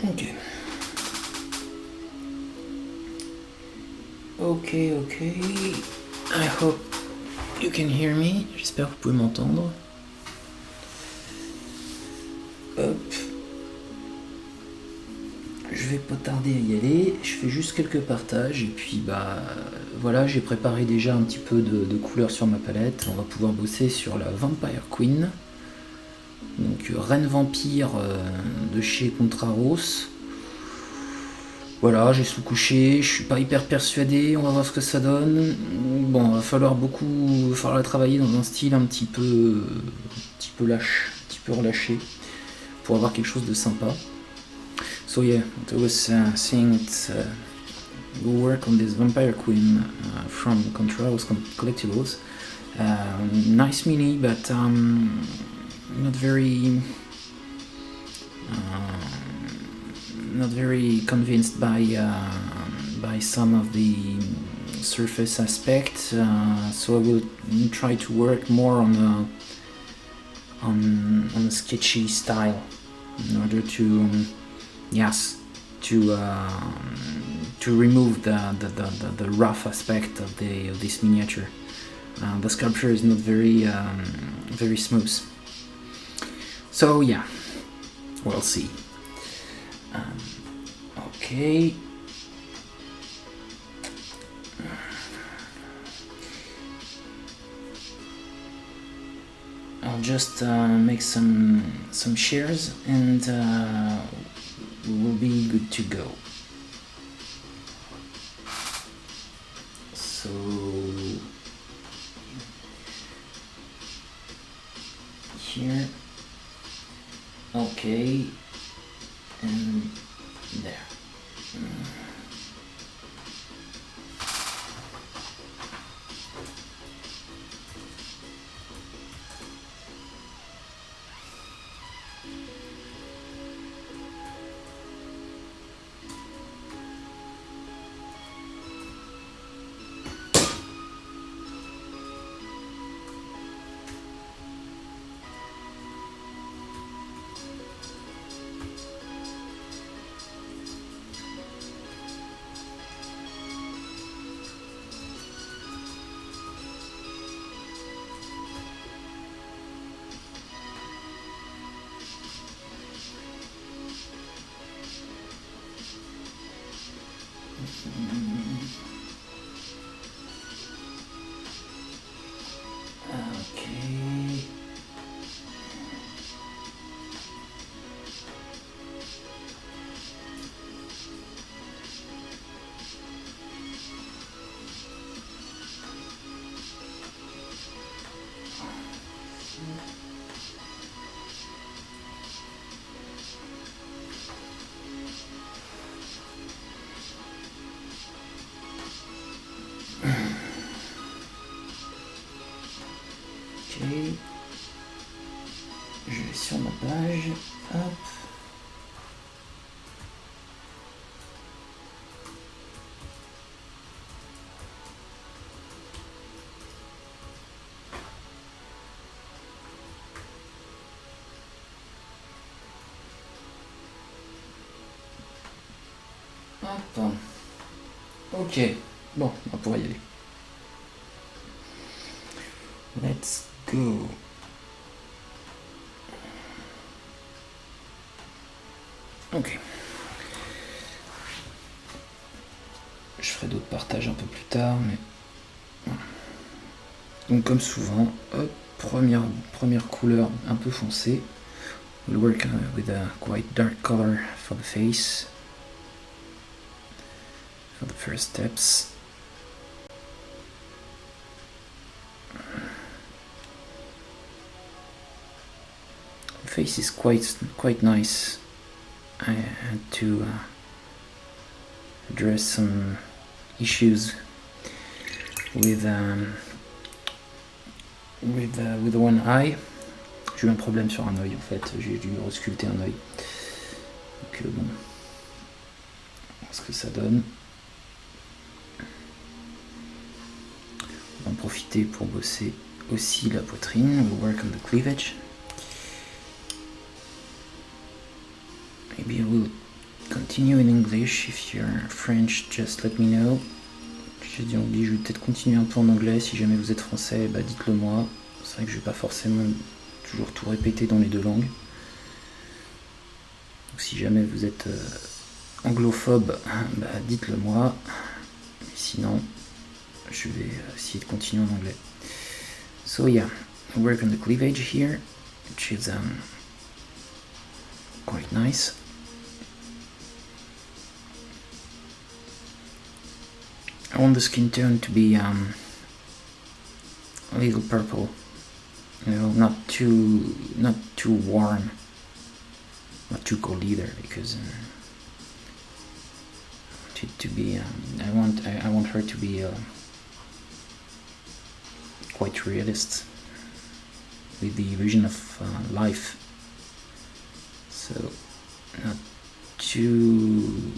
Ok. Ok. I hope you can hear me. J'espère que vous pouvez m'entendre. Hop. Je vais pas tarder à y aller. Je fais juste quelques partages et puis voilà, j'ai préparé déjà un petit peu de couleurs sur ma palette. On va pouvoir bosser sur la Vampire Queen. Donc Reine Vampire de chez Kontraros. Voilà, j'ai sous-couché, je suis pas hyper persuadé, on va voir ce que ça donne. Bon, va falloir la travailler dans un style un petit peu lâche, un petit peu relâché, pour avoir quelque chose de sympa. So yeah, I was saying we'll work on this Vampire Queen from Kontraros Collectibles. Nice mini, but not very convinced by some of the surface aspects, so I will try to work more on a sketchy style in order to remove the rough aspect of this miniature. The sculpture is not very smooth, so yeah, we'll see. Okay. I'll just make some shares and we will be good to go. So here, okay, and there. Okay. Ok, je vais sur ma page, hop. Hop. Ok, bon, on va pouvoir y aller. Let's go. Ok. Je ferai d'autres partages un peu plus tard, mais voilà. Donc comme souvent, hop, première couleur un peu foncée. We'll work with a quite dark color for the face, for the first steps. The face is quite nice. I had to address some issues with one eye. J'ai eu un problème sur un œil en fait, j'ai dû resculpter un œil. Donc bon, on va voir ce que ça donne. On va en profiter pour bosser aussi la poitrine. We'll work on the cleavage. Maybe I will continue in English. If you're French, just let me know. J'ai dit, je vais peut-être continuer un peu en anglais. Si jamais vous êtes français, bah dites-le moi. C'est vrai que je vais pas forcément toujours tout répéter dans les deux langues. Donc, si jamais vous êtes anglophobes, bah dites-le moi. Et sinon, je vais essayer de continuer en anglais. So yeah, I work on the cleavage here, which is quite nice. I want the skin tone to be a little purple, you know, not too warm, not too cold either, because to be I want her to be quite realist with the illusion of life, so not too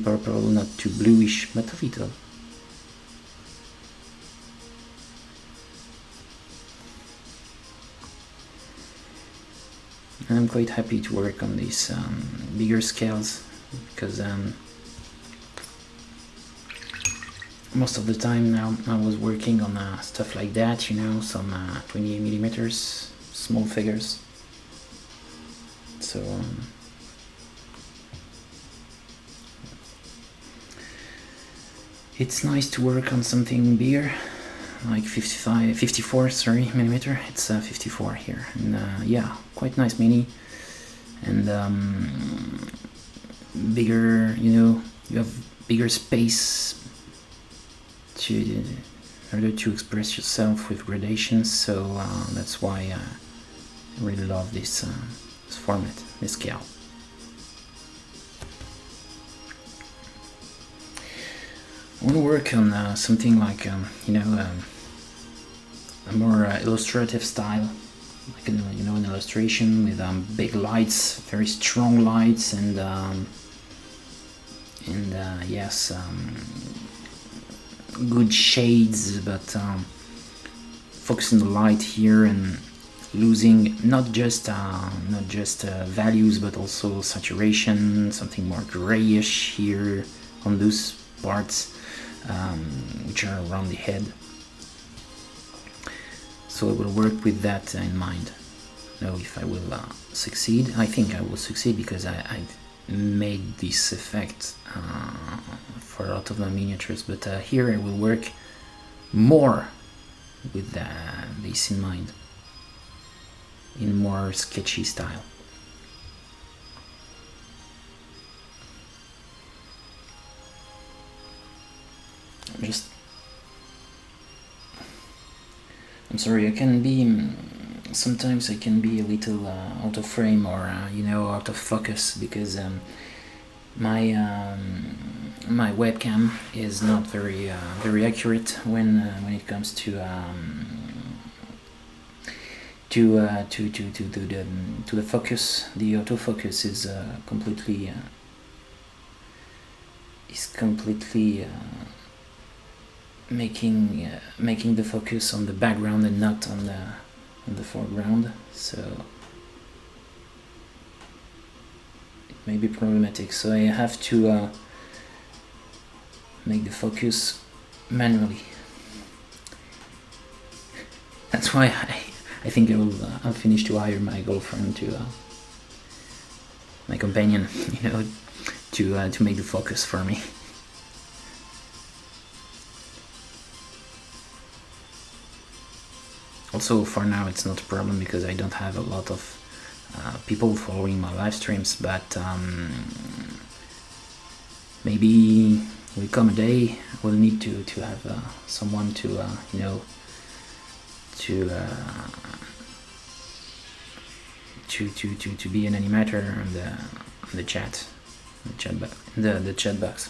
purple, not too bluish, but a little. And I'm quite happy to work on these bigger scales, because most of the time now I was working on stuff like that, you know, some 28 millimeters, small figures. So it's nice to work on something bigger, like 54 millimeter. It's 54 here, and yeah, quite nice mini, and bigger, you know, you have bigger space in order to express yourself with gradations, so that's why I really love this format, this scale. I want to work on something like, you know, a more illustrative style, like you know, an illustration with big lights, very strong lights, and yes, good shades, but focusing the light here and losing not just values, but also saturation, something more grayish here on those parts which are around the head. So I will work with that in mind. Now, if I will succeed, I think I will succeed, because I've made this effect for a lot of my miniatures, but here I will work more with this in mind, in more sketchy style. I'm sorry, I can be sometimes I can be a little out of frame, or you know, out of focus, because my webcam is not very accurate when it comes to the focus. The autofocus is completely making the focus on the background and not on the foreground, so it may be problematic. So I have to make the focus manually. That's why I think I'll finish to hire my girlfriend my companion, you know, to make the focus for me. Also, for now, it's not a problem, because I don't have a lot of people following my live streams, but maybe will come a day we'll need to have someone to you know, to be an animator on the chat box.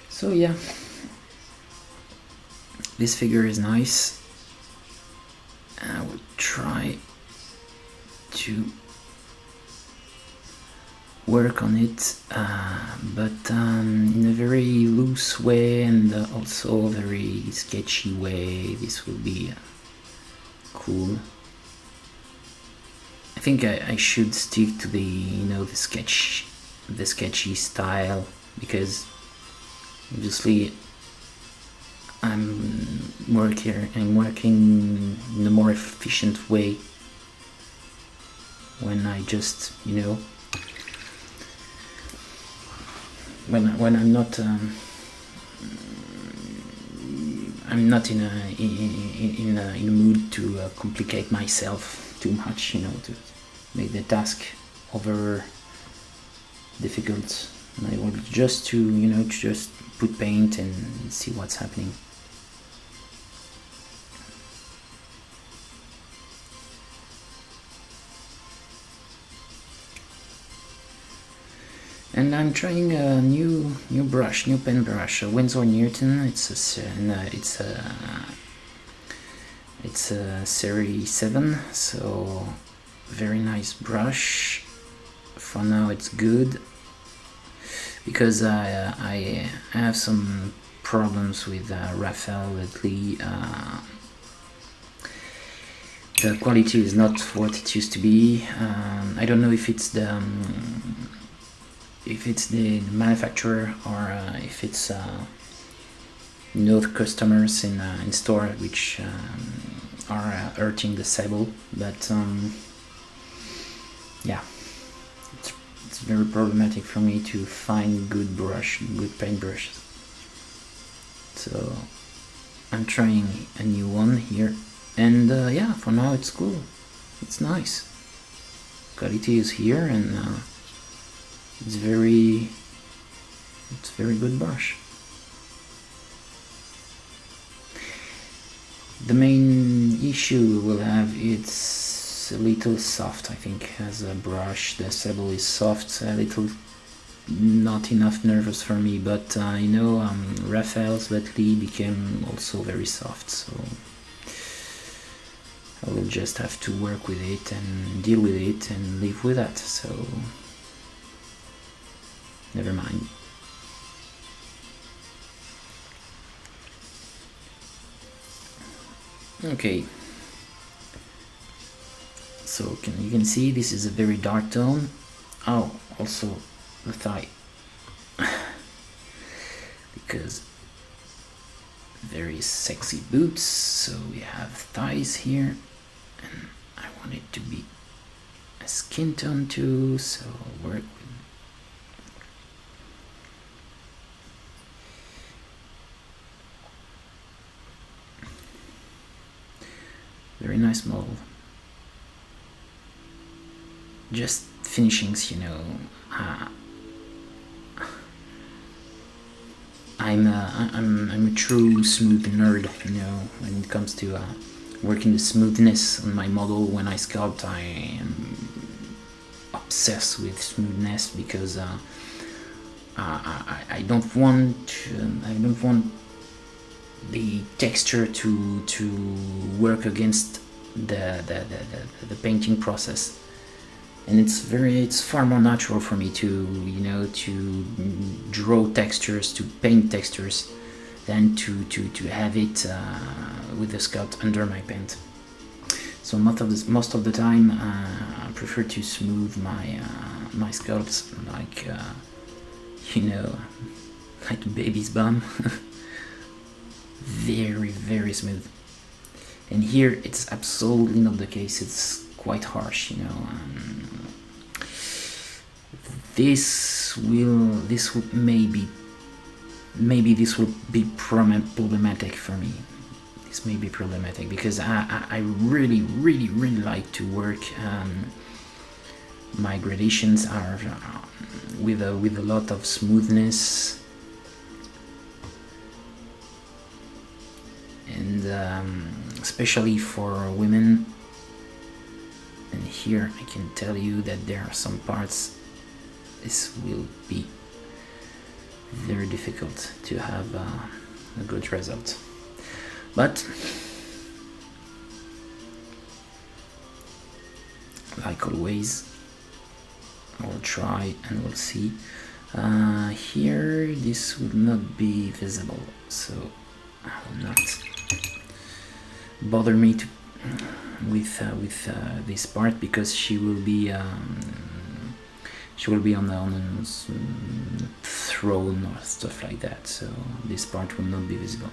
So yeah, this figure is nice. I will try to work on it, but in a very loose way, and also a very sketchy way. This will be cool. think I should stick to the sketchy style, because obviously I'm working in a more efficient way when I just when I'm not in a mood to complicate myself too much, to make the task over difficult. And I want just to just put paint and see what's happening. And I'm trying a new pen brush, a Winsor Newton. It's a series 7, so very nice brush. For now it's good, because I have some problems with Raphael lately. The quality is not what it used to be. I don't know if it's the manufacturer, or if it's customers in store which are hurting the sable, but yeah, it's very problematic for me to find good paint brushes. So I'm trying a new one here, and yeah, for now it's cool. It's nice. Quality is here, and it's very good brush. The main issue we'll have, it's a little soft, I think, as a brush. The sable is soft, a little not enough nervous for me, but Raphael's lately became also very soft, so I will just have to work with it and deal with it and live with that, so never mind. Okay, so you can see this is a very dark tone. Oh, also the thigh, because very sexy boots, so we have thighs here, and I want it to be a skin tone too, so I'll work with very nice mold. Just finishings, I'm a true smooth nerd, when it comes to working the smoothness on my model. When I sculpt, I am obsessed with smoothness, because I don't want the texture to work against the painting process, and it's far more natural for me to to draw textures, to paint textures, than to have it with the sculpt under my paint. So most of the time I prefer to smooth my sculpts like like a baby's bum. Very, very smooth. And here it's absolutely not the case. It's quite harsh, This will maybe this will be problematic for me. This may be problematic because I really, really, really like to work. My gradations are with a lot of smoothness. And especially for women, and here I can tell you that there are some parts this will be very difficult to have a good result, but like always I'll try and we'll see. Here this will not be visible, so I will not bother me this part, because she will be on a throne or stuff like that, so this part will not be visible.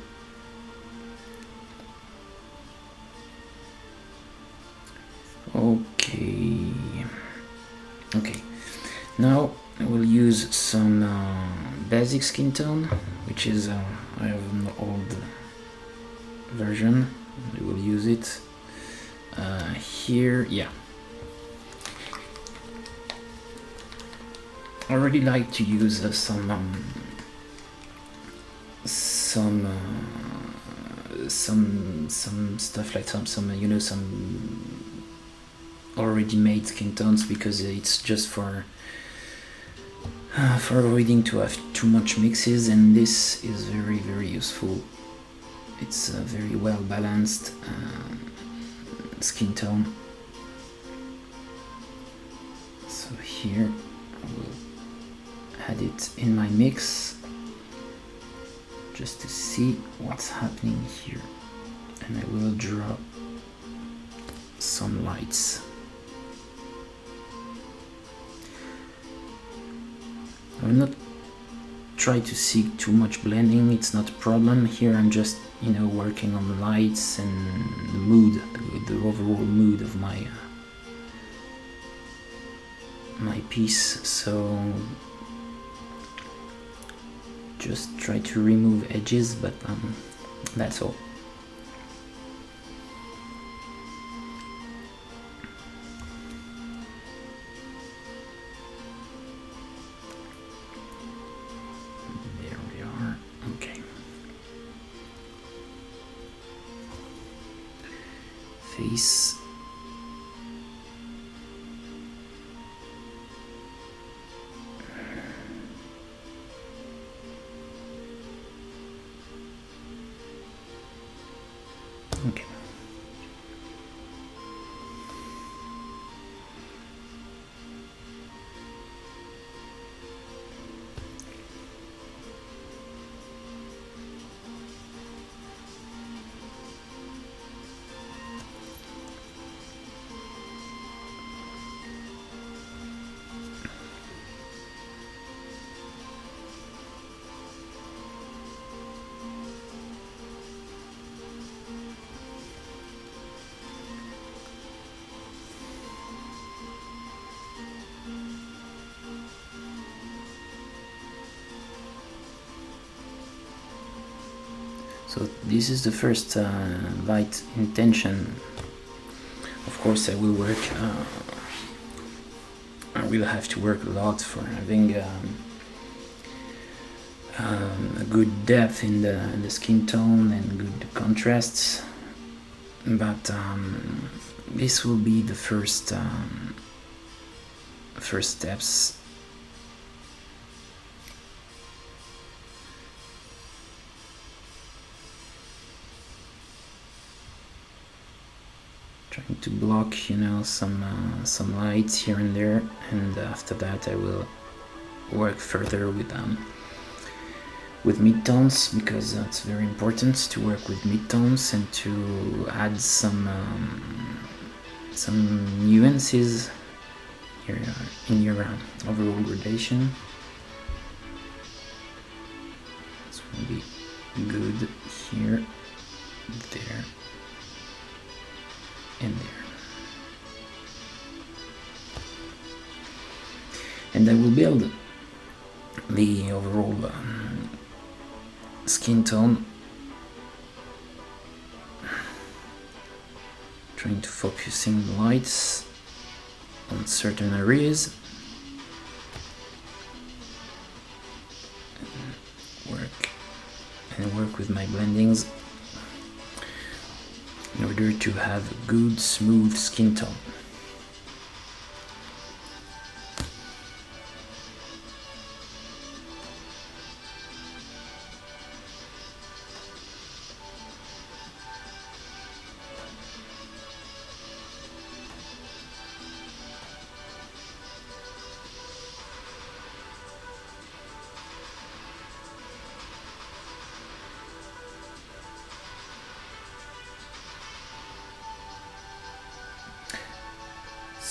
Okay, now I will use some basic skin tone, which is I have an old version. I will use it here. Yeah, I really like to use some stuff like some already made skin tones, because it's just for avoiding to have too much mixes, and this is very, very useful. It's a very well balanced skin tone. So here I will add it in my mix just to see what's happening here, and I will draw some lights. I will not try to seek too much blending, it's not a problem. Here I'm just, working on the lights and the mood, the overall mood of my piece. So just try to remove edges, but that's all. Face. Okay. So this is the first light intention. Of course I will work, I will have to work a lot for having a good depth in the skin tone and good contrasts, but this will be the first steps. Trying to block, some lights here and there, and after that I will work further with midtones, because it's very important to work with midtones and to add some nuances here in your overall gradation. This will be good here, there, and there. And I will build the overall skin tone, trying to focusing the lights on certain areas, and work with my blendings in order to have a good smooth skin tone.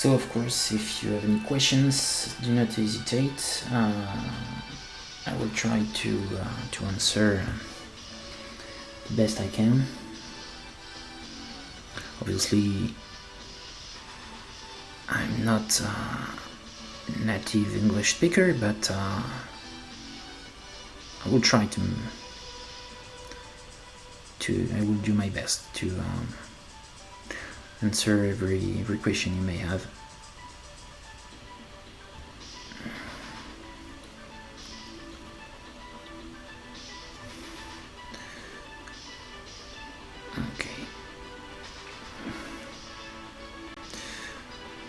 So of course, if you have any questions, do not hesitate. I will try to answer the best I can. Obviously, I'm not a native English speaker, but I will try to. I will do my best to answer every question you may have. Okay.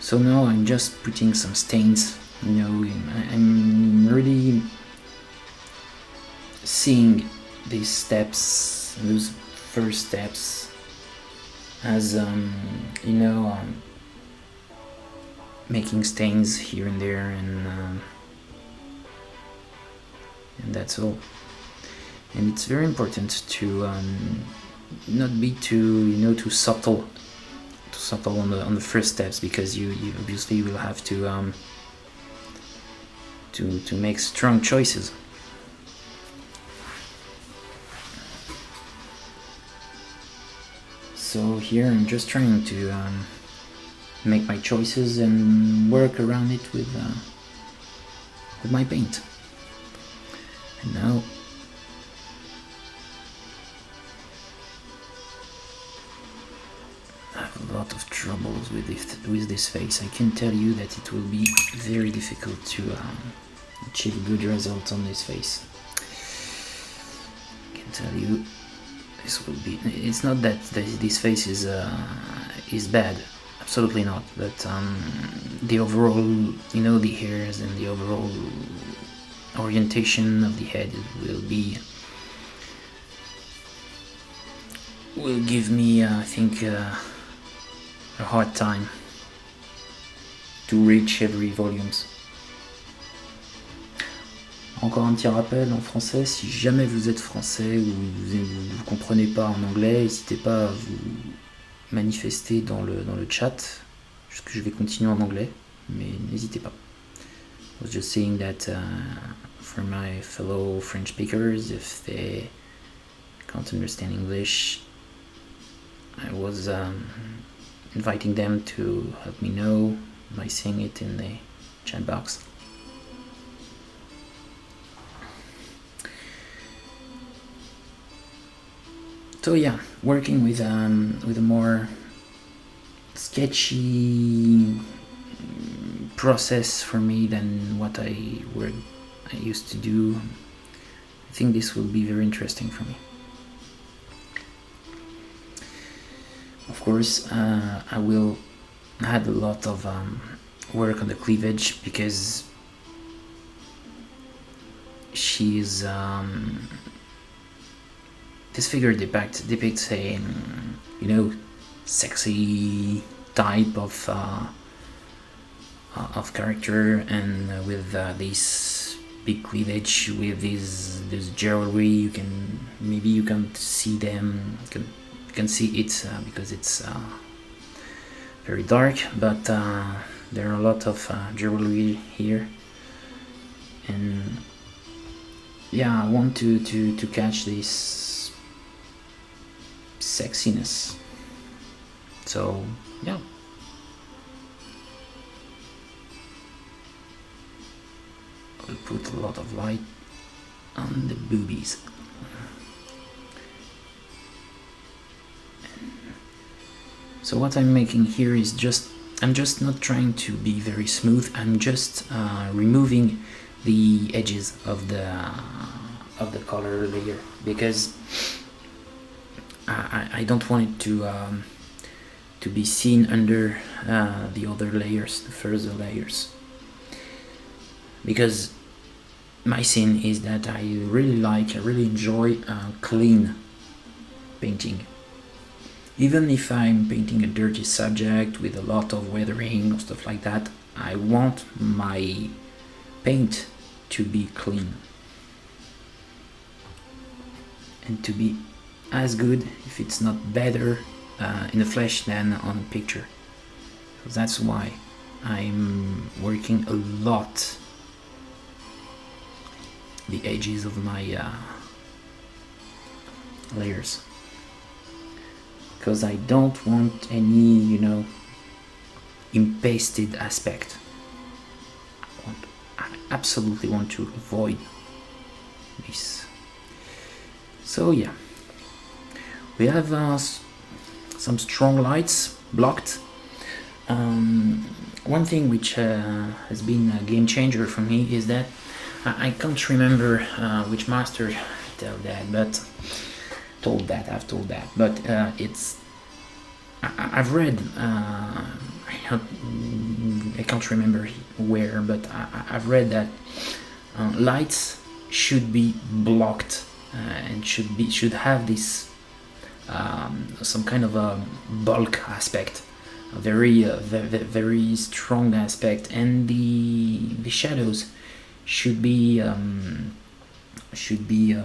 So now I'm just putting some stains. I'm really seeing these steps, those first steps, as making stains here and there, and that's all. And it's very important to not be too subtle on the first steps, because you obviously will have to make strong choices. So here I'm just trying to make my choices and work around it with my paint. And now I have a lot of troubles with this face. I can tell you that it will be very difficult to achieve good results on this face. I can tell you. This will be. It's not that this face is bad, absolutely not. But the overall, the hairs and the overall orientation of the head will give me, I think, a hard time to reach every volumes. Encore un petit rappel en français, si jamais vous êtes français ou vous comprenez pas en anglais, n'hésitez pas à vous manifester dans le chat, puisque je vais continuer en anglais, mais n'hésitez pas. I was just saying that for my fellow French speakers, if they can't understand English, I was inviting them to help me know by saying it in the chat box. So yeah, working with a more sketchy process for me than what I used to do. I think this will be very interesting for me. Of course, I will add a lot of work on the cleavage, because she is. This figure depicts a sexy type of character, and with this big cleavage, with this jewelry, you can see them. You can see it because it's very dark, but there are a lot of jewelry here, and yeah, I want to catch this sexiness. So yeah, I'll put a lot of light on the boobies. So what I'm making here is I'm just not trying to be very smooth. I'm just removing the edges of the color layer, because I don't want it to be seen under the other layers, the further layers, because my scene is that I really enjoy clean painting. Even if I'm painting a dirty subject with a lot of weathering or stuff like that, I want my paint to be clean and to be as good, if it's not better, in the flesh than on a picture. So that's why I'm working a lot the edges of my layers, because I don't want any, impasted aspect. I absolutely want to avoid this. So yeah, we have some strong lights blocked. One thing which has been a game changer for me is that I can't remember which master told that, but it's I've read, I can't remember where, but I've read that lights should be blocked and should have this some kind of a bulk aspect, a very strong aspect, and the shadows should be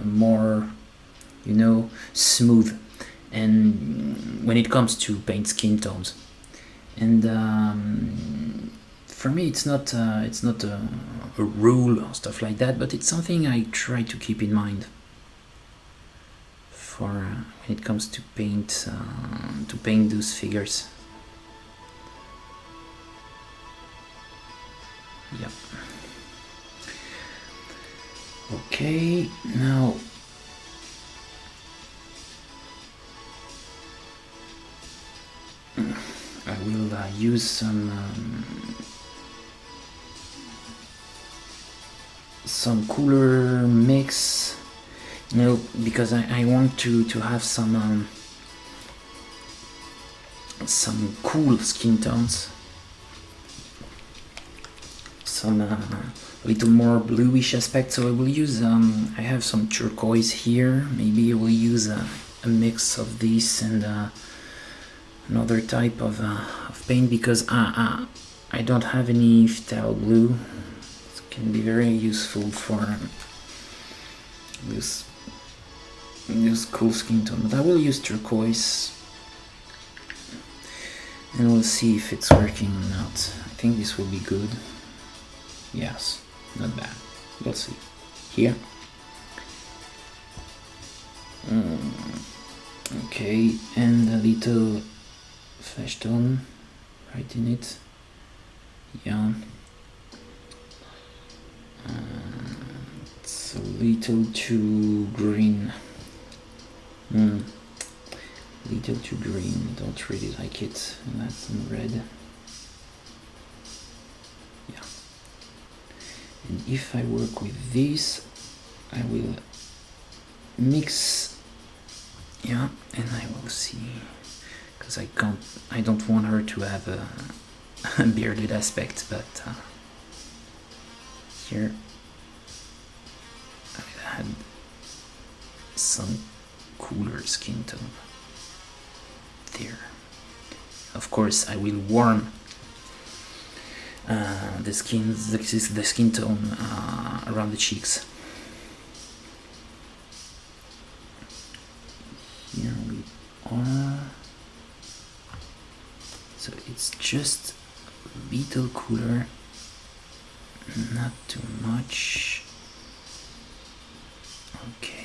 more, smooth. And when it comes to paint skin tones, and for me, it's not a rule or stuff like that, but it's something I try to keep in mind for when it comes to paint those figures. Yep. Okay, now I will use some cooler mix, because I want to have some cool skin tones, some little more bluish aspect. So I will use I have some turquoise here. Maybe I will use a mix of this and another type of paint, because I don't have any phthalo blue. It can be very useful for this cool skin tone, but I will use turquoise and we'll see if it's working or not. I think this will be good. Yes, not bad. We'll see. Here. Okay, and a little flesh tone right in it. Yeah. It's a little too green. Little too green. Don't really like it. And that's some red. Yeah. And if I work with this, I will mix. Yeah, and I will see. Because I don't want her to have a bearded aspect, but here I had some cooler skin tone there. Of course, I will warm the skin tone around the cheeks. Here we are. So it's just a little cooler, not too much. Okay.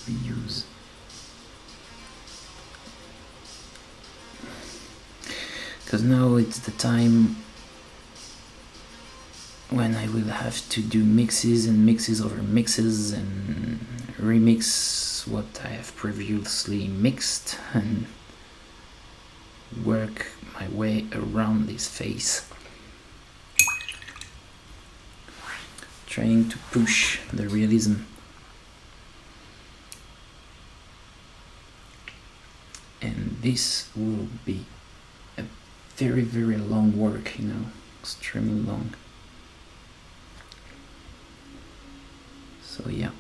We use because now it's the time when I will have to do mixes and mixes over mixes and remix what I have previously mixed and work my way around this face, trying to push the realism. And this will be a very, very long work, extremely long. So yeah.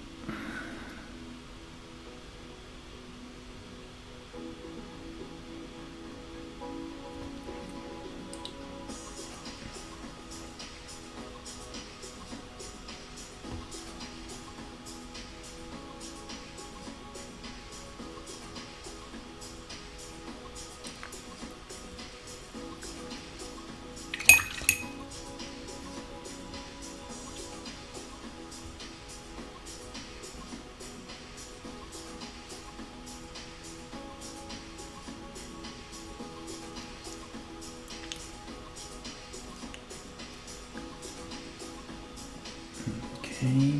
Okay,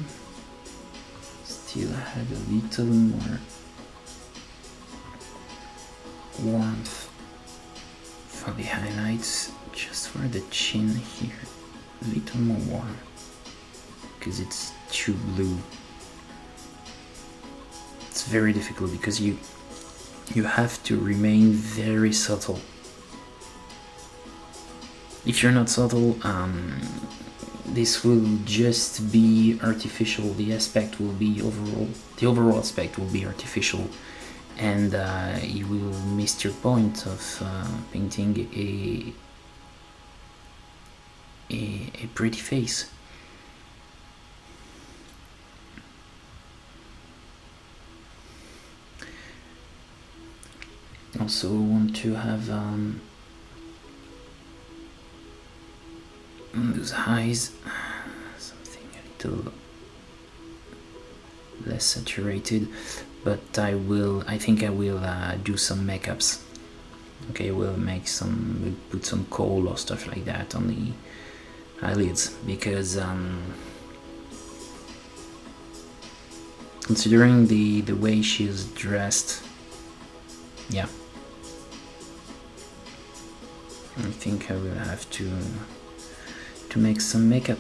still have a little more warmth for the highlights, just for the chin here, a little more warm, because it's too blue. It's very difficult because you have to remain very subtle. If you're not subtle, this will just be artificial. The overall aspect will be artificial, and you will miss your point of painting a pretty face. Also want to have those eyes something a little less saturated, but I think I will do some makeups. Okay, we'll put some kohl or stuff like that on the eyelids, because considering the way she is dressed, yeah, I think I will have to make some makeup.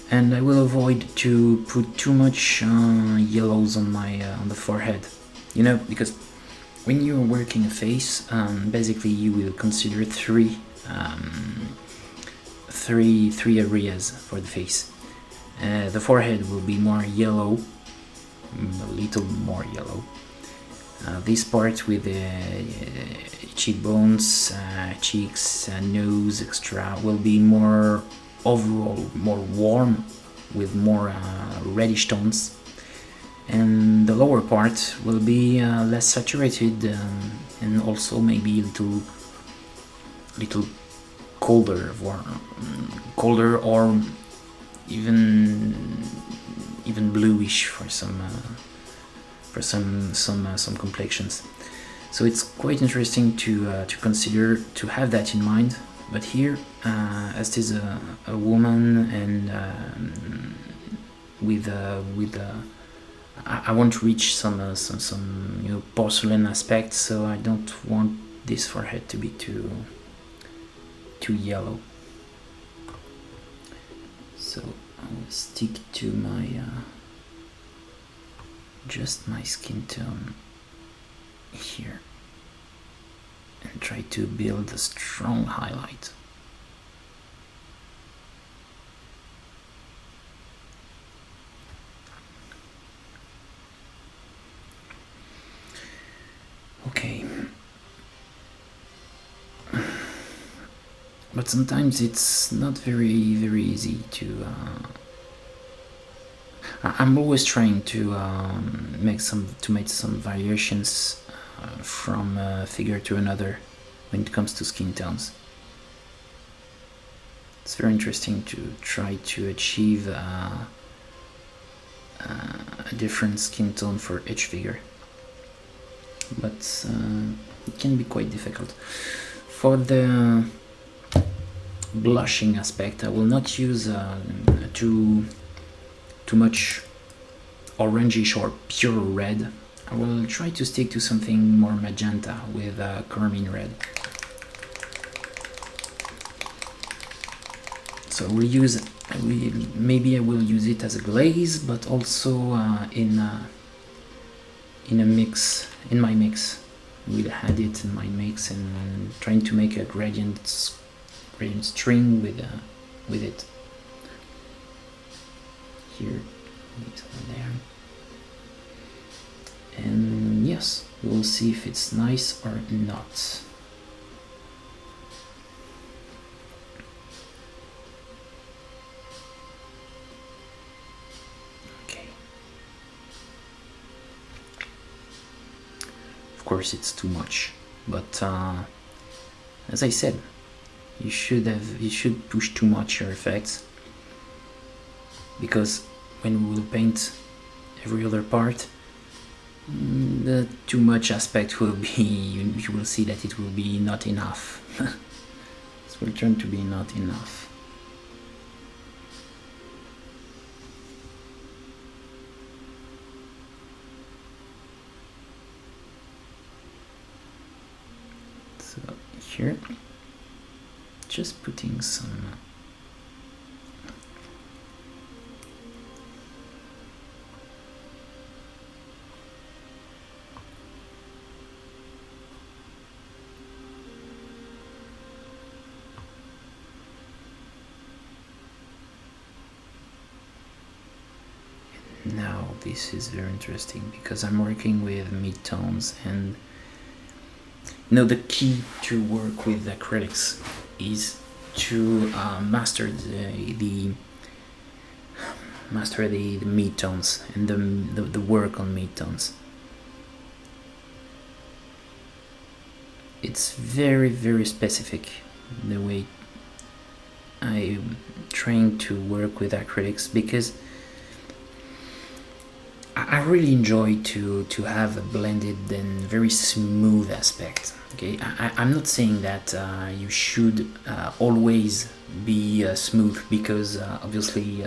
And I will avoid to put too much yellows on my on the forehead, because when you're working a face, basically you will consider three areas for the face. The forehead will be more yellow, a little more yellow. This part with the cheekbones, cheeks, nose, etc. will be more overall more warm, with more reddish tones, and the lower part will be less saturated, and also maybe a little colder, or even bluish for some complexions. So it's quite interesting to consider, to have that in mind. But here, as it is a woman, and I want to reach some porcelain aspects, so I don't want this forehead to be too yellow. So I will stick to my just my skin tone here, and try to build a strong highlight. Okay. But sometimes it's not very easy to I'm always trying to make some variations from a figure to another when it comes to skin tones. It's very interesting to try to achieve a different skin tone for each figure, but it can be quite difficult. For the blushing aspect, I will not use too much orangish or pure red. I will try to stick to something more magenta with carmine red. So maybe I will use it as a glaze, but also in my mix. We'll add it in my mix, and trying to make a gradient string with it. Here, there. And yes, we'll see if it's nice or not. Okay. Of course, it's too much, but as I said, you should push too much your effects, because when we will paint every other part, the too much aspect will be, you will see that it will be not enough. It will turn to be not enough. So here, just putting some now this is very interesting because I'm working with mid-tones, and you know the key to work with acrylics is to master the mid-tones and the work on mid-tones. It's very, very specific the way I'm trying to work with acrylics, because I really enjoy to have a blended and very smooth aspect. Okay, I'm not saying that you should always be smooth, because obviously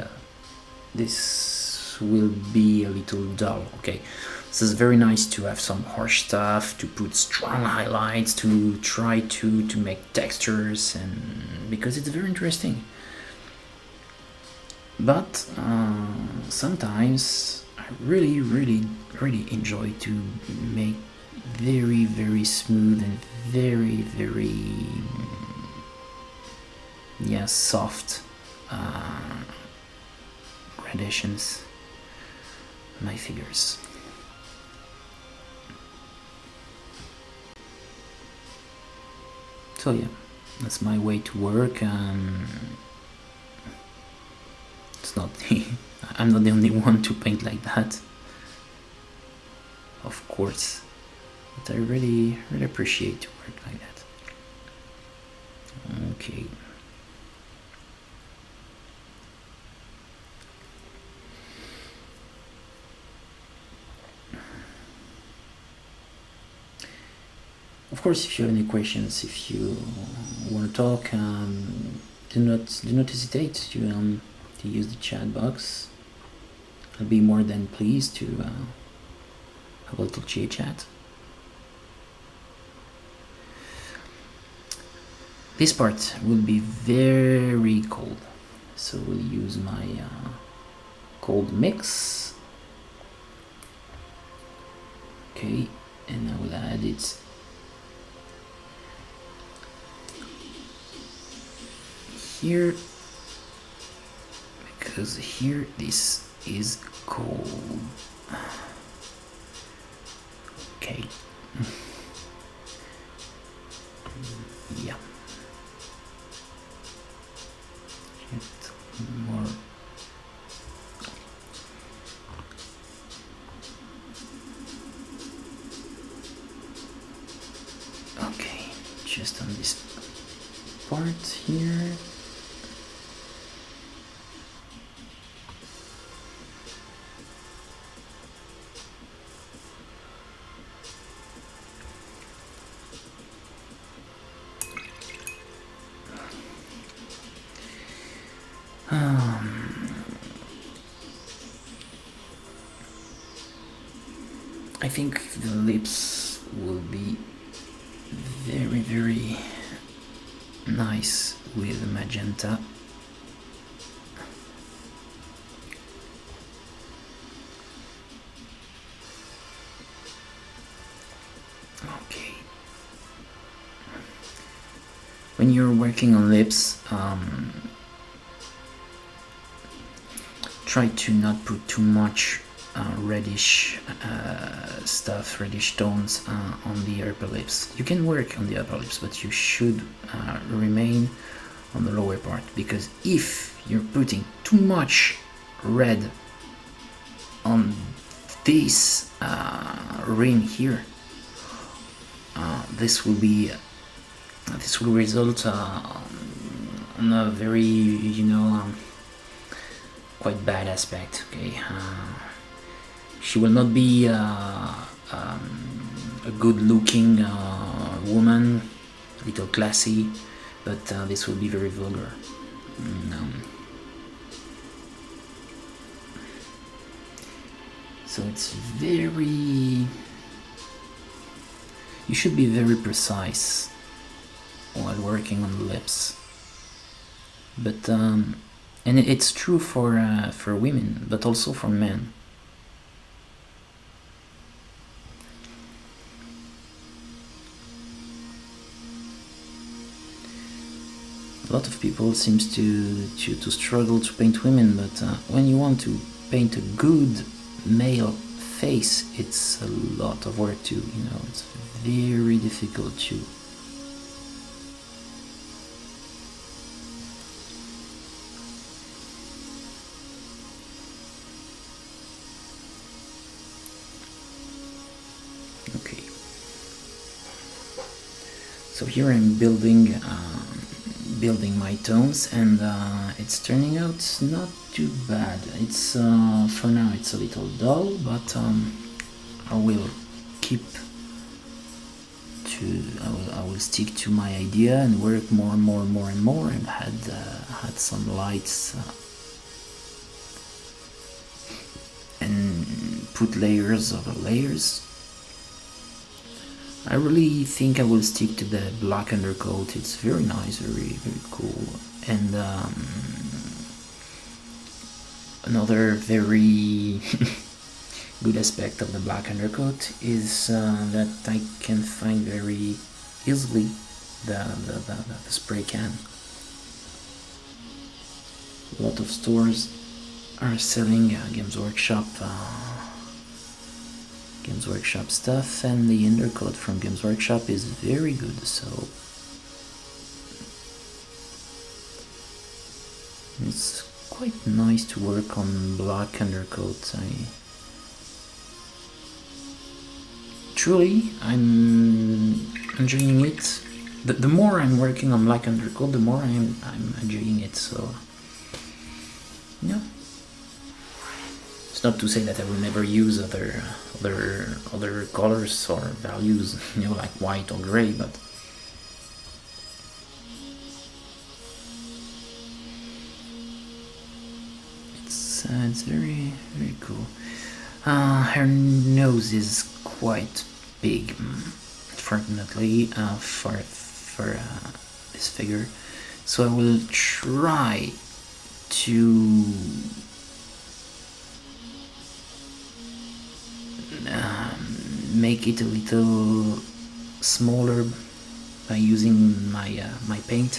this will be a little dull. Okay, so it's very nice to have some harsh stuff, to put strong highlights, to try to make textures, and because it's very interesting. But sometimes I really enjoy to make very, very smooth and very, very soft gradations on my figures. So yeah, that's my way to work. It's not I'm not the only one to paint like that, of course, but I really appreciate to work like that. Okay. Of course, if you have any questions, if you want to talk, do not hesitate to use the chat box. I'll be more than pleased to have a little chit chat. This part will be very cold, so we'll use my cold mix. Okay, and I will add it here, because here this is cold. Okay. Yeah. Get more. Okay, just on this part here. I think the lips will be very, very nice with magenta. Okay. When you're working on lips, try to not put too much reddish stuff, reddish tones on the upper lips. You can work on the upper lips, but you should remain on the lower part, because if you're putting too much red on this ring here, this will result on a very, quite bad aspect. Okay, she will not be a good-looking woman, a little classy, but this will be very vulgar. So it's very. You should be very precise while working on the lips. But and it's true for women, but also for men. A lot of people seems to struggle to paint women, but when you want to paint a good male face, it's a lot of work too. It's very difficult to. Okay. So here I'm building my tones, and it's turning out not too bad. It's for now it's a little dull, but I will stick to my idea and work more and more, and had some lights and put layers over layers. I really think I will stick to the black undercoat. It's very nice, very cool. And another very good aspect of the black undercoat is that I can find very easily the spray can. A lot of stores are selling Games Workshop stuff, and the undercoat from Games Workshop is very good, so it's quite nice to work on black undercoat. Truly, I'm enjoying it. The more I'm working on black undercoat, the more I'm enjoying it, so yeah. It's not to say that I will never use other colors or values, like white or gray, but it's very cool. Her nose is quite big, unfortunately, for this figure, so I will try to make it a little smaller by using my paint,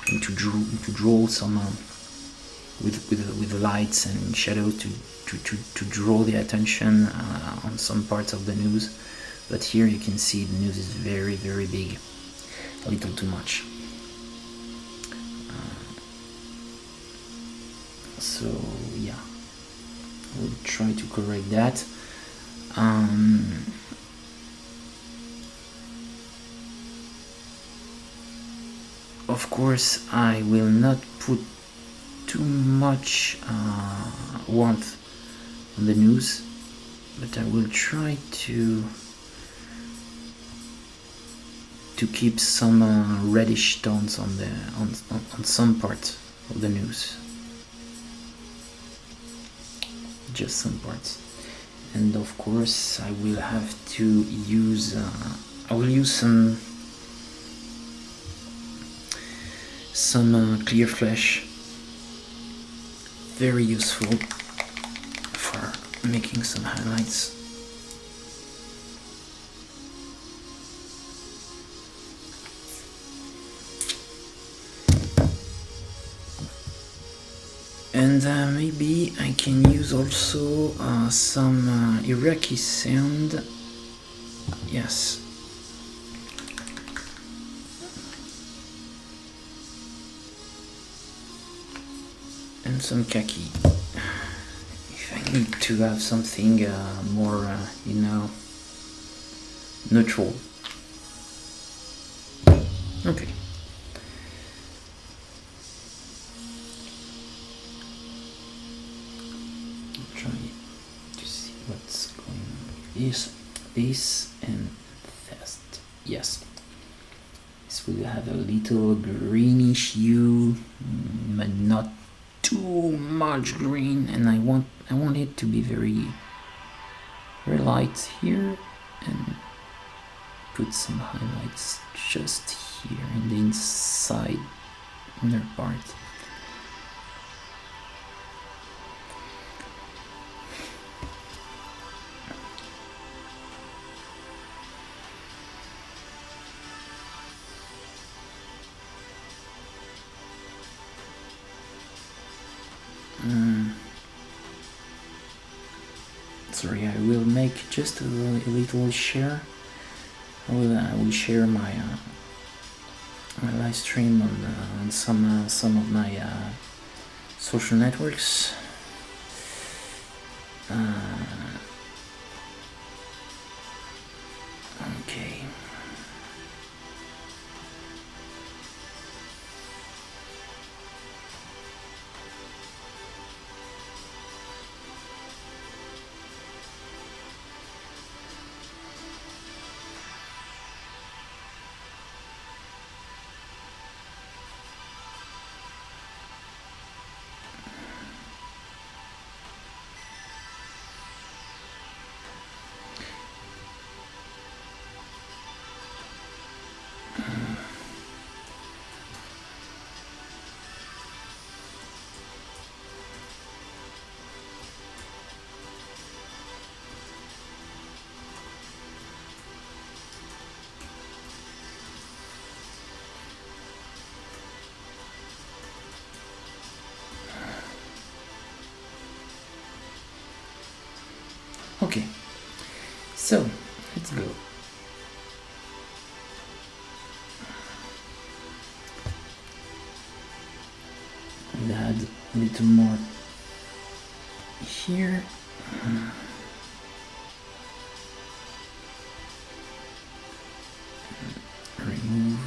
and to draw some with lights and shadows to draw the attention on some parts of the nose. But here you can see the nose is very big, a little too much. So yeah, I will try to correct that. Of course, I will not put too much warmth on the nose, but I will try to keep some reddish tones on some part of the nose, just some parts. And of course, I will have to use some clear flesh, very useful for making some highlights. And maybe I can use also some Iraqi sand. Yes. And some khaki. If I need to have something more, neutral. Okay. Try to see what's going on. This and test. Yes. This will have a little greenish hue, but not too much green, and I want it to be very light here, and put some highlights just here in the inside inner part. Sorry, I will make just a little share. I will share my live stream on some of my social networks. Okay. Okay, so let's go. We'll add a little more here. Remove.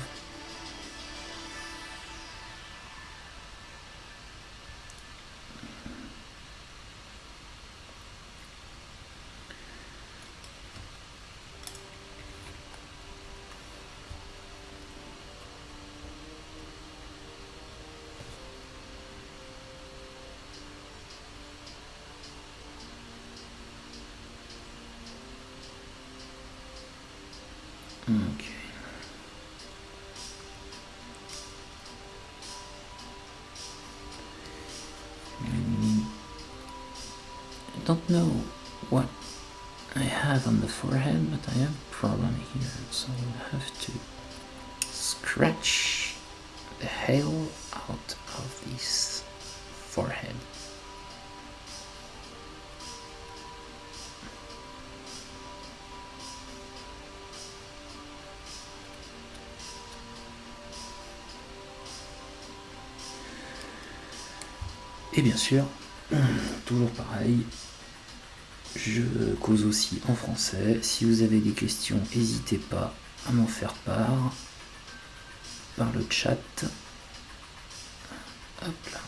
Okay. I don't know what I have on the forehead, but I have a problem here, so I'll have to scratch the hell out of this forehead. Et bien sûr, toujours pareil, je cause aussi en français. Si vous avez des questions, n'hésitez pas à m'en faire part par le chat. Hop là.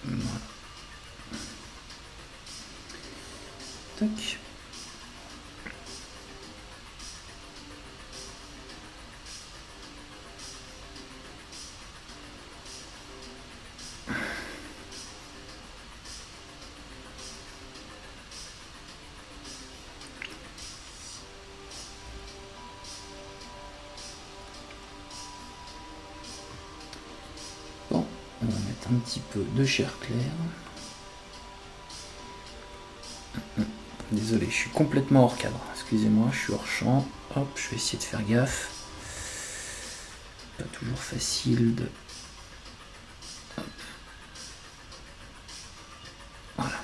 Voilà. Tac. Bon, on va mettre un petit peu de chair claire. Désolé, je suis complètement hors cadre. Excusez-moi, je suis hors champ. Hop, je vais essayer de faire gaffe. Pas toujours facile de... Hop. Voilà.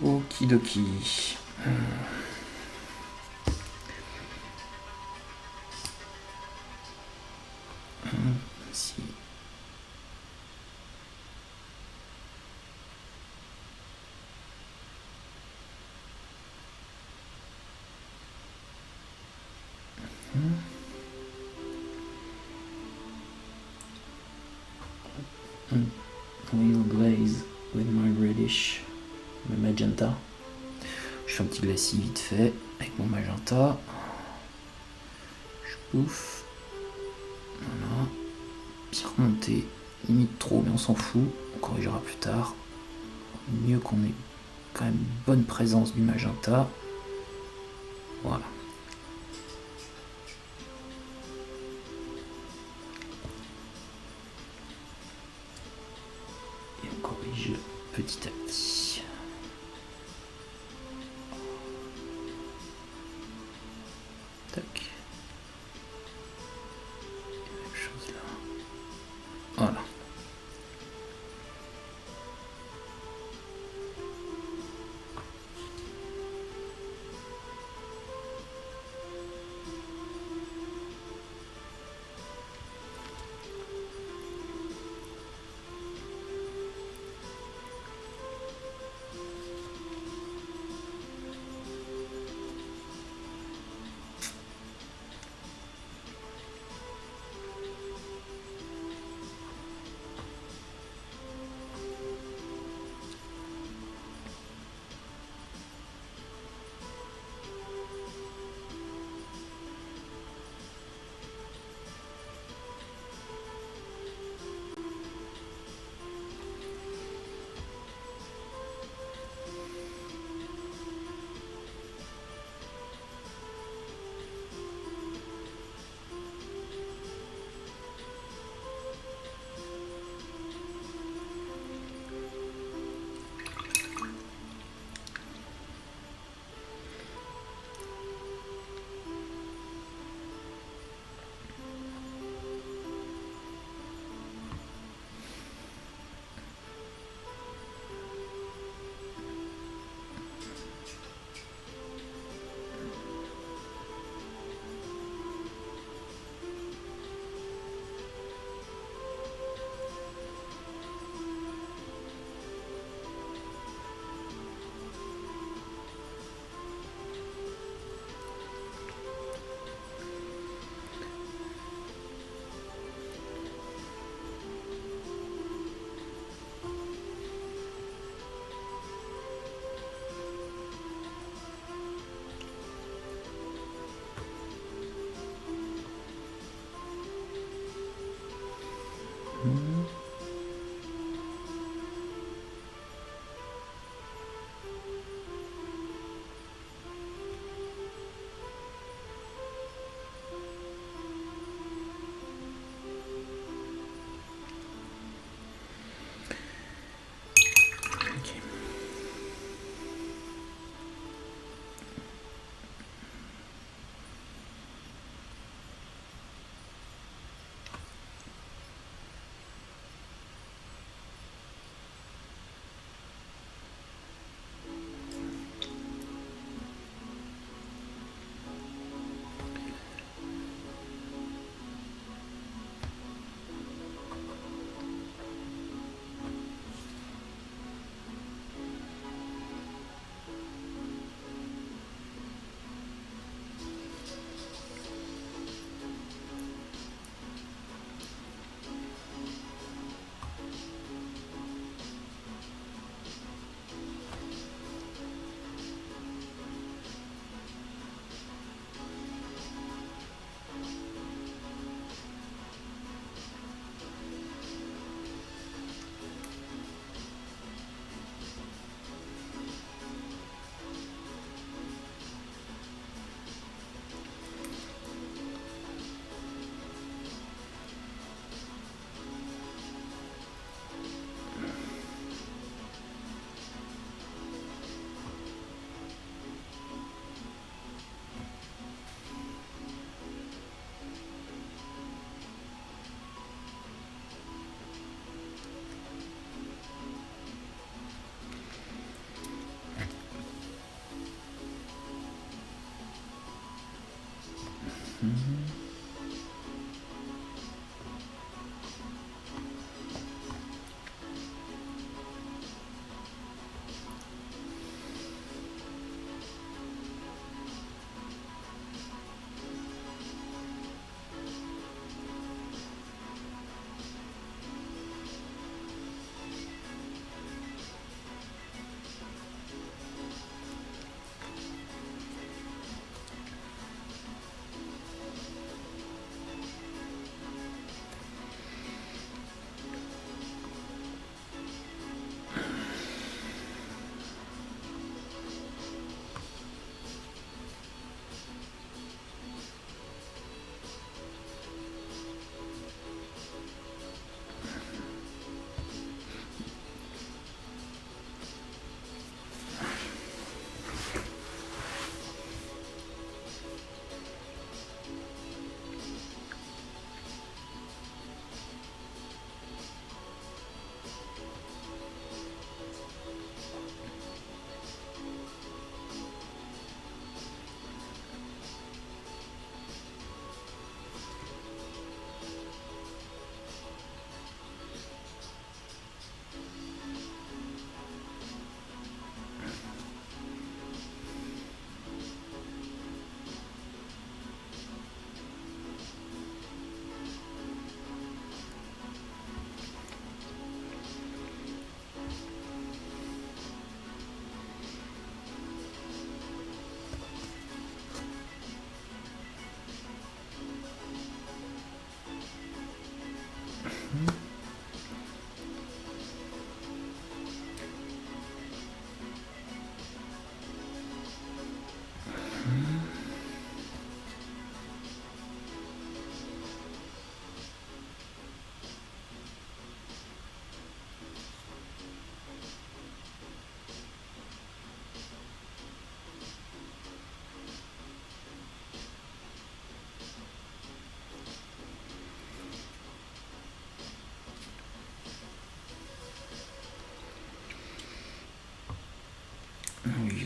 Okidoki. Si. We'll glaze with my reddish, my magenta. Je fais un petit glacis vite fait avec mon magenta. Je pouffe. Voilà. Bien remonté. Limite trop, mais on s'en fout. On corrigera plus tard. Mieux qu'on ait quand même une bonne présence du magenta. Voilà. Et on corrige petit à petit. Tac. Même chose là. Voilà.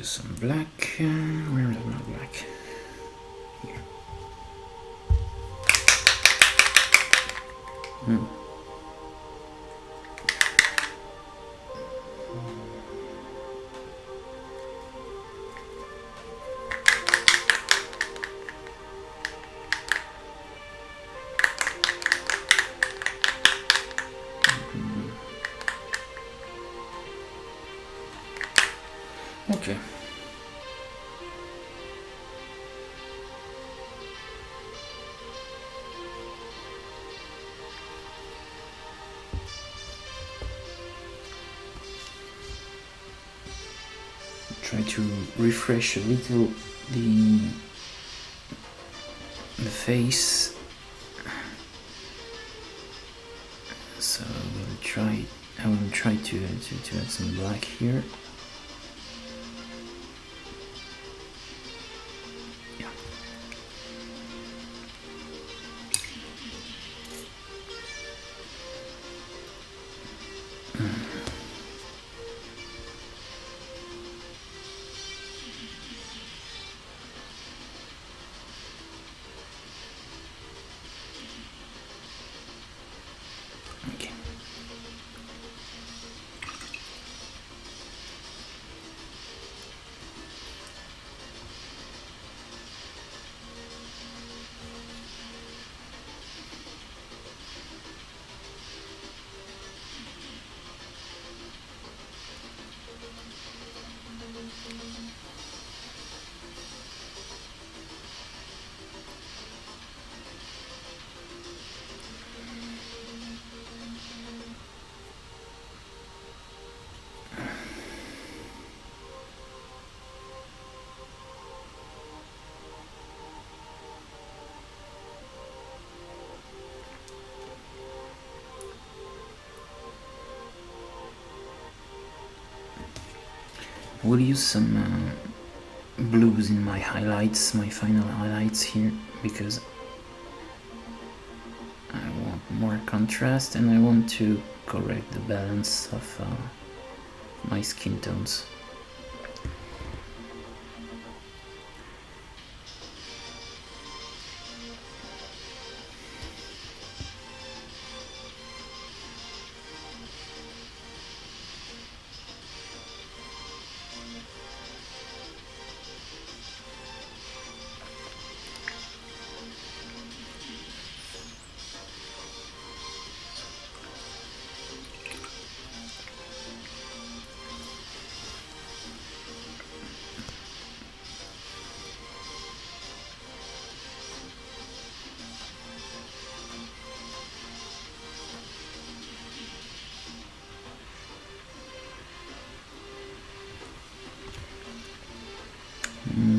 some black. Where is my black? Here. Okay. Try to refresh a little the face. So I will try to add some black here. Yeah. Okay. We'll use some blues in my highlights, my final highlights here, because I want more contrast and I want to correct the balance of my skin tones.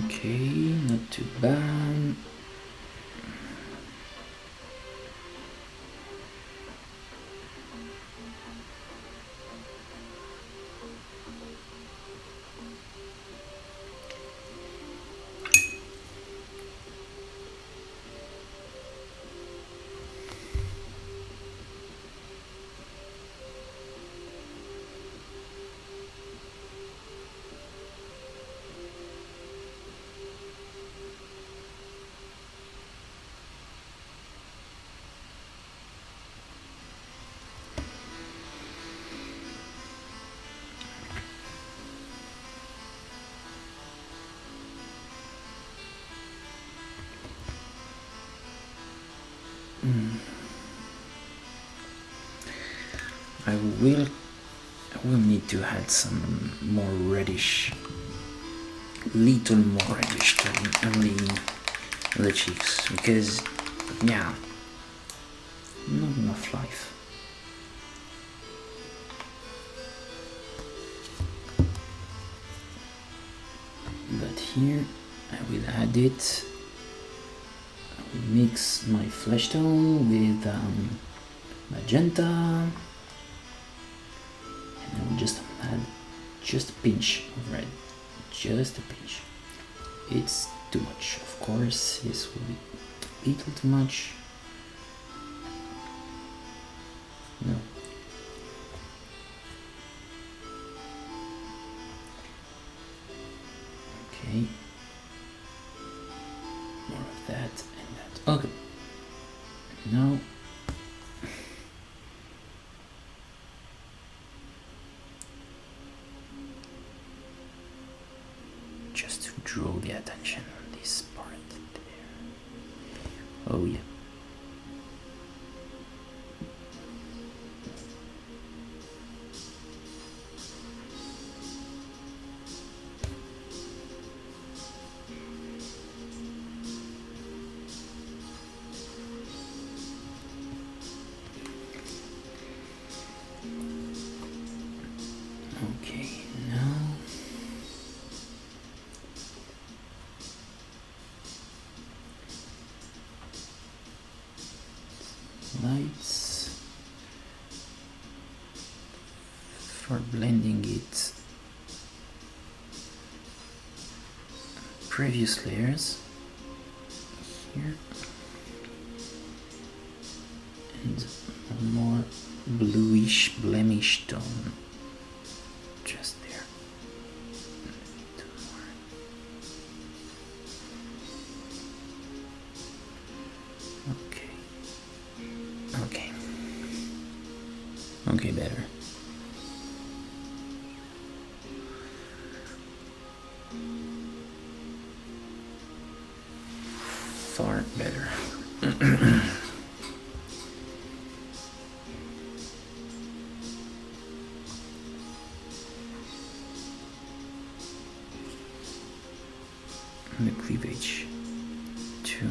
Okay, not too bad. I will need to add some more reddish, little more reddish than only the cheeks, because yeah, not enough life. But here I will add it. I will mix my flesh tone with magenta, and I will just add just a pinch of red, just a pinch. It's too much, of course. This will be a little too much. No. that and that. Okay. Now just to draw the attention on this part there. Oh yeah. Okay, now lights for blending it. Previous layers here and a more bluish blemish tone just there. Okay. Okay. Okay, better. Far better. The cleavage too.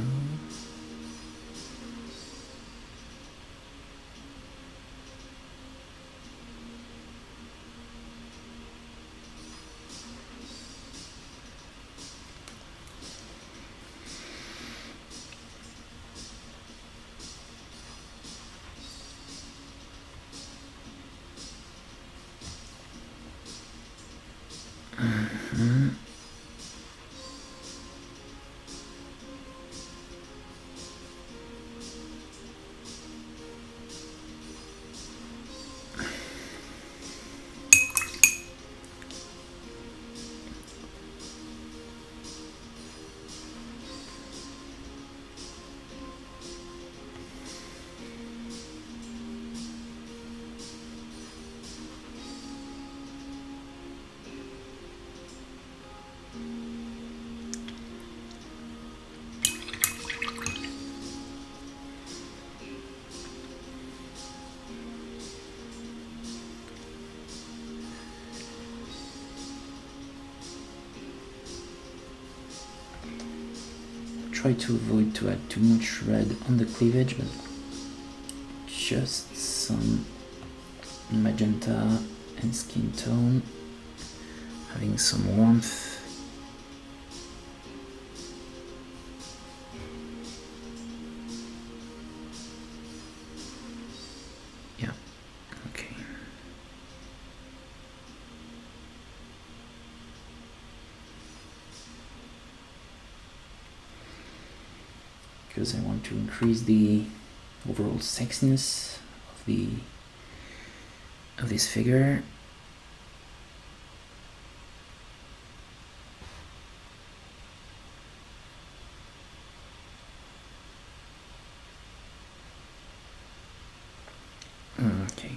Try to avoid to add too much red on the cleavage, but just some magenta and skin tone, having some warmth. Yeah, okay. Because I want to increase the overall sexiness of this figure. Okay.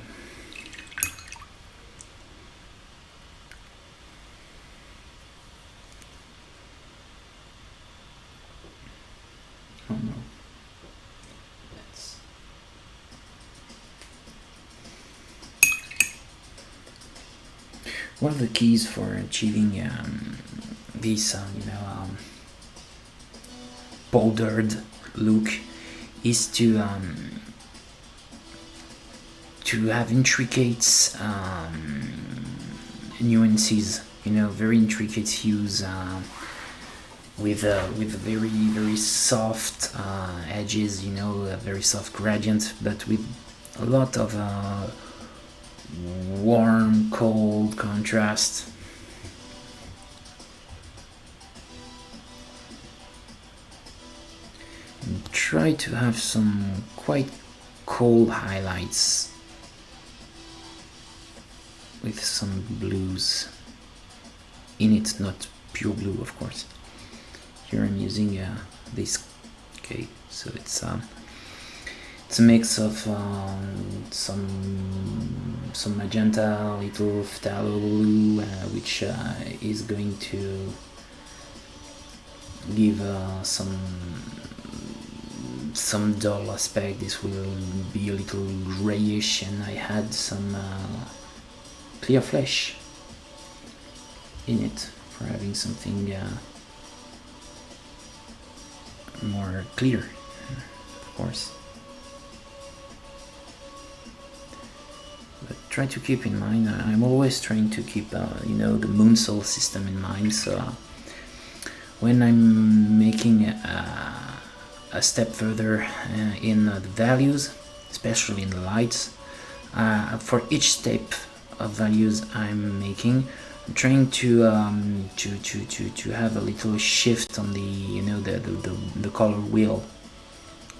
Oh no. That's one of the keys for achieving this, powdered look is to have intricate nuances, very intricate hues with very soft edges, a very soft gradient, but with a lot of warm, cold contrast. And try to have some quite cold highlights with some blues in it, not pure blue, of course. Here I'm using this Okay, so it's a mix of some magenta, little phthalo blue, which is going to give some dull aspect. This will be a little grayish, and I had some clear flesh in it for having something more clear, of course. But try to keep in mind, I'm always trying to keep the moon soul system in mind, so when I'm making a step further in the values, especially in the lights, for each step of values I'm making, I'm trying to have a little shift on the color wheel,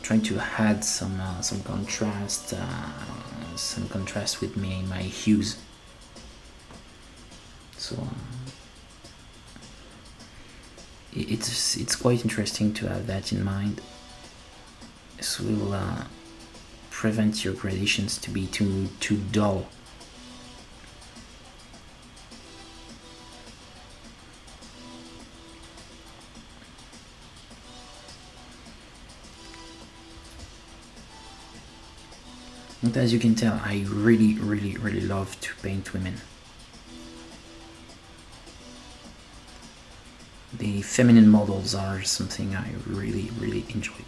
trying to add some contrast, with my hues. So it's quite interesting to have that in mind. This will prevent your gradations to be too dull. And as you can tell, I really love to paint women. The feminine models are something I really enjoy.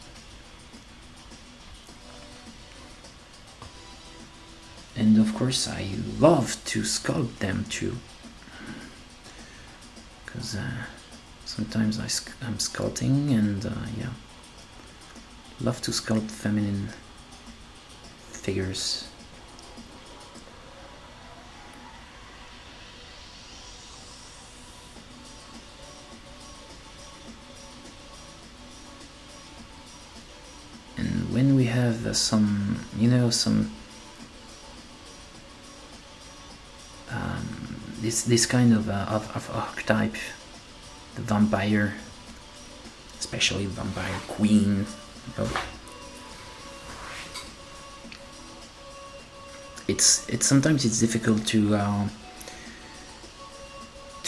And of course I love to sculpt them too, because sometimes I'm sculpting, and love to sculpt feminine figures. And when we have some this kind of archetype, the vampire, especially vampire queen, it's sometimes it's difficult to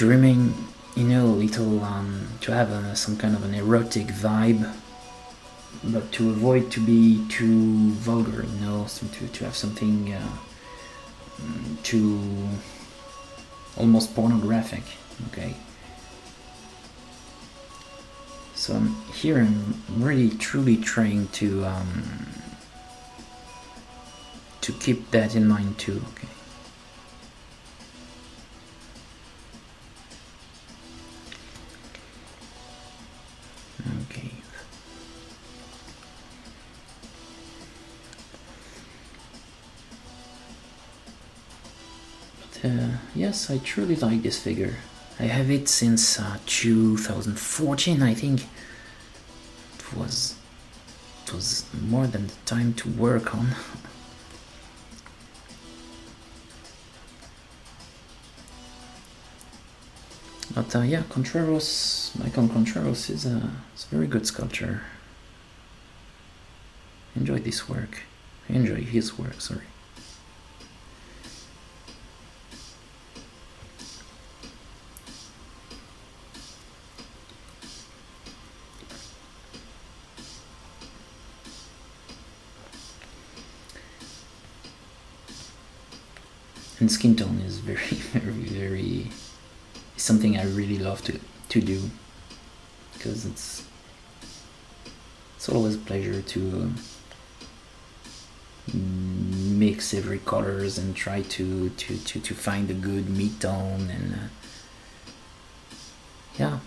remain little to have some kind of an erotic vibe, but to avoid to be too vulgar, to have something too almost pornographic. Okay, so here I'm really truly trying to keep that in mind too. Okay. Okay. But yes, I truly like this figure. I have it since 2014, I think. It was more than the time to work on. But yeah, Kontraros, Michael Kontraros is a very good sculptor. I enjoy this work. I enjoy his work, sorry. And skin tone is very something I really love to do, because it's always a pleasure to mix every colors and try to find a good mid-tone, and yeah.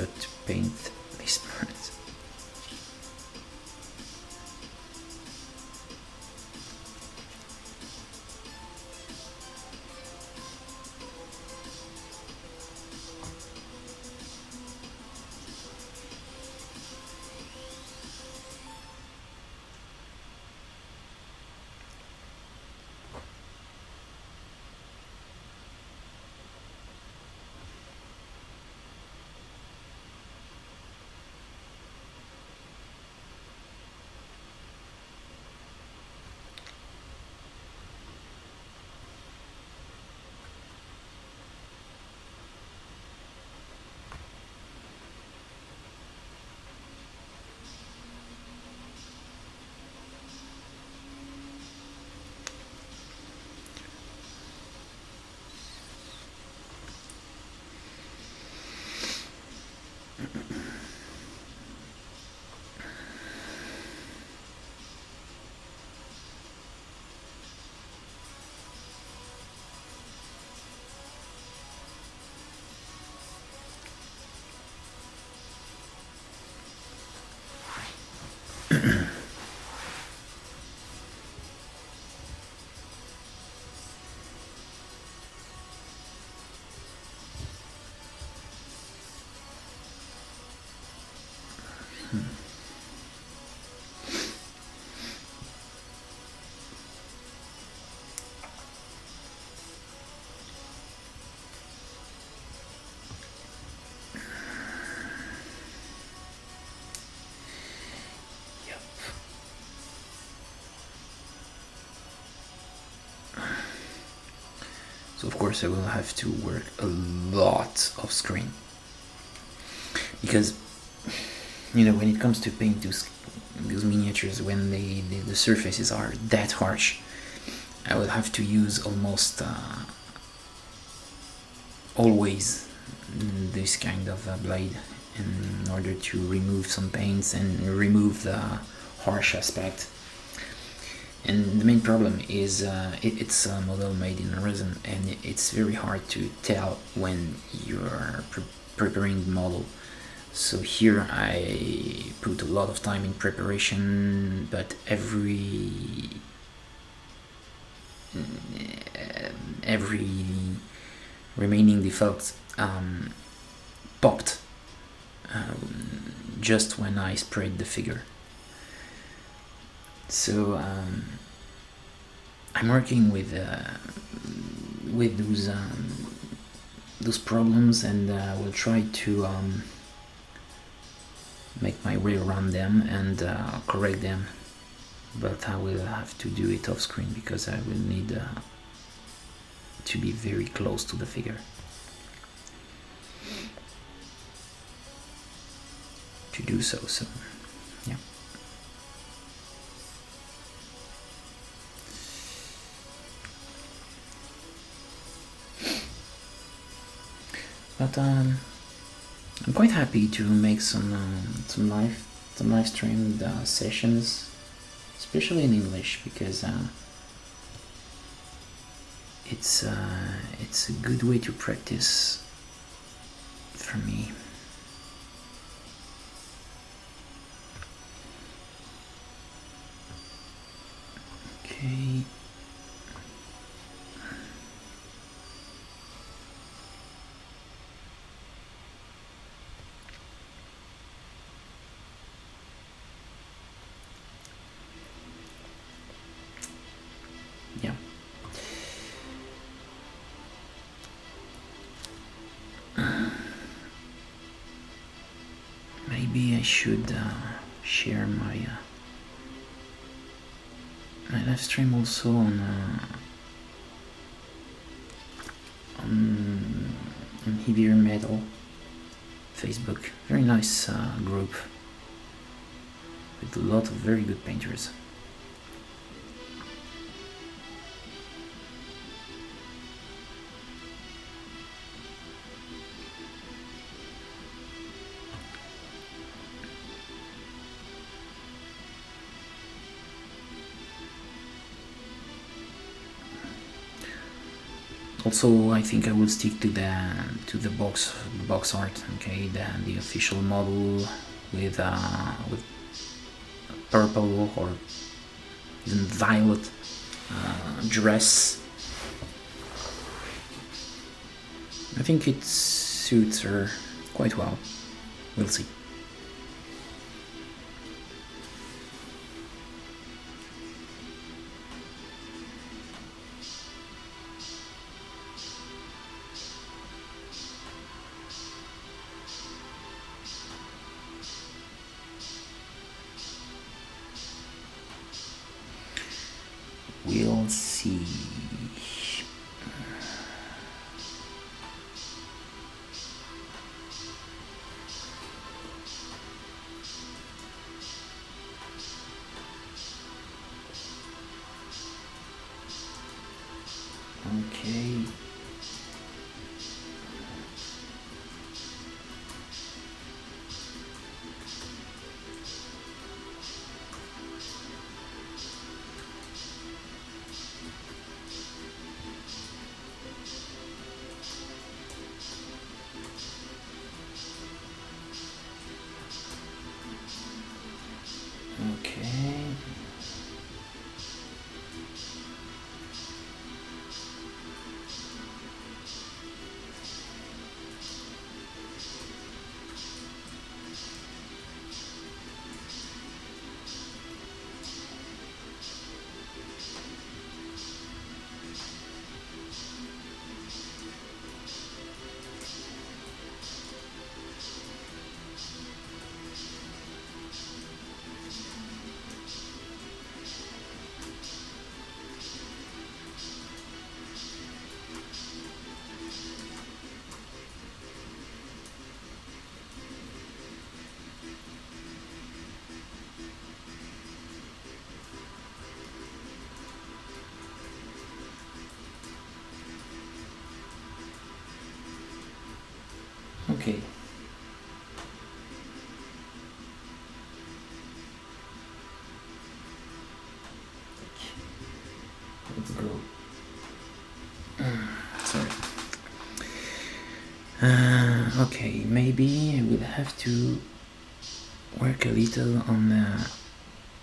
forgot to paint this part. So of course I will have to work a lot off screen, because when it comes to paint those miniatures, when the surfaces are that harsh, I will have to use almost always this kind of blade in order to remove some paints and remove the harsh aspect. And the main problem is it's a model made in resin, and it's very hard to tell when you're preparing the model. So here I put a lot of time in preparation, but every remaining defect popped just when I sprayed the figure. So I'm working with those problems, and will try to make my way around them and correct them. But I will have to do it off screen, because I will need to be very close to the figure to do so. So yeah. But I'm quite happy to make some live streamed sessions, especially in English, because it's a good way to practice for me. Okay. Yeah. Maybe I should share my live stream also on Heavier Metal Facebook. Very nice group with a lot of very good painters. Also, I think I will stick to the box art. Okay, the official model with purple or even violet dress. I think it suits her quite well. We'll see. We'll see. Okay. Okay. Okay. Let's go. Sorry. Okay, maybe I will have to work a little on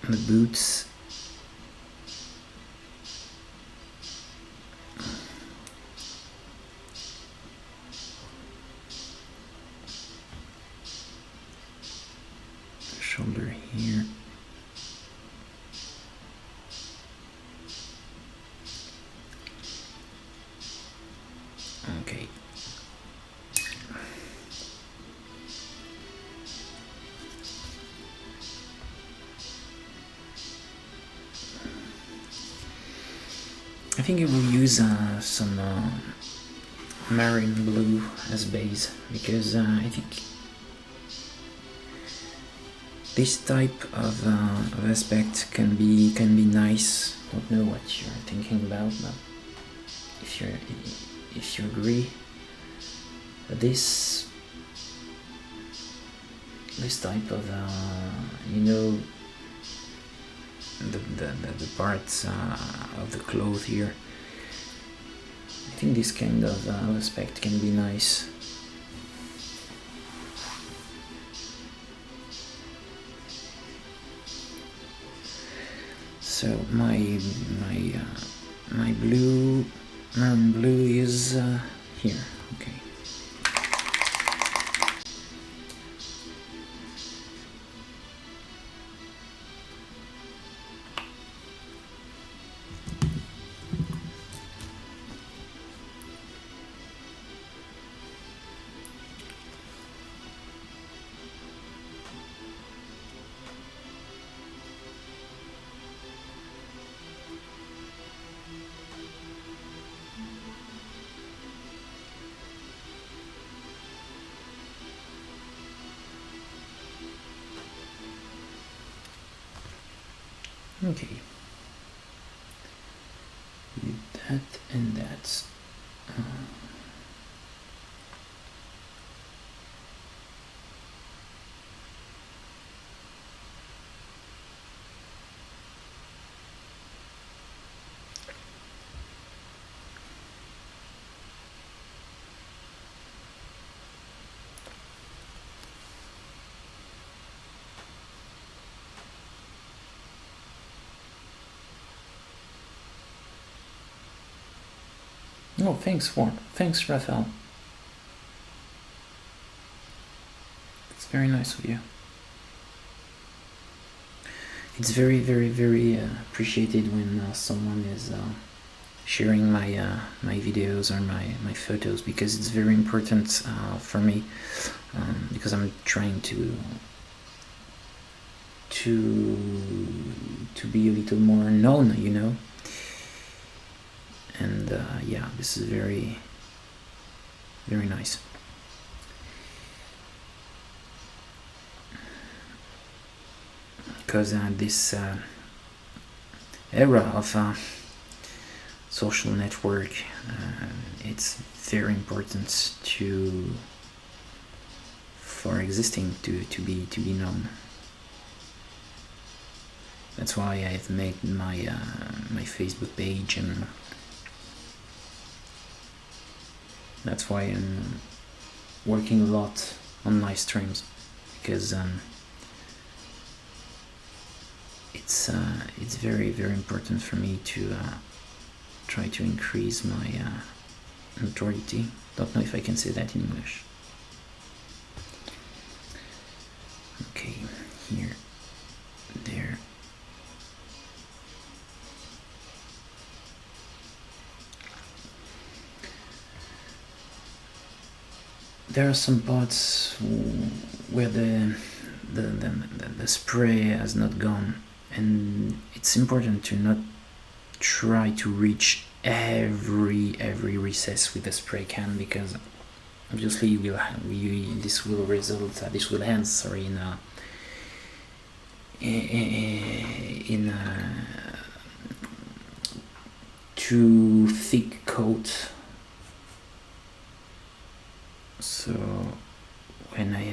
the boots. Shoulder here. Okay. I think I will use some marine blue as base, because I think this type of aspect can be nice. Don't know what you're thinking about, but if you agree, this type of the parts of the cloth here, I think this kind of aspect can be nice. So my blue, marine blue is here. Okay. Okay. With that and that. Oh, thanks, Raphael. It's very nice of you. It's very, very, very appreciated when someone is sharing my videos or my photos, because it's very important for me, because I'm trying to be a little more known, you know. And yeah, this is very, very nice. Because this era of social network, it's very important for existing to be known. That's why I've made my Facebook page, and that's why I'm working a lot on live streams, because it's very, very important for me to try to increase my notoriety. Don't know if I can say that in English. Okay, here, there. There are some parts where the spray has not gone, and it's important to not try to reach every recess with the spray can, because obviously this will end in a too thick coat. So when I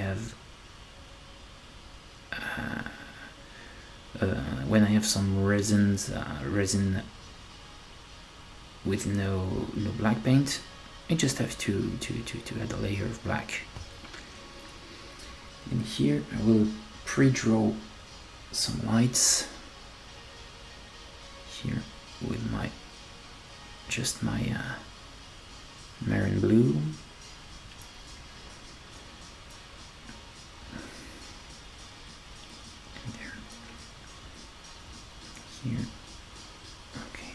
have some resin with no black paint, I just have to add a layer of black. And here I will pre-draw some lights here with my marine blue. There. Here. Okay.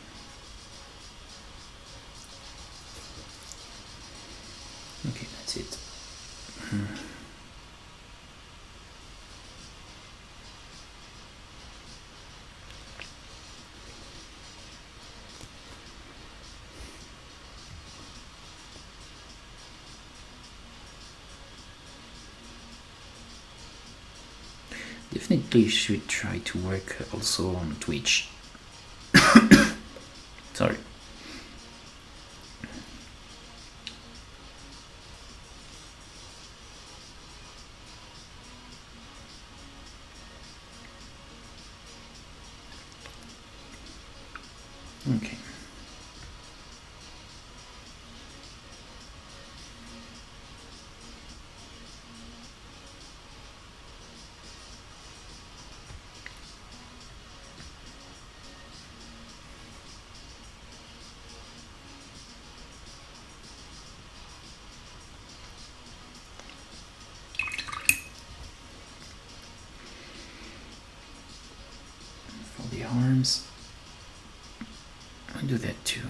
Okay, that's it. Definitely should try to work also on Twitch. Sorry. Okay. For the arms, I do that too.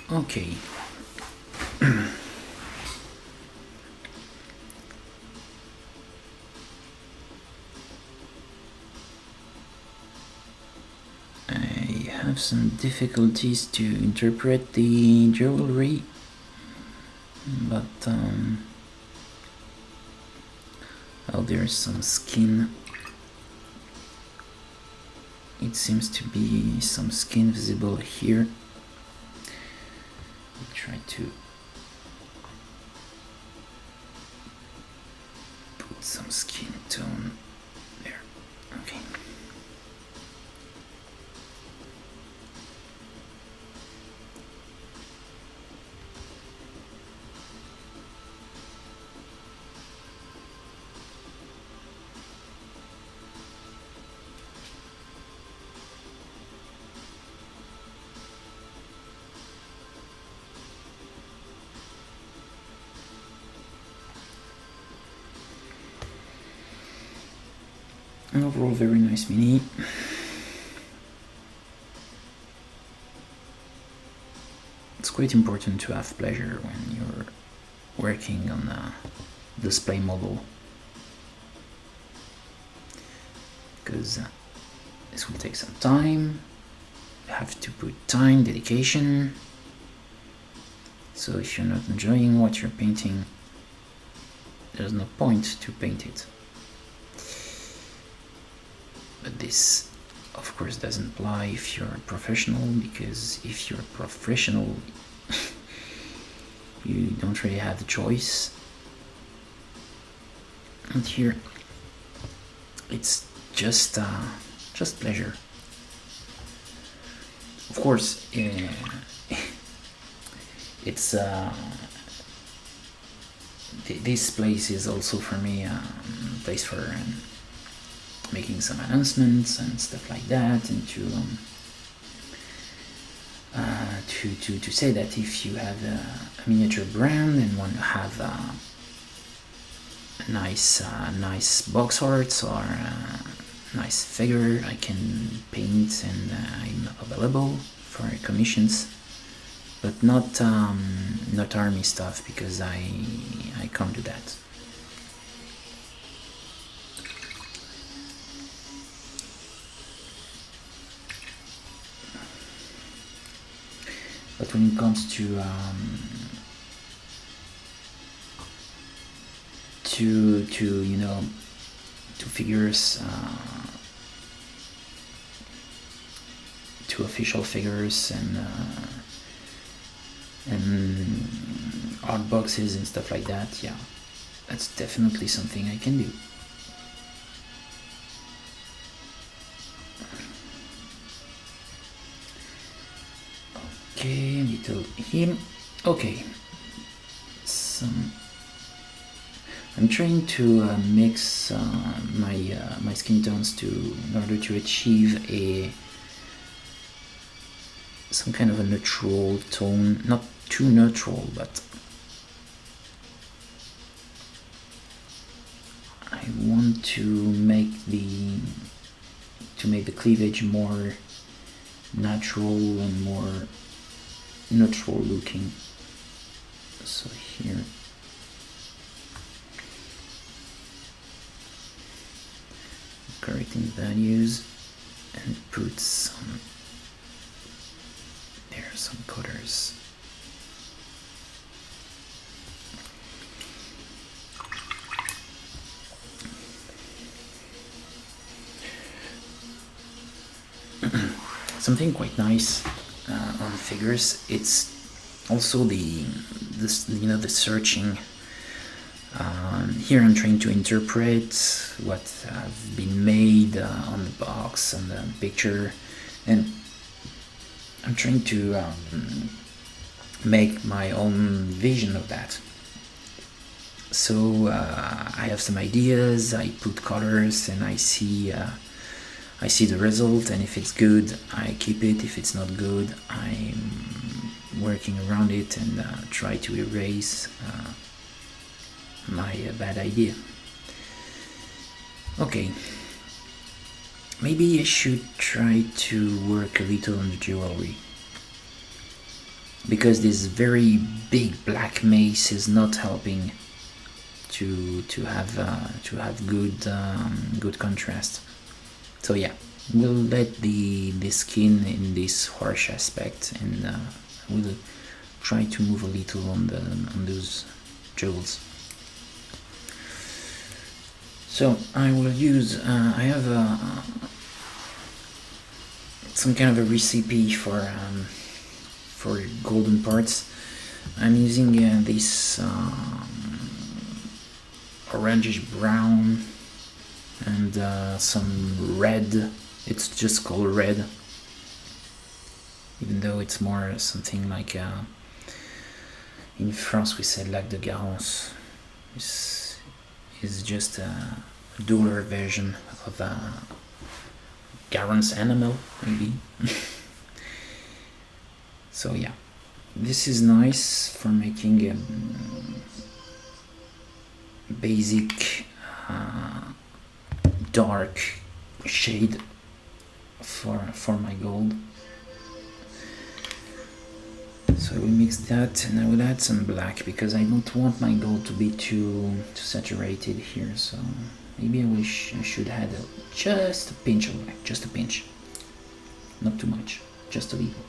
Okay. I have some difficulties to interpret the jewelry, but oh, there's some skin. it seems to be some skin visible here. I'll try to put some skin tone there. Okay. An overall very nice mini. It's quite important to have pleasure when you're working on a display model, because this will take some time. You have to put time, dedication. So if you're not enjoying what you're painting, there's no point to paint it. But this, of course, doesn't apply if you're a professional, because if you're a professional, you don't really have a choice. And here, it's just pleasure. Of course, it's this place is also for me a place for making some announcements and stuff like that, and to say that if you have a miniature brand and want to have a nice box art or a nice figure, I can paint, and I'm available for commissions, but not army stuff, because I can't do that. But when it comes to figures, to official figures and art boxes and stuff like that, yeah, that's definitely something I can do. Okay, little him. Okay, I'm trying to mix my skin tones in order to achieve some kind of a neutral tone, not too neutral, but I want to make the cleavage more natural and more neutral looking. So here, correcting values and put some colors. Something quite nice on figures, it's also the searching. Here I'm trying to interpret what have been made on the box, on the picture, and I'm trying to make my own vision of that. So I have some ideas, I put colors, and I see the result, and if it's good, I keep it. If it's not good, I'm working around it and try to erase my bad idea. Okay, maybe I should try to work a little on the jewelry, because this very big black mace is not helping to have good contrast. So yeah, we'll let the skin in this harsh aspect, and we'll try to move a little on those jewels. So I will use. I have some kind of a recipe for golden parts. I'm using this orangish brown and some red. It's just called red, even though it's more something like in France we say lac de Garance. It's just a duller version of a Garance animal, maybe. So yeah, this is nice for making a basic dark shade for my gold. So I will mix that, and I will add some black because I don't want my gold to be too saturated here. So maybe I should add just a pinch of black, just a pinch, not too much, just a little.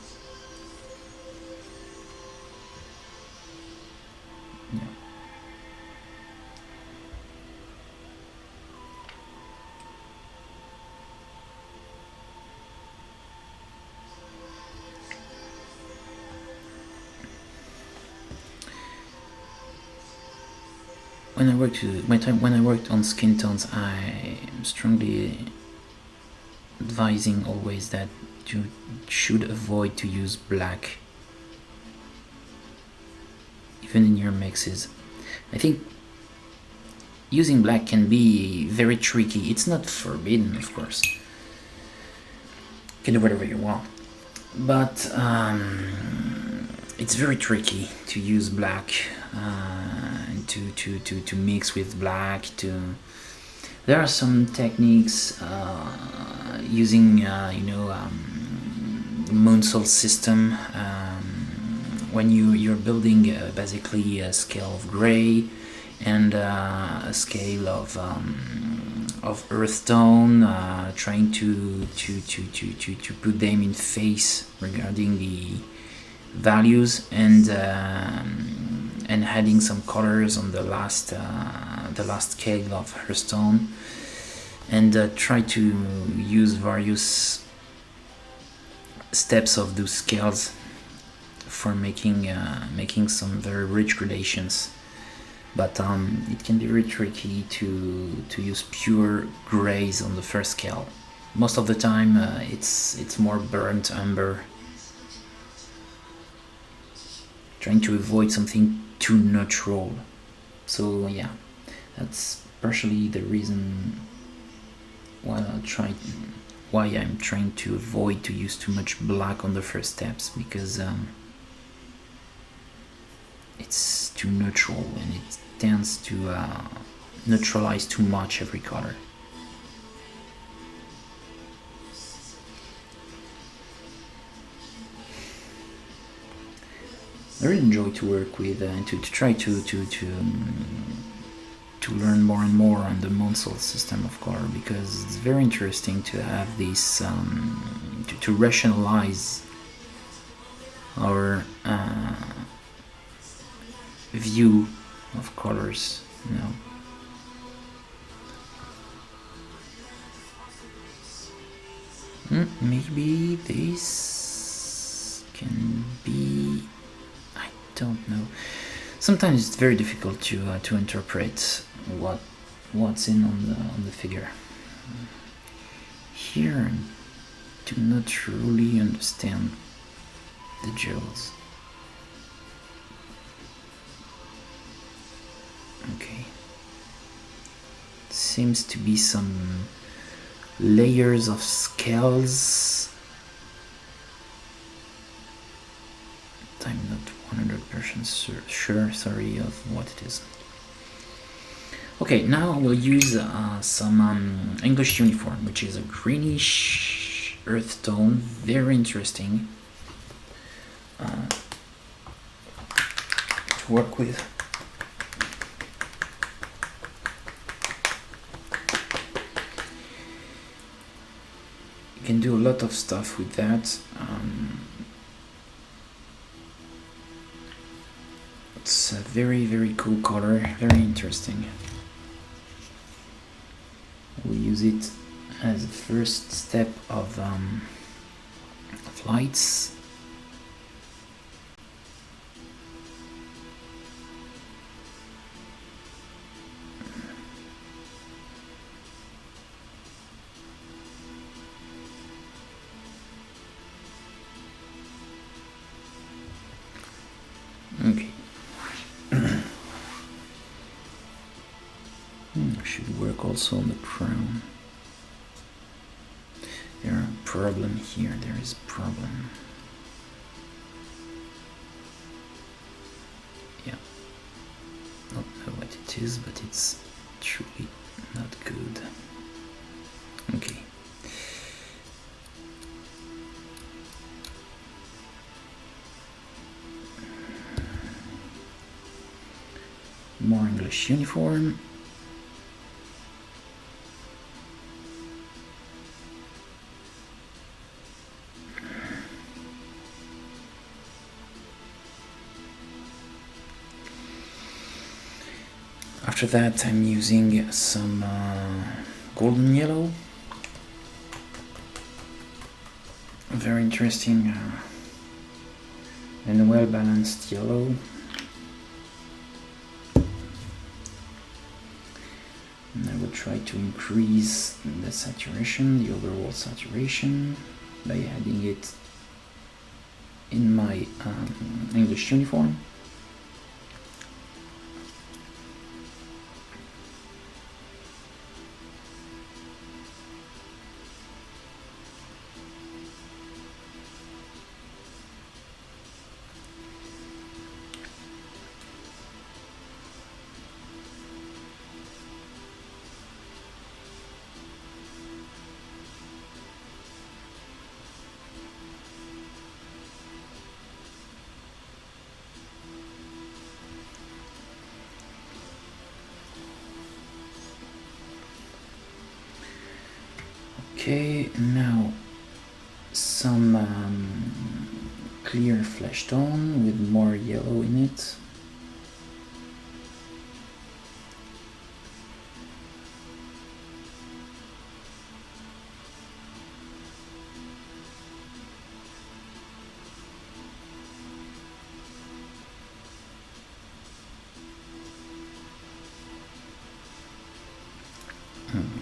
Yeah. When I worked on skin tones, I'm strongly advising always that you should avoid to use black even in your mixes. I think using black can be very tricky. It's not forbidden, of course. You can do whatever you want, but it's very tricky to use black and to mix with black. There are some techniques using Moonsol system when you're building basically a scale of gray and a scale of earth tone, trying to put them in phase regarding the values, and adding some colors on the last scale of earth tone, and try to use various steps of those scales for making some very rich gradations. But it can be very tricky to use pure grays on the first scale. Most of the time it's more burnt umber, trying to avoid something too neutral. So yeah, that's partially the reason why I'm trying to avoid to use too much black on the first steps, because it's too neutral and it tends to neutralize too much every color. I really enjoy to work with and to try to learn more and more on the Moonsol system of color, because it's very interesting to have this to rationalize our view of colors, maybe this can be, I don't know. Sometimes it's very difficult to interpret what's in on the figure. Here, I do not truly understand the jewels. Okay, seems to be some layers of scales. I'm not 100% sure, sorry, of what it is. Okay, now I will use some English uniform, which is a greenish earth tone, very interesting to work with. You can do a lot of stuff with that. It's a very, very cool color, very interesting. We'll use it as a first step of lights. Okay. Should work also on the crown. There are a problem here. There is a problem. Yeah. Don't know what it is, but it's truly not good. Okay. More English uniform. After that, I'm using some golden yellow. Very interesting and well balanced yellow. And I will try to increase the saturation, the overall saturation, by adding it in my English uniform. Okay, now some clear flesh tone with more yellow in it.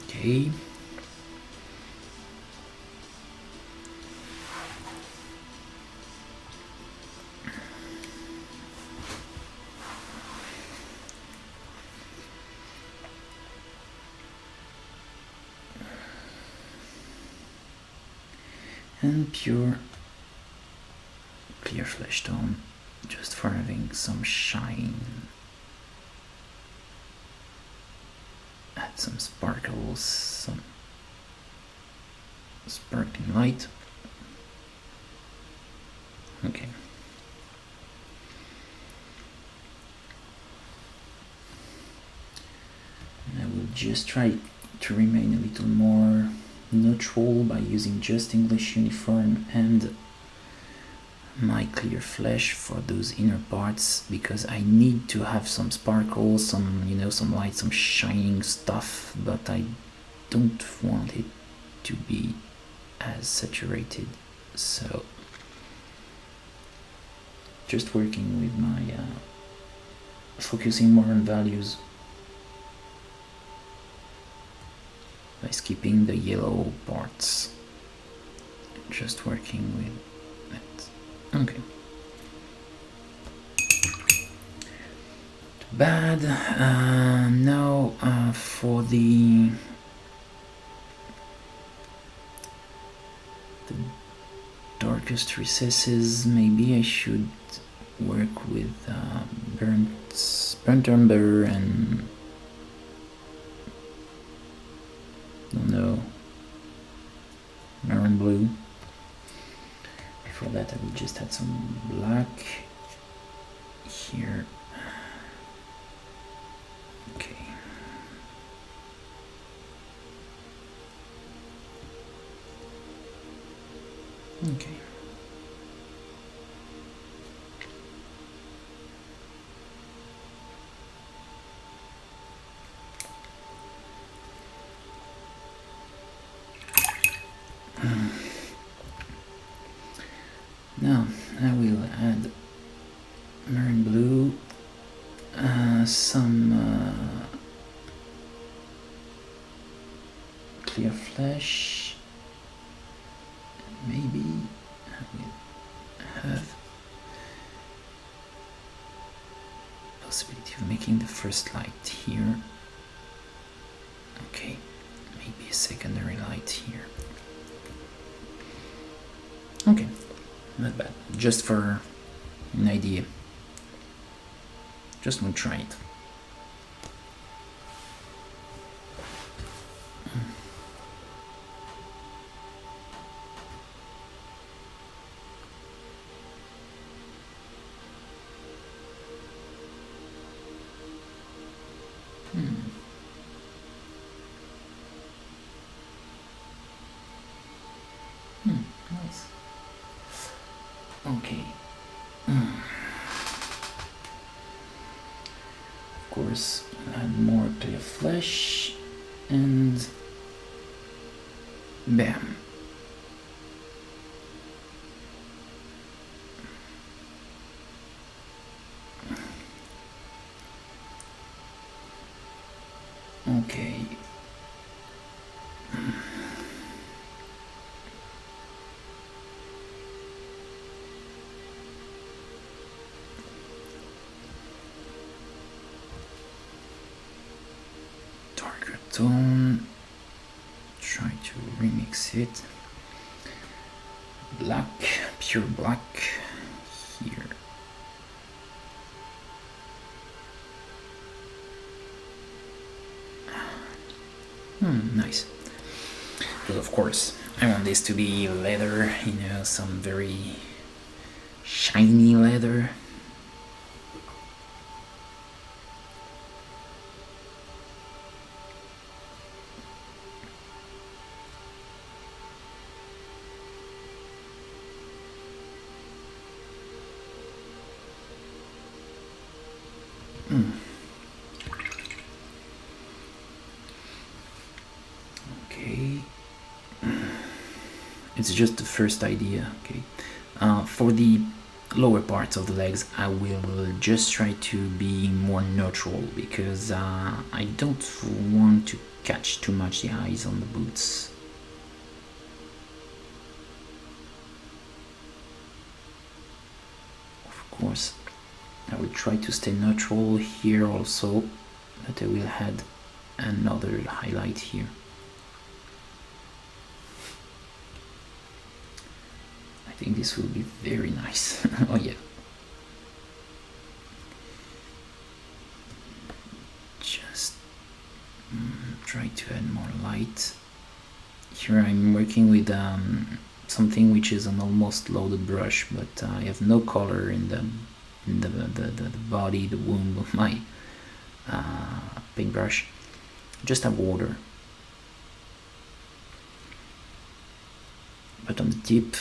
Okay. And pure clear flesh tone, just for having some shine. Add some sparkles, some sparkling light. Okay. And I will just try to remain a little more neutral by using just English uniform and my clear flesh for those inner parts, because I need to have some sparkle, some some light, some shining stuff, but I don't want it to be as saturated. So just working with my focusing more on values by skipping the yellow parts, just working with it. Okay. Bad. Now for the darkest recesses, maybe I should work with burnt umber and don't know, maroon blue. Before that I will just add some black here. Okay. Okay. Now I will add marine blue, some clear flesh. Maybe I will have possibility of making the first light here. Okay, maybe a secondary light here. Okay, not bad. Just for an idea. Just want to try it. Nice. Okay. Of course, add more clear flesh and bam. Okay. Darker tone. Try to remix it. Black, pure black here. Nice. But of course, I want this to be leather, some very shiny leather. Okay, it's just the first idea. Okay, for the lower parts of the legs I will just try to be more neutral because I don't want to catch too much the eyes on the boots. Of course I will try to stay neutral here also, but I will add another highlight here. I think this will be very nice. Oh yeah. Just try to add more light. Here I'm working with something which is an almost loaded brush, but I have no color in the body, the womb of my paintbrush. Just have water. But on the tip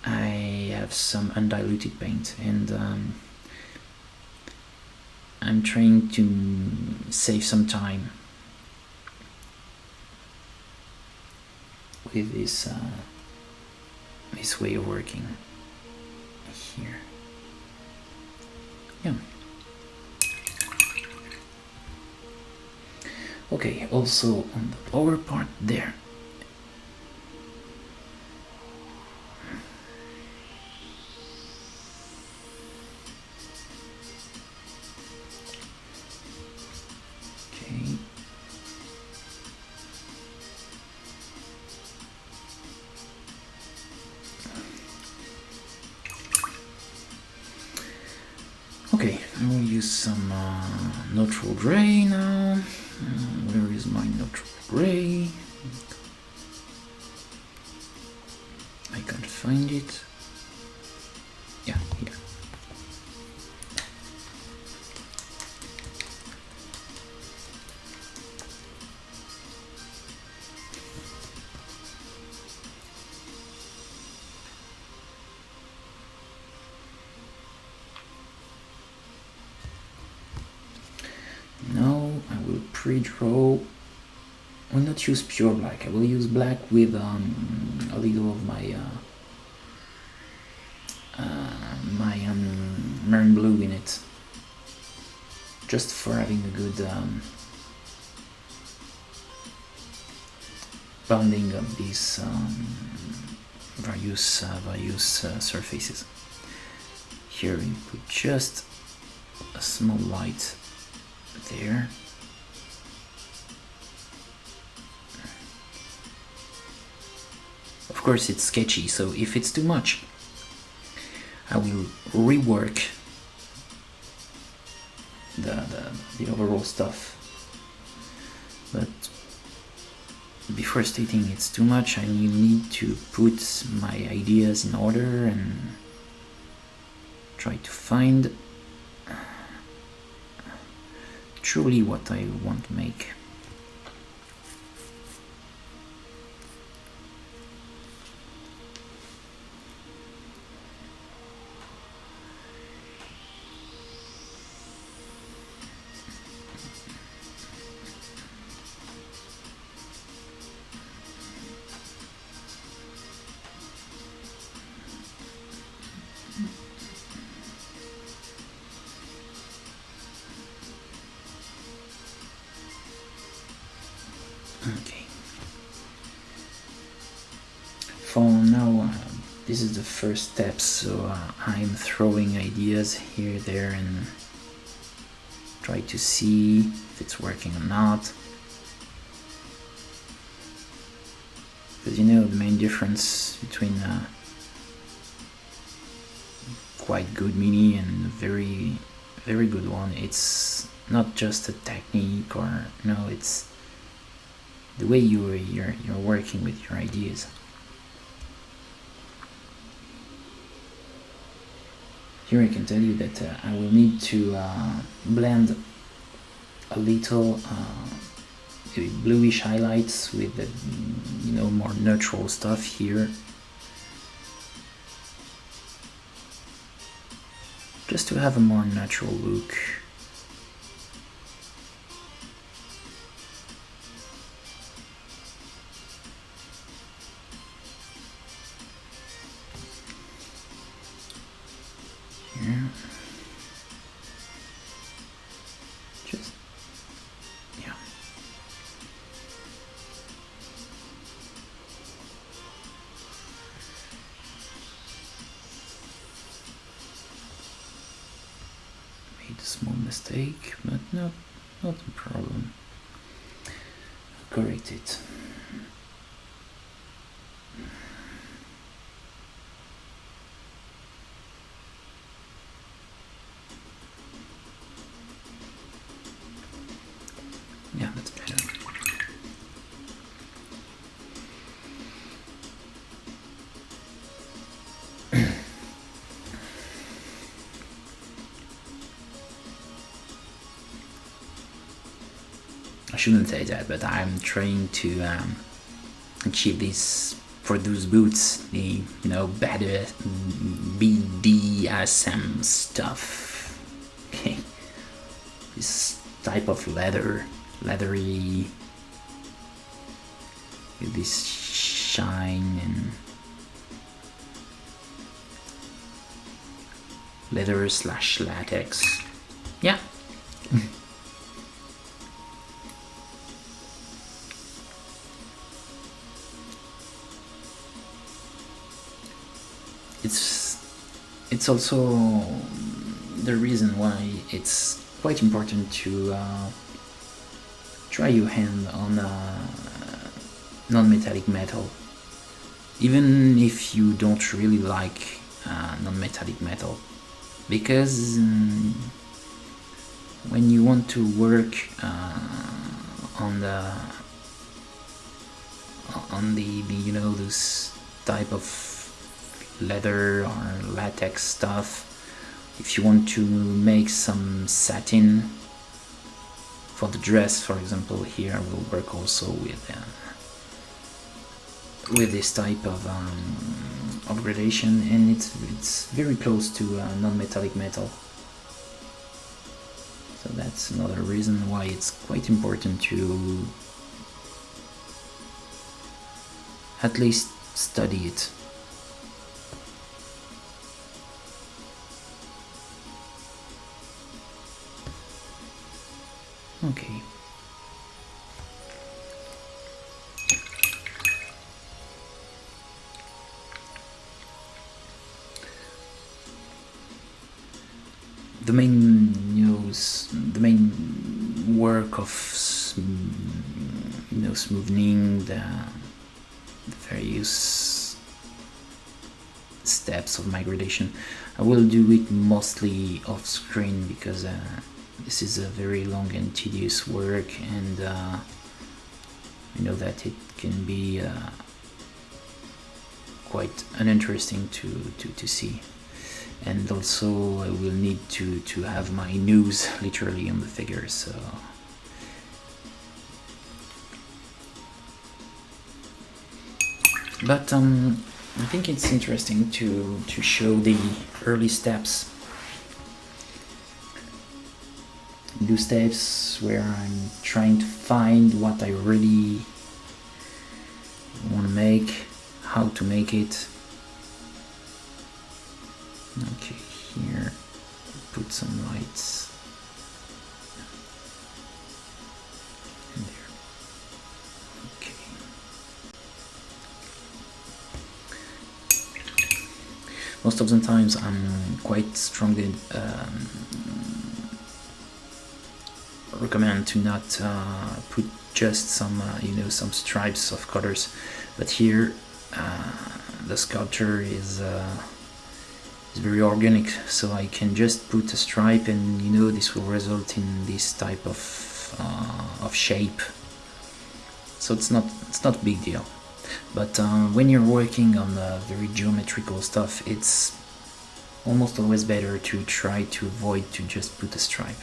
I have some undiluted paint, and I'm trying to save some time with this way of working here. Yeah. Okay, also on the lower part there. Okay, I will use some neutral gray now. Where is my neutral gray? I can't find it. Yeah, here. Pre-draw. I will not use pure black. I will use black with a little of my my marine blue in it, just for having a good bonding of these various surfaces. Here we put just a small light there. Of course it's sketchy, so if it's too much, I will rework the overall stuff. But before stating it's too much, I will need to put my ideas in order and try to find truly what I want to make. Okay. For now, this is the first step, so I'm throwing ideas here, there, and try to see if it's working or not. Because you know, the main difference between a quite good mini and a very, very good one, it's not just a technique, or no, it's the way you're working with your ideas. Here I can tell you that I will need to blend a little bluish highlights with the more neutral stuff here, just to have a more natural look. A small mistake, but not a problem. Correct it. Yeah, that's better. I shouldn't say that, but I'm trying to achieve this for those boots, the better BDSM stuff. Okay, this type of leathery, with this shine and leather/latex. Yeah. It's also the reason why it's quite important to try your hand on non-metallic metal, even if you don't really like non-metallic metal, because when you want to work on the this type of leather or latex stuff, if you want to make some satin for the dress, for example, here I will work also with this type of gradation, and it's very close to non-metallic metal. So that's another reason why it's quite important to at least study it. Okay. The main the main work of smoothing the various steps of my gradation, I will do it mostly off screen because this is a very long and tedious work, and I know that it can be quite uninteresting to see. And also I will need to have my nose literally on the figure, so but I think it's interesting to show the early steps, those steps where I'm trying to find what I really want to make, how to make it. Okay, here put some lights in there. Okay. Most of the times I'm quite strongly recommend to not put just some some stripes of colors, but here the sculpture is very organic, so I can just put a stripe, and this will result in this type of shape. So it's not a big deal. But when you're working on very geometrical stuff, it's almost always better to try to avoid to just put a stripe.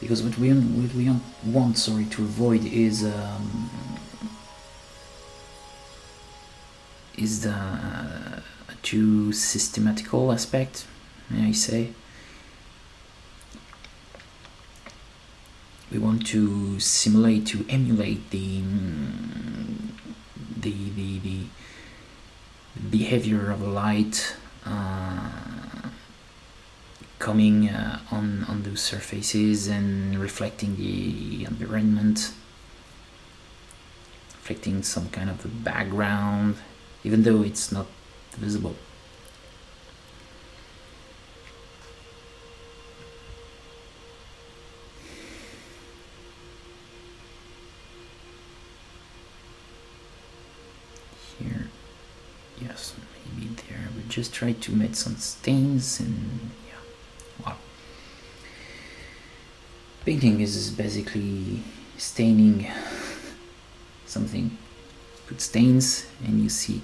Because what we want to avoid is the too systematical aspect, may I say. We want to simulate, to emulate the behavior of light coming on those surfaces and reflecting the environment, reflecting some kind of a background, even though it's not visible. Here, yes, maybe there. We just try to make some stains, and wow. Painting is basically staining something. Put stains and you see.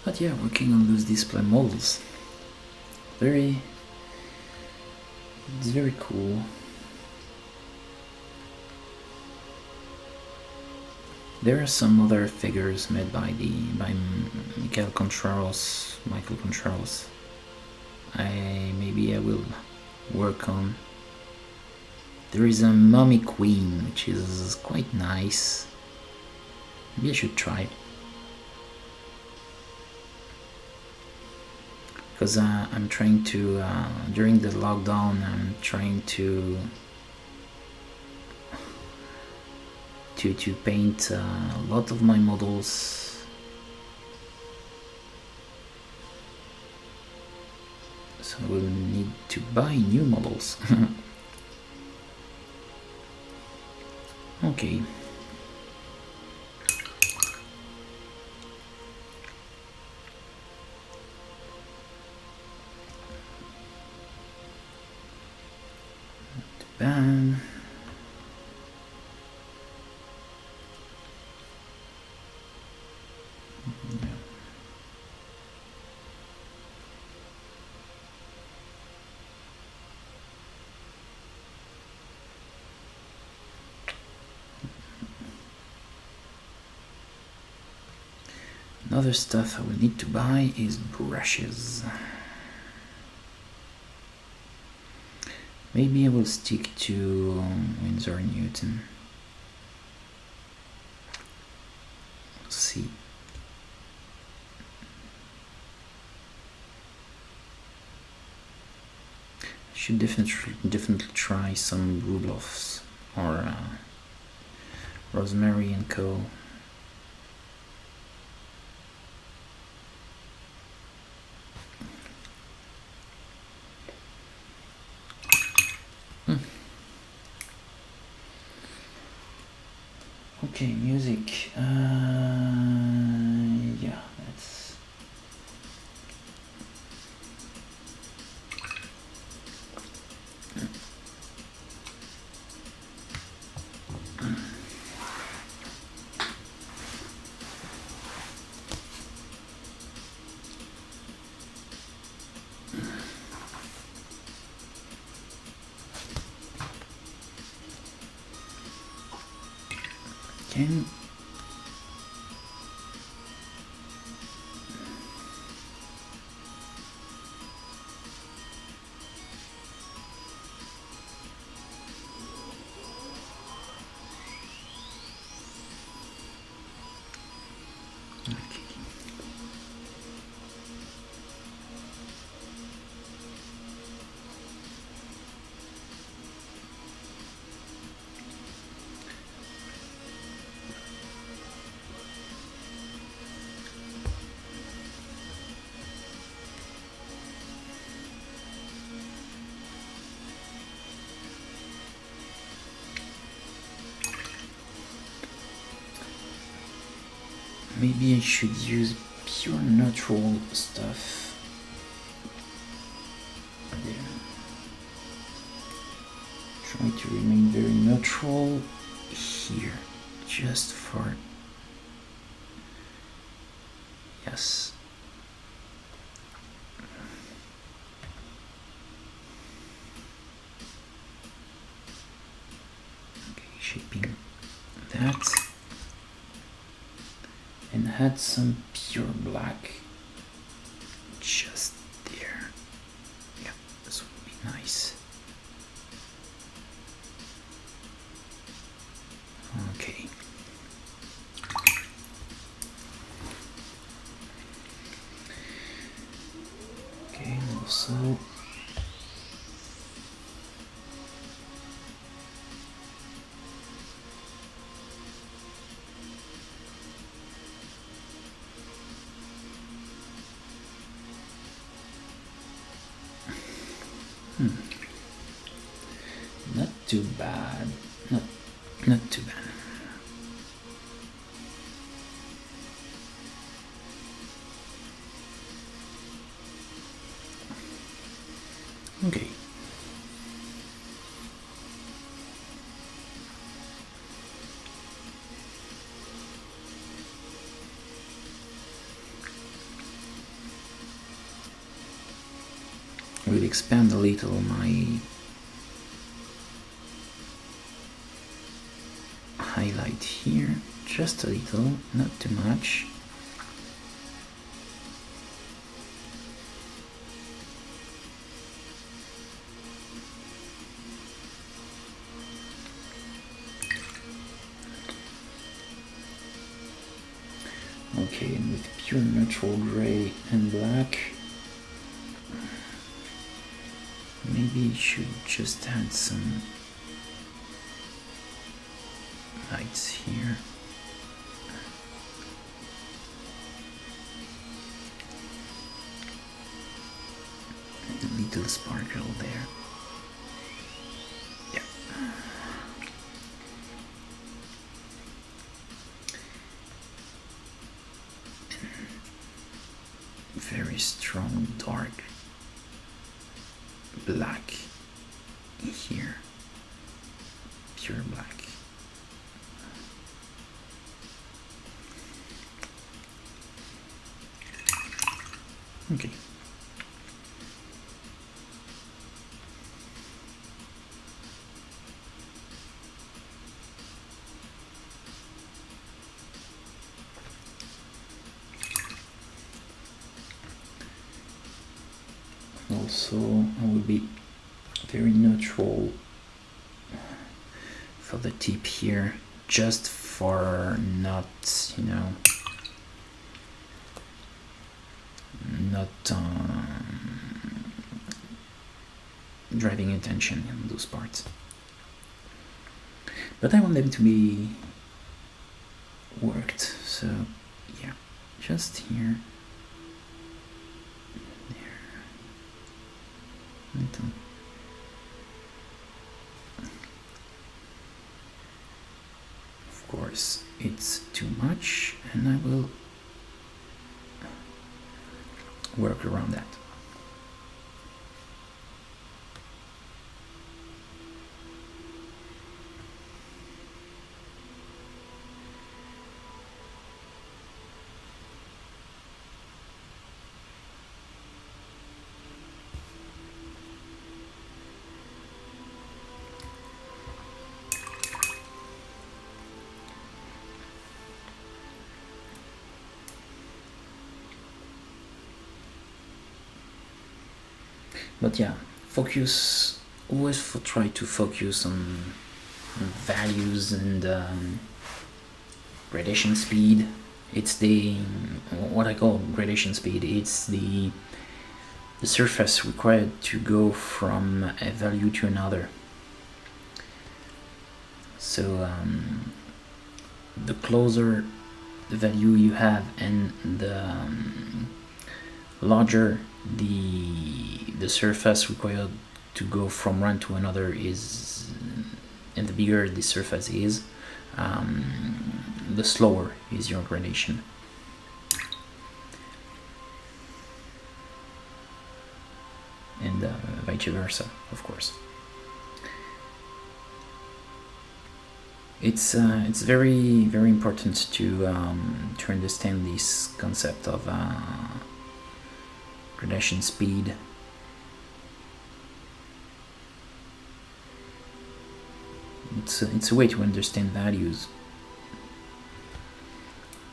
But yeah, working on those display models, it's very cool. There are some other figures made by Michael Kontraros. Maybe I will work on. There is a mummy queen, which is quite nice. Maybe I should try. Because I'm trying to, during the lockdown, I'm trying to paint a lot of my models. So I will need to buy new models. Okay. bad. Another stuff I will need to buy is brushes. Maybe I will stick to Winsor & Newton. Let's see. I should definitely try some Rubloffs or Rosemary & Co. Okay, music. Yeah, that's. Okay. Maybe I should use pure natural stuff. Yeah. Try to remain very neutral here, just for. Yes. Okay, shaping that. And add some pure black just there. Yeah, this would be nice. Okay. Okay, also. Not too bad. Not too bad. Okay. We'll expand a little my highlight here, just a little, not too much. Okay, and with pure neutral gray and black, maybe you should just add some lights here. And a little sparkle there. Yeah. Very strong dark black here. pure black. Okay. Also, I will be very neutral for the tip here, just for not, not driving attention on those parts. But I want them to be worked, so yeah, just here. Of course, it's too much, and I will work around that. But yeah, always try to focus on values and gradation speed. It's what I call gradation speed. It's the surface required to go from a value to another. So the closer the value you have, and the larger the surface required to go from one to another is, and the bigger the surface is, the slower is your gradation. And vice versa, of course. It's very, very important to understand this concept of gradation speed. It's a way to understand values.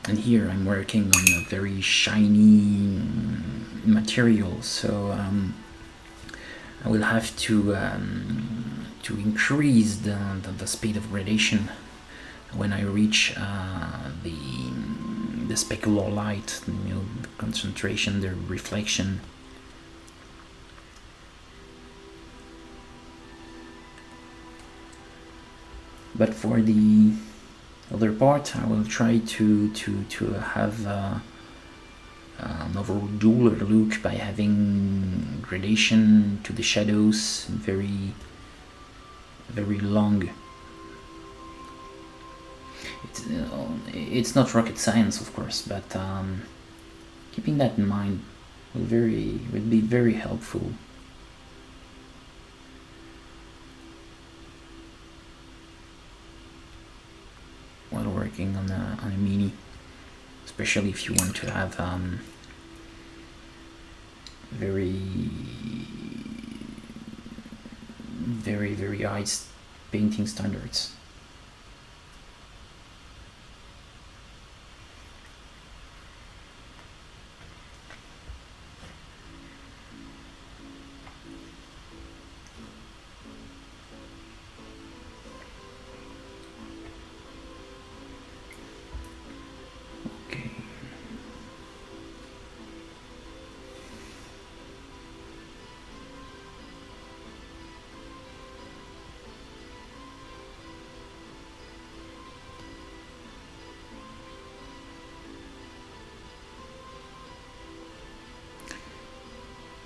And here I'm working on a very shiny material, so I will have to increase the speed of gradation when I reach the specular light, the concentration, the reflection. But for the other part, I will try to have an overall duller look by having gradation to the shadows very, very long. It's not rocket science, of course, but keeping that in mind would be very helpful. While working on a mini, especially if you want to have very, very, very high painting standards.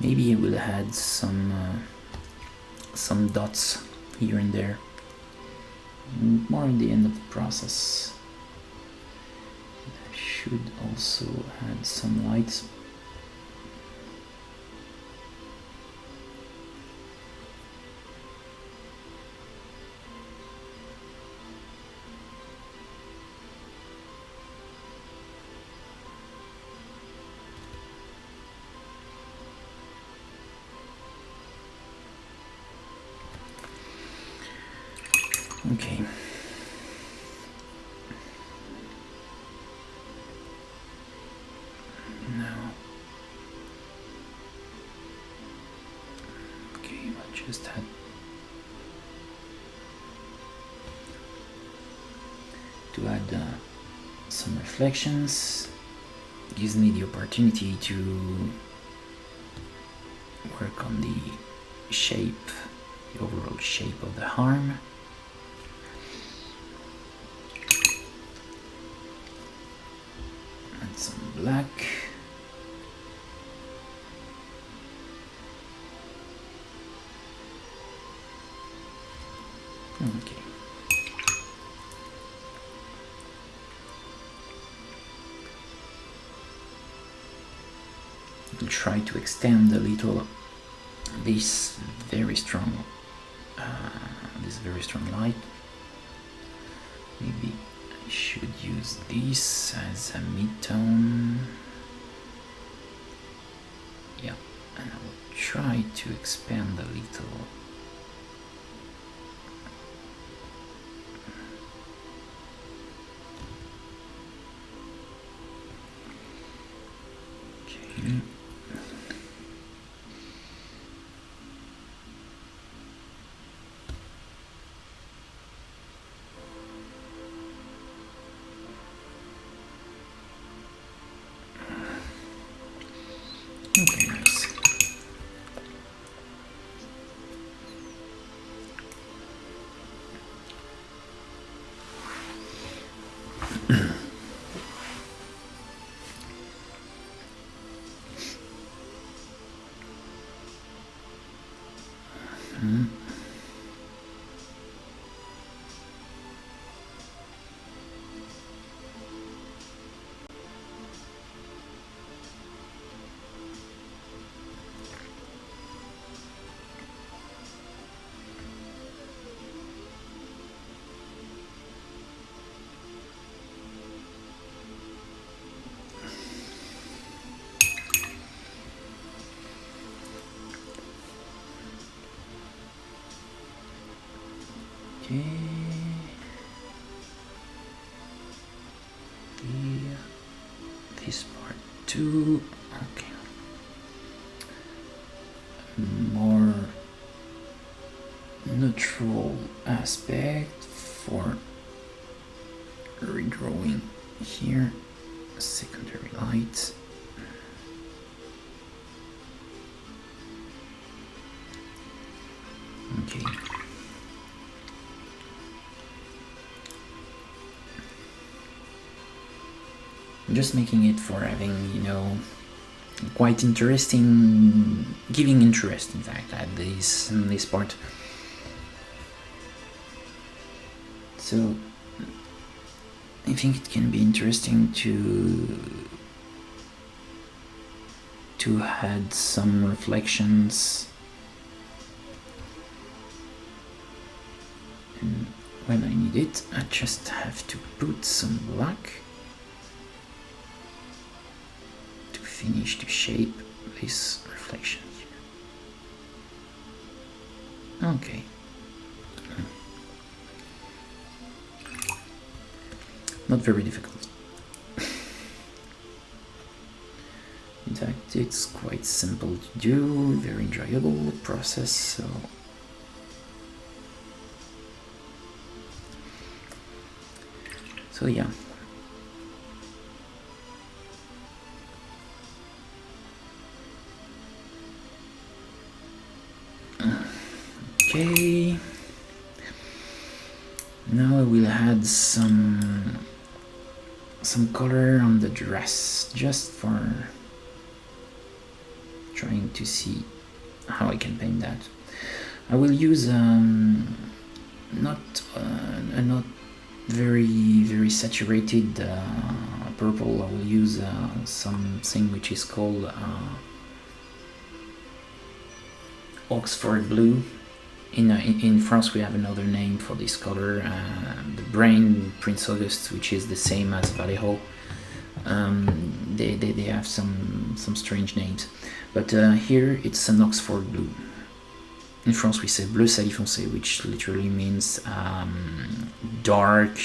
Maybe I will add some dots here and there, more in the end of the process. I should also add some lights. Okay. Now, okay, I just had to add some reflections. Gives me the opportunity to work on the shape, the overall shape of the arm. And some black. Okay. I'll try to extend a little this very strong light. Maybe I should use this as a mid-tone. Yeah, and I will try to expand a little. Okay. Okay, nice. Okay. Here, this part too. Okay. More neutral aspect for redrawing here. Secondary light. Okay. I'm just making it for having, you know, quite interesting, giving interest, in fact, at this part. So I think it can be interesting to add some reflections, and when I need it, I just have to put some black to finish to shape this reflection here. Okay. Not very difficult. In fact, it's quite simple to do, very enjoyable process, so yeah. Okay. Now I will add some color on the dress, just for trying to see how I can paint that. I will use not very saturated purple. I will use something which is called Oxford blue. In France we have another name for this color, the Brain, Prince August, which is the same as Vallejo. They have some strange names, but here it's an Oxford blue. in France we say bleu sali foncé, which literally means dark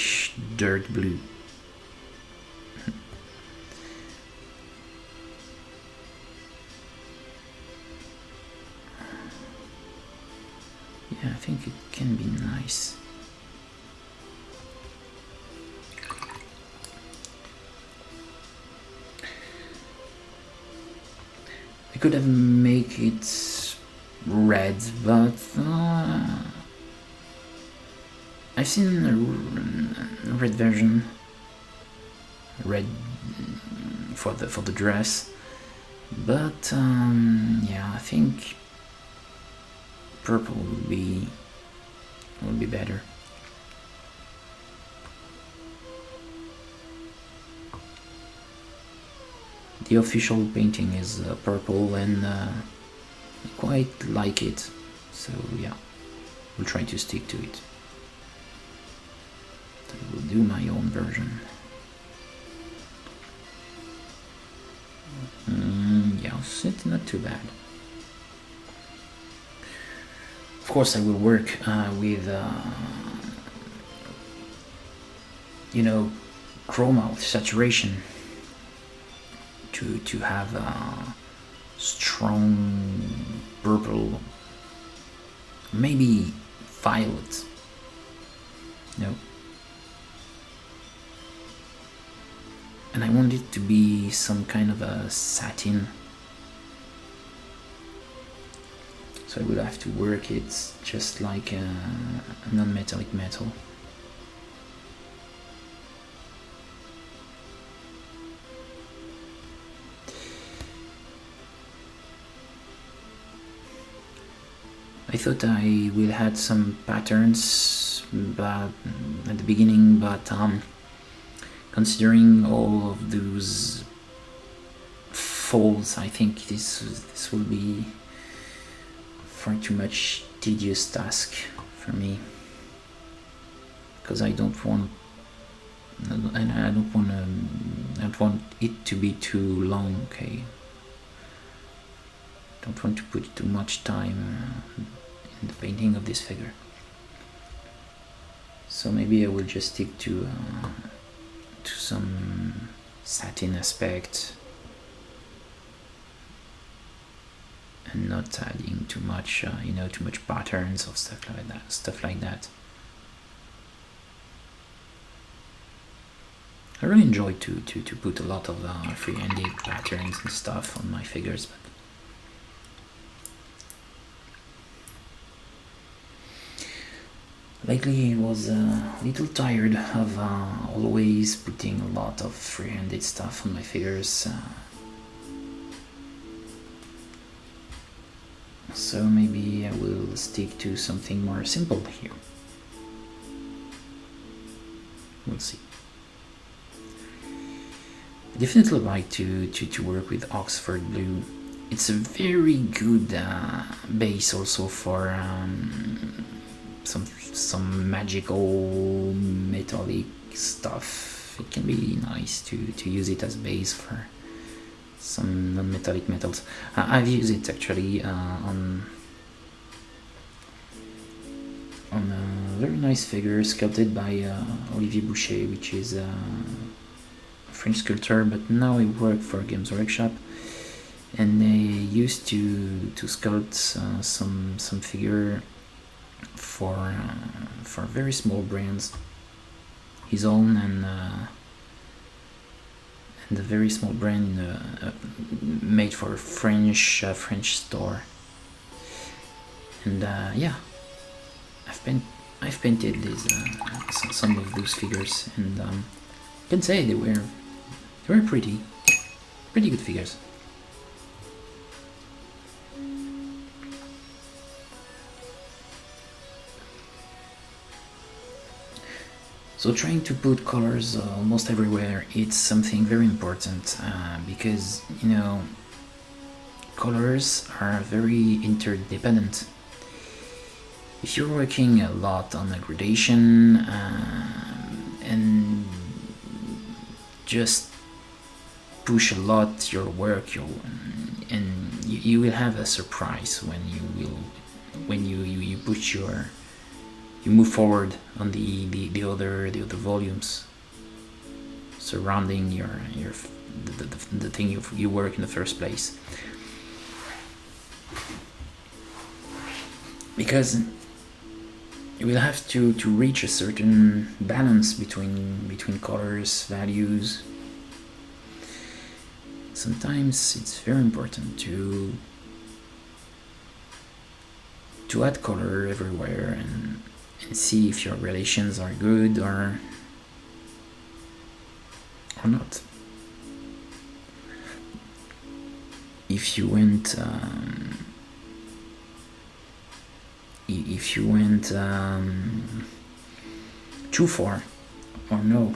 dirt blue. Yeah, I think it can be nice. I could have made it red, but I've seen a red version, red for the dress, but yeah, I think purple would be better. The official painting is purple, and I quite like it, so yeah, we'll try to stick to it. I will do my own version. Yes, it's not too bad. Of course, I will work with chroma, with saturation, to have a strong purple, maybe violet. No. And I want it to be some kind of a satin. So I would have to work it just like a non-metallic metal. I thought I will add some patterns at the beginning, but considering all of those folds, I think this will be far too much tedious task for me, because I don't want it to be too long. Okay, don't want to put too much time in the painting of this figure. So maybe I will just stick to some satin aspect and not adding too much, too much patterns or stuff like that. I really enjoy to put a lot of free-handed patterns and stuff on my figures, but lately I was a little tired of always putting a lot of free-handed stuff on my figures. So maybe I will stick to something more simple here. We'll see. I definitely like to work with Oxford blue. It's a very good base also for some magical metallic stuff. It can be nice to use it as base for some non-metallic metals. I've used it actually on a very nice figure sculpted by Olivier Boucher, which is a French sculptor, but now he works for Games Workshop, and they used to sculpt some figure for very small brands, his own and a very small brand made for a French store. And yeah, I've painted these some of those figures, and I can say they were pretty good figures. So trying to put colors almost everywhere, it's something very important, because colors are very interdependent. If you're working a lot on a gradation and just push a lot your work, you will have a surprise when you will when you push you move forward on the other volumes surrounding the thing you work in the first place. Because you will have to reach a certain balance between colors, values. Sometimes it's very important to add color everywhere and see if your relations are good or not. If you went too far or no,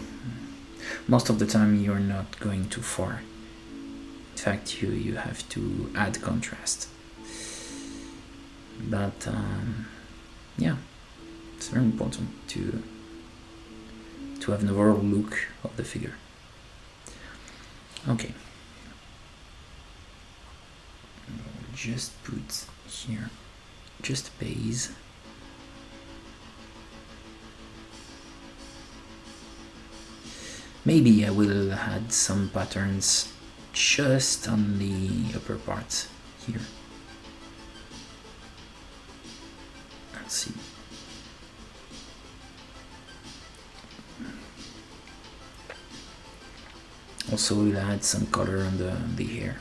most of the time you're not going too far. In fact, you have to add contrast. But yeah, it's very important to have an overall look of the figure. Okay, I'll just put here just a base. Maybe I will add some patterns just on the upper part here. Let's see. Also, we'll add some color on the hair.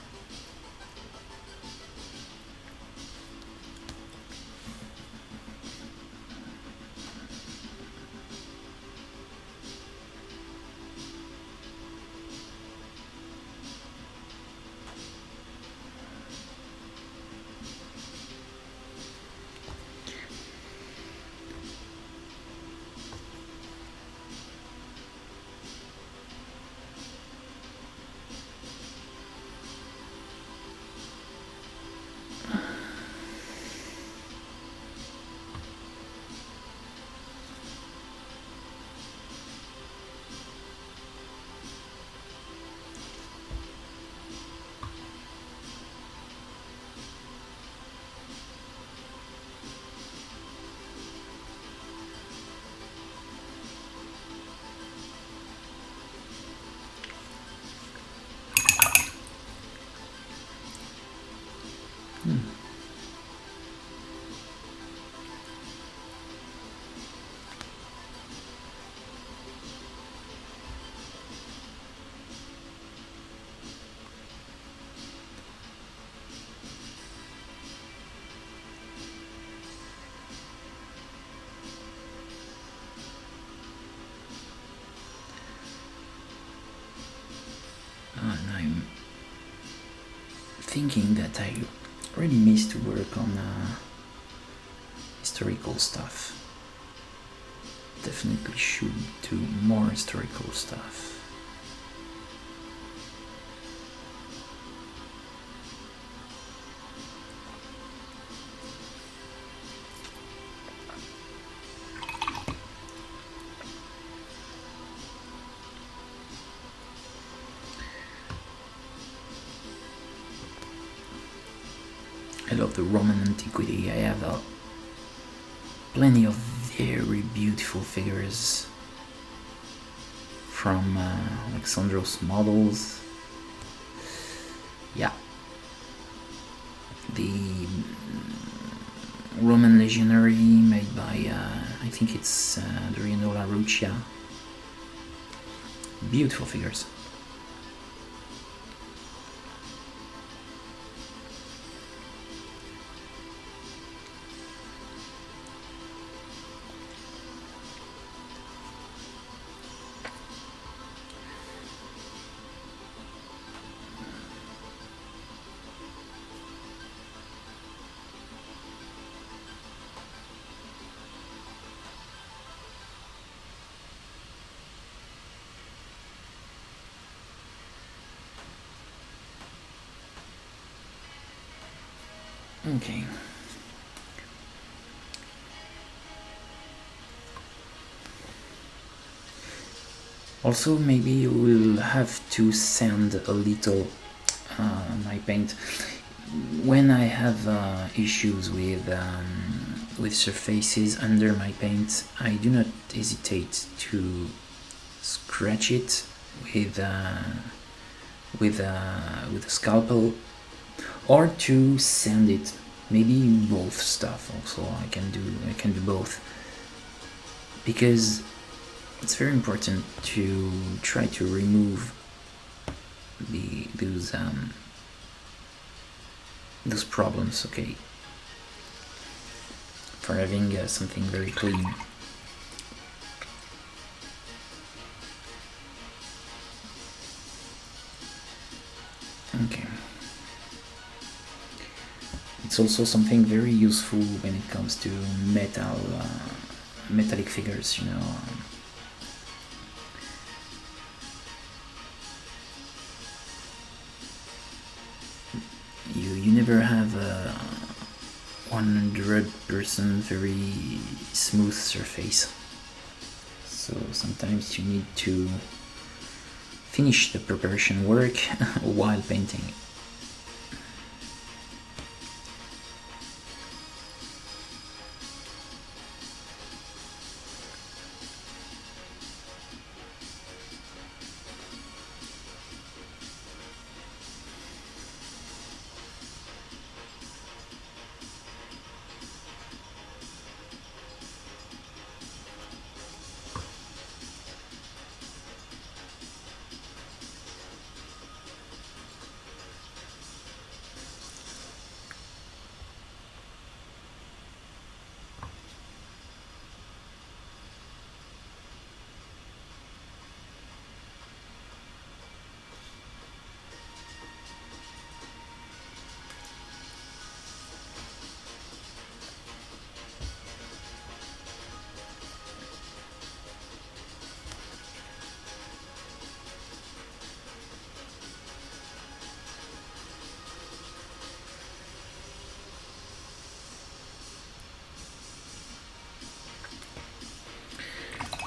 And I'm thinking that I really miss to work on historical stuff. Definitely should do more historical stuff. I love the Roman antiquity. I have plenty of very beautiful figures from Alexandros models. Yeah, the Roman legionary made by I think it's Adriano La Ruccia. Beautiful figures. Okay. Also, maybe you will have to sand a little my paint. when I have issues with surfaces under my paint, I do not hesitate to scratch it with a scalpel, or to sand it. Maybe both stuff also. I can do both, because it's very important to try to remove those problems, okay, for having something very clean. Okay. It's also something very useful when it comes to metallic figures, you know. You never have a 100% very smooth surface, so sometimes you need to finish the preparation work while painting.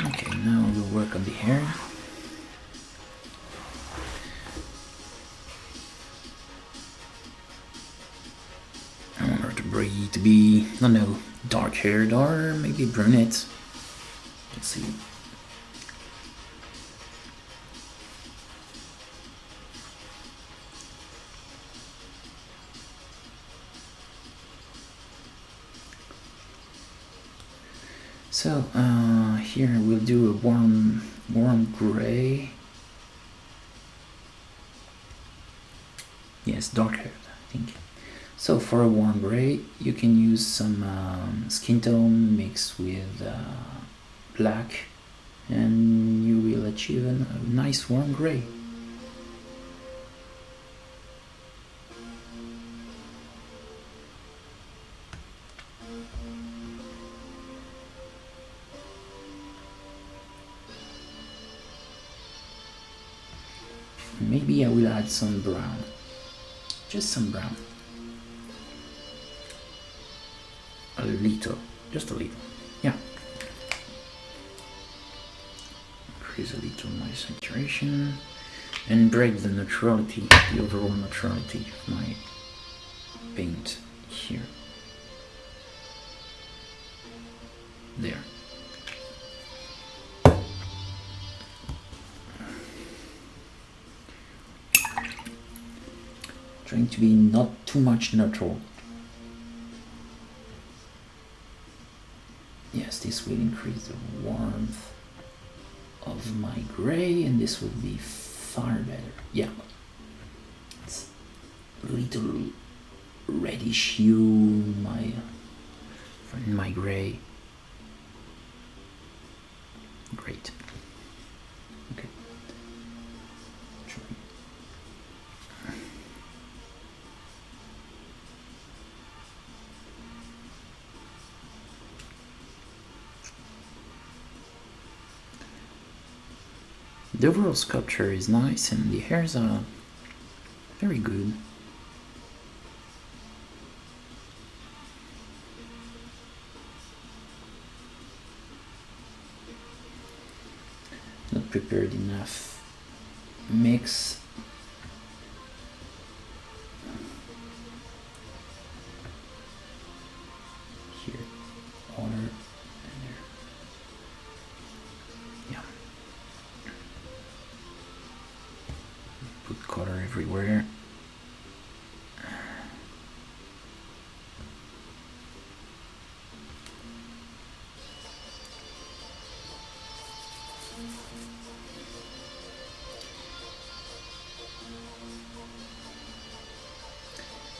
Okay, now we'll work on the hair. I want her to be, I don't know, dark haired or maybe brunette. Let's see. So here we'll do a warm gray. Yes, dark haired, I think. So for a warm gray, you can use some skin tone mixed with black, and you will achieve a nice warm gray. Maybe I will add some brown, just some brown. A little, just a little, yeah. Increase a little my saturation and break the neutrality, the overall neutrality of my paint here. There. Trying to be not too much neutral. Yes, this will increase the warmth of my gray, and this will be far better. Yeah, it's a little reddish hue in my gray. Great. Okay. The overall sculpture is nice, and the hairs are very good. Not prepared enough mix. everywhere.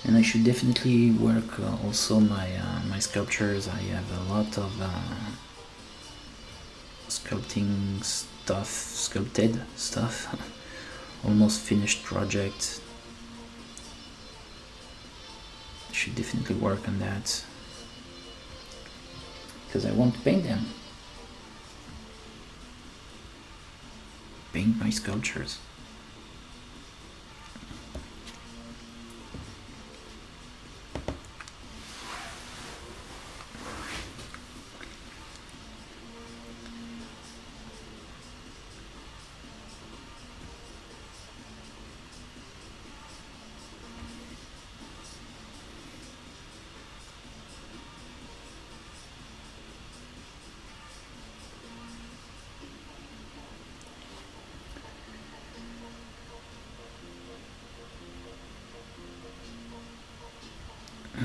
And I should definitely work also my sculptures. I have a lot of sculpted stuff, almost finished project. Should definitely work on that because I want to paint them. Paint my sculptures.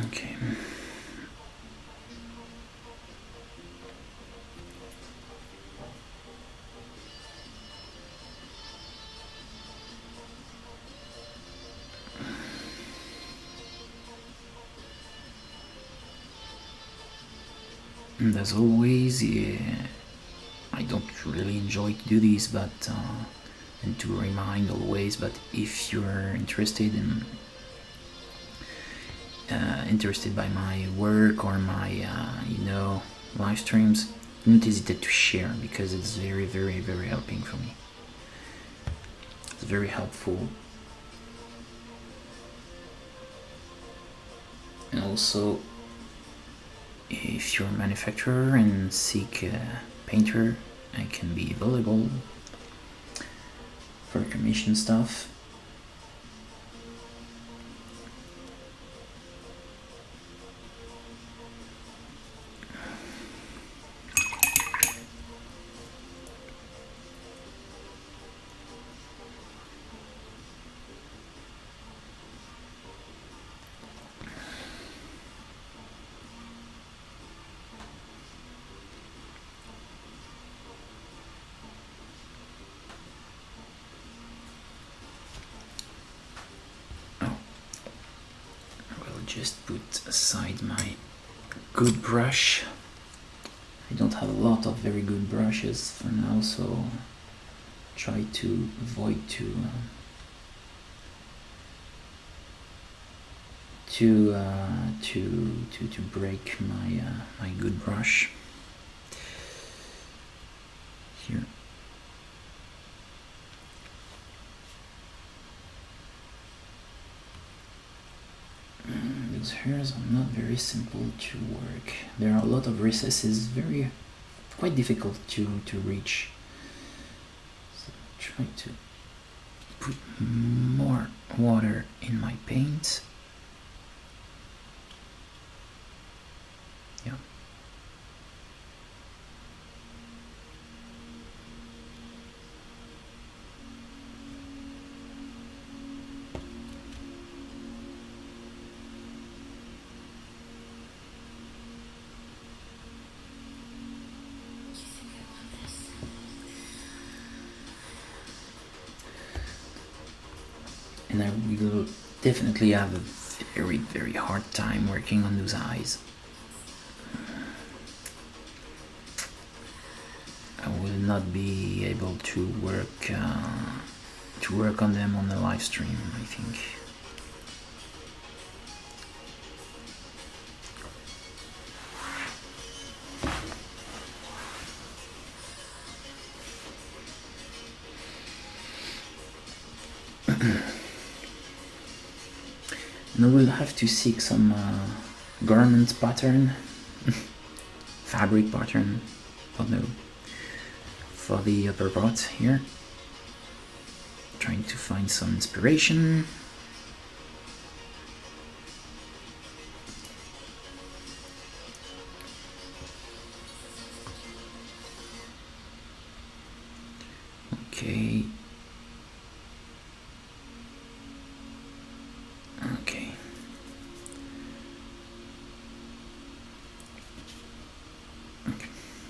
Okay. And as always, I don't really enjoy to do this, but and to remind always. But if you're interested by my work or my live streams, don't hesitate to share because it's very, very, very helping for me. It's very helpful. And also, if you're a manufacturer and seek a painter, I can be available for commission stuff. Just put aside my good brush. I don't have a lot of very good brushes for now, so try to avoid to break my good brush here. Those hairs are not very simple to work. There are a lot of recesses, quite difficult to reach. So try to put more water in my paint. Yeah. And I will definitely have a very, very hard time working on those eyes. I will not be able to work on them on the live stream, I think. And I will have to seek some garment pattern, fabric pattern for the upper part here. Trying to find some inspiration. Okay.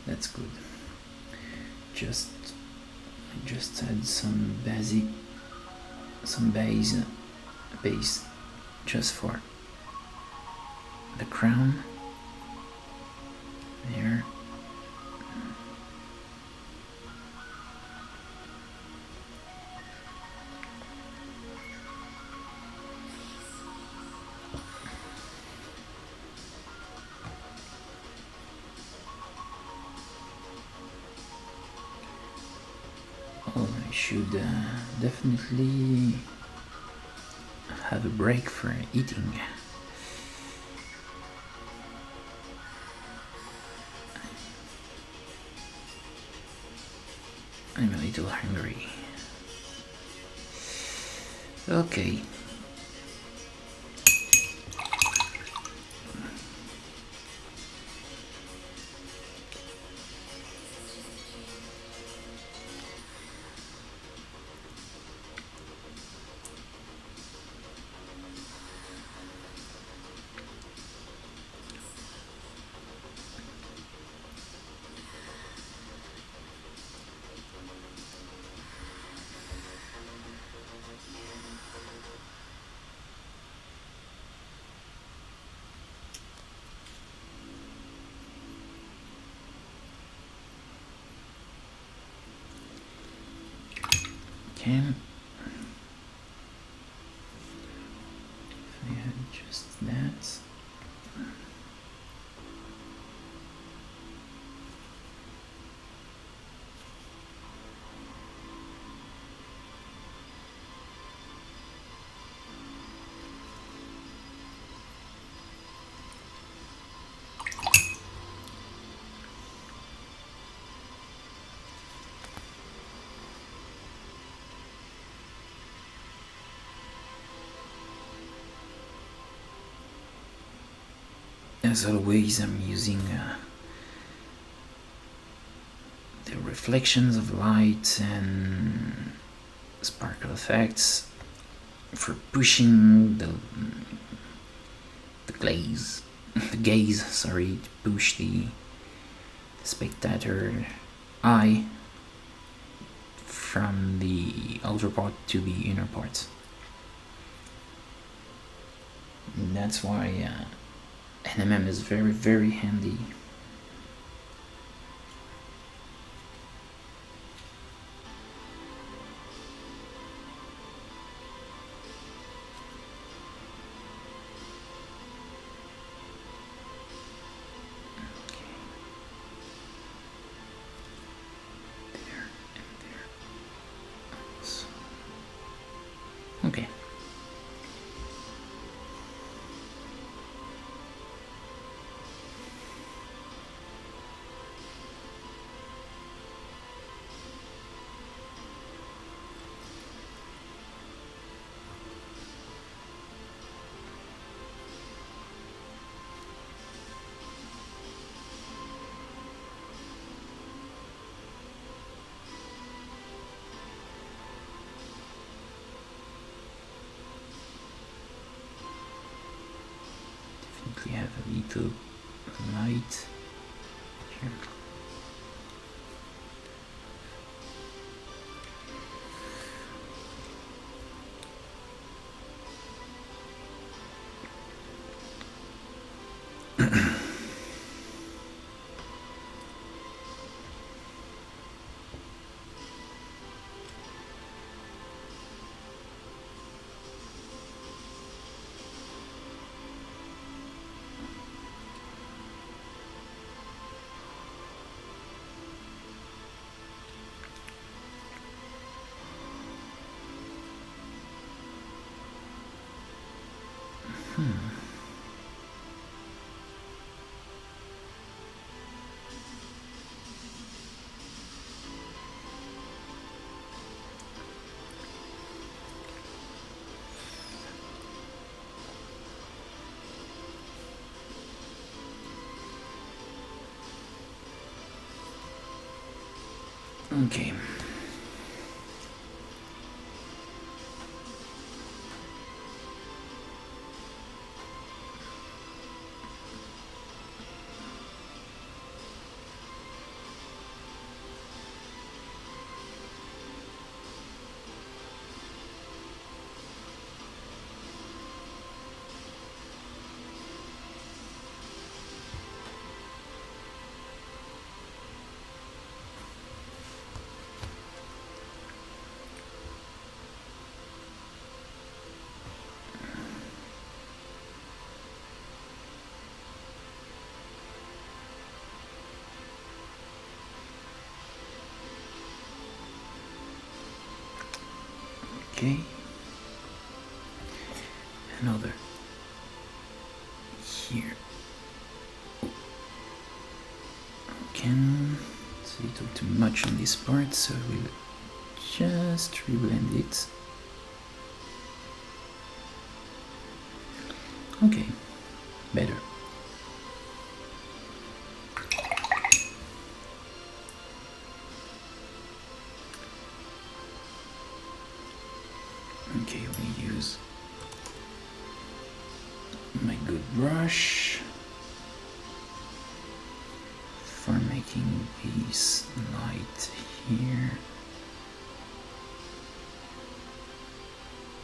That's good. Just add some base just for the crown there. Oh, I should definitely have a break for eating. I'm a little hungry. Okay. Okay. If I had just that. As always, I'm using the reflections of light and sparkle effects for pushing the gaze, sorry, to push the spectator eye from the outer part to the inner part. And that's why NMM is very, very handy. Okay. We have a little light here. Okay. Okay. Another here. Okay. It's a little too much on this part, so we'll just reblend it. Okay, better. Okay, we use my good brush for making this light here.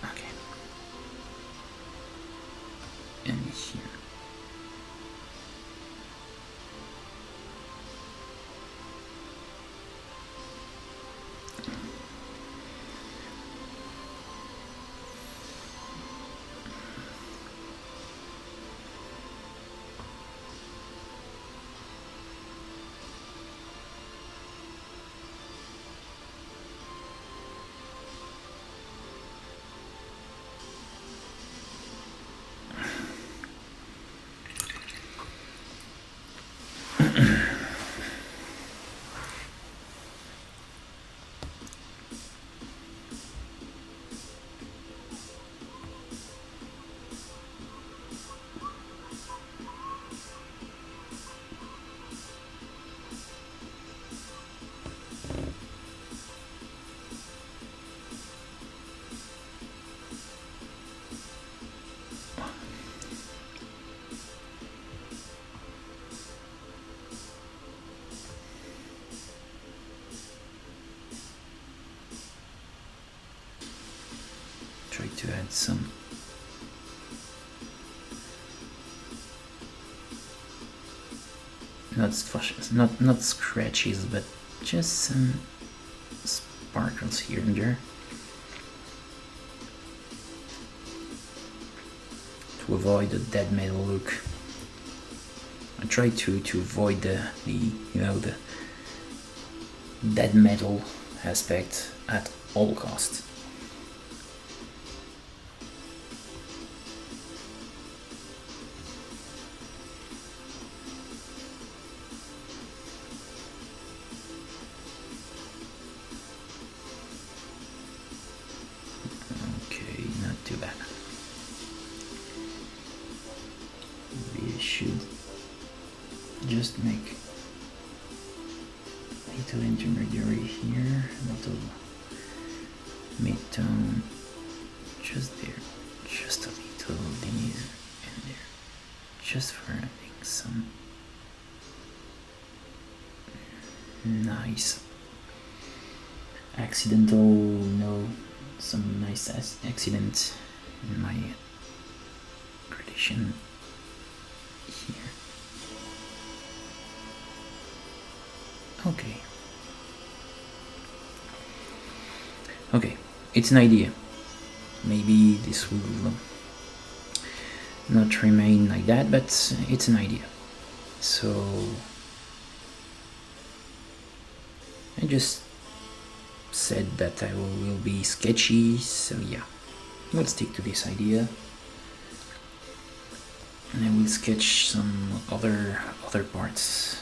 Okay. And here. Try to add some not scratches, but just some sparkles here and there to avoid the dead metal look. I try to avoid the dead metal aspect at all costs. Too bad. We should just make a little intermediary here, a little mid-tone, just there, just a little there and there, just for adding some nice some nice accident in my gradation here. Okay, it's an idea. Maybe this will not remain like that, but it's an idea. So I just said that I will be sketchy, so yeah, we'll stick to this idea, and I will sketch some other parts.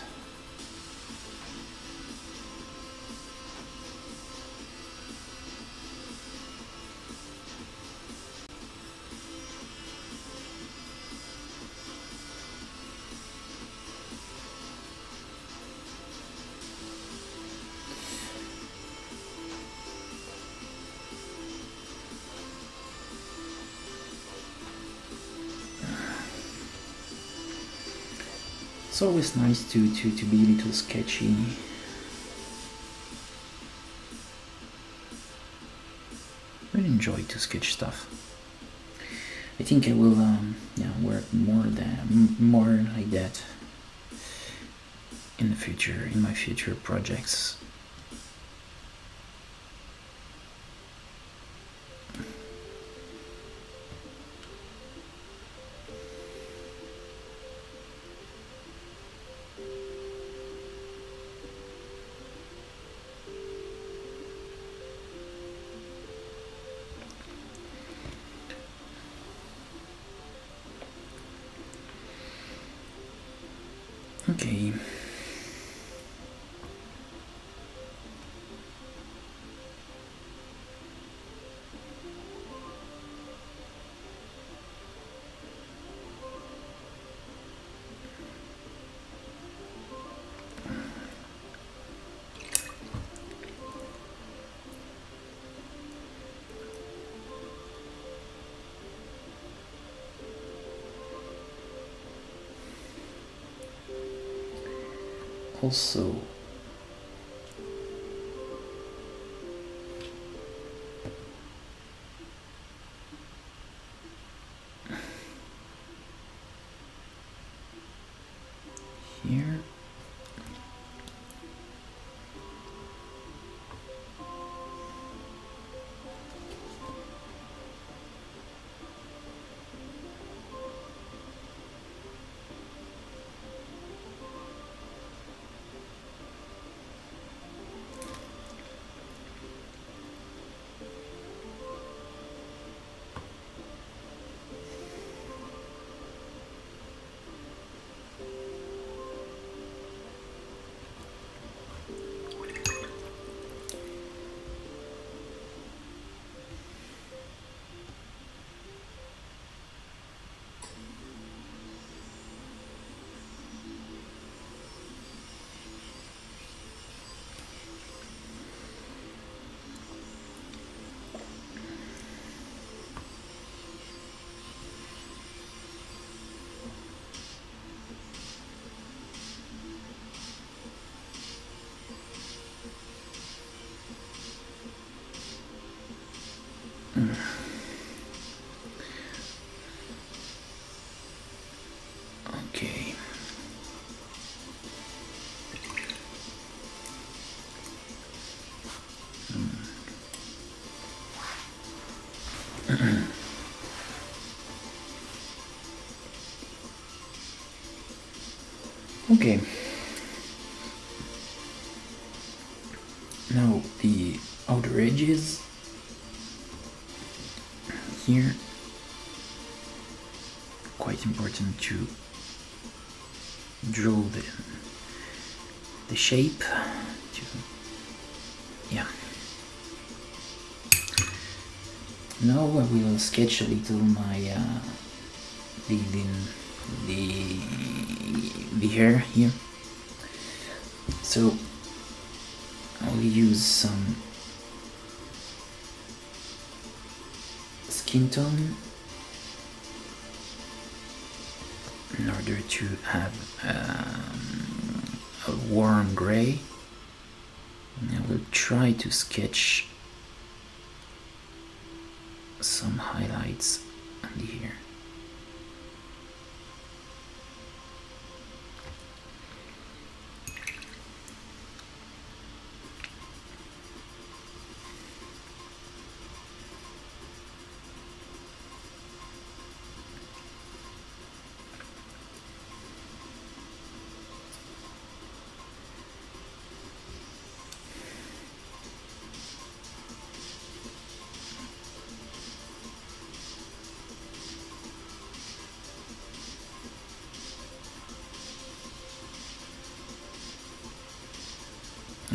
It's always nice to be a little sketchy. I really enjoy to sketch stuff. I think I will work more like that in the future, in my future projects. Okay. Also, here, okay. Okay. Now the outer edges here, quite important to draw the shape to, yeah. Now I will sketch a little my the hair here. So I'll use some skin tone in order to have a warm gray. And I will try to sketch some highlights on the hair.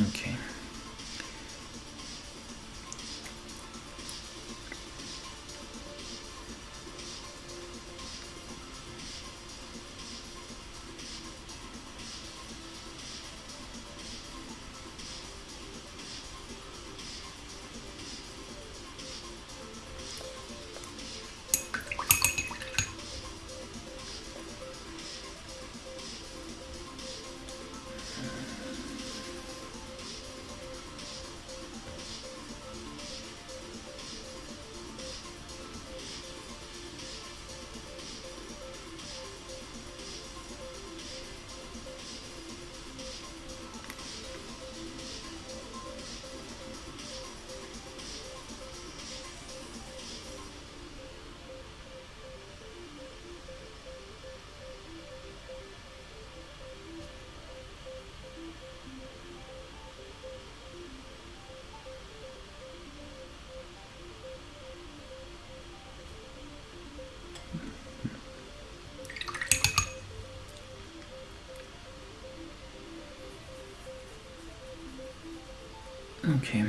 Okay. Okay.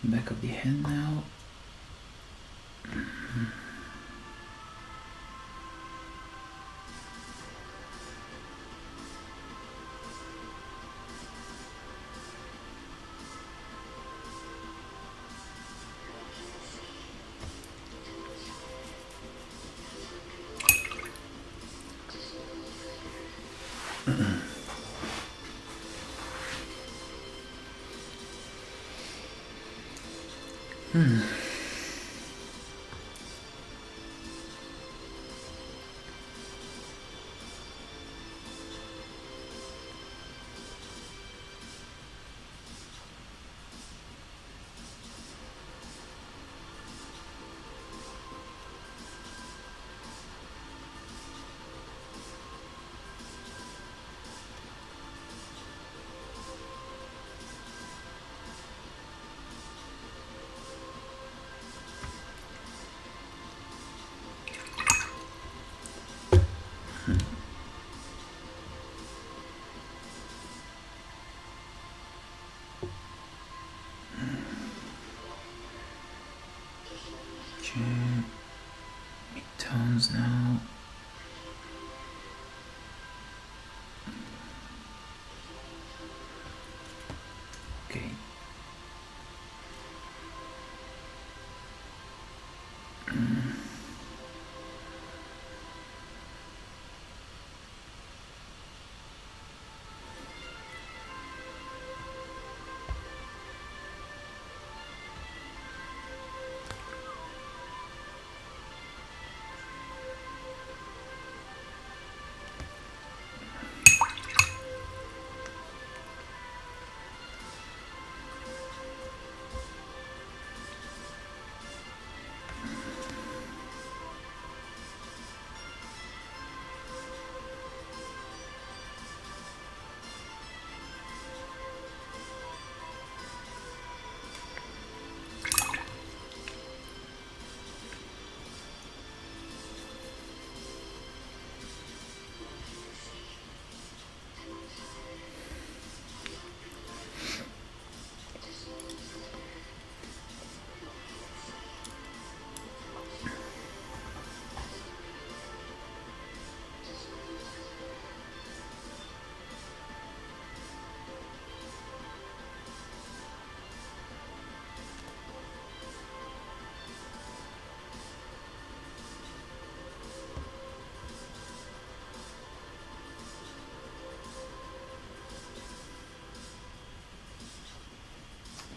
Back of the head now. Okay. Midtones now. Okay.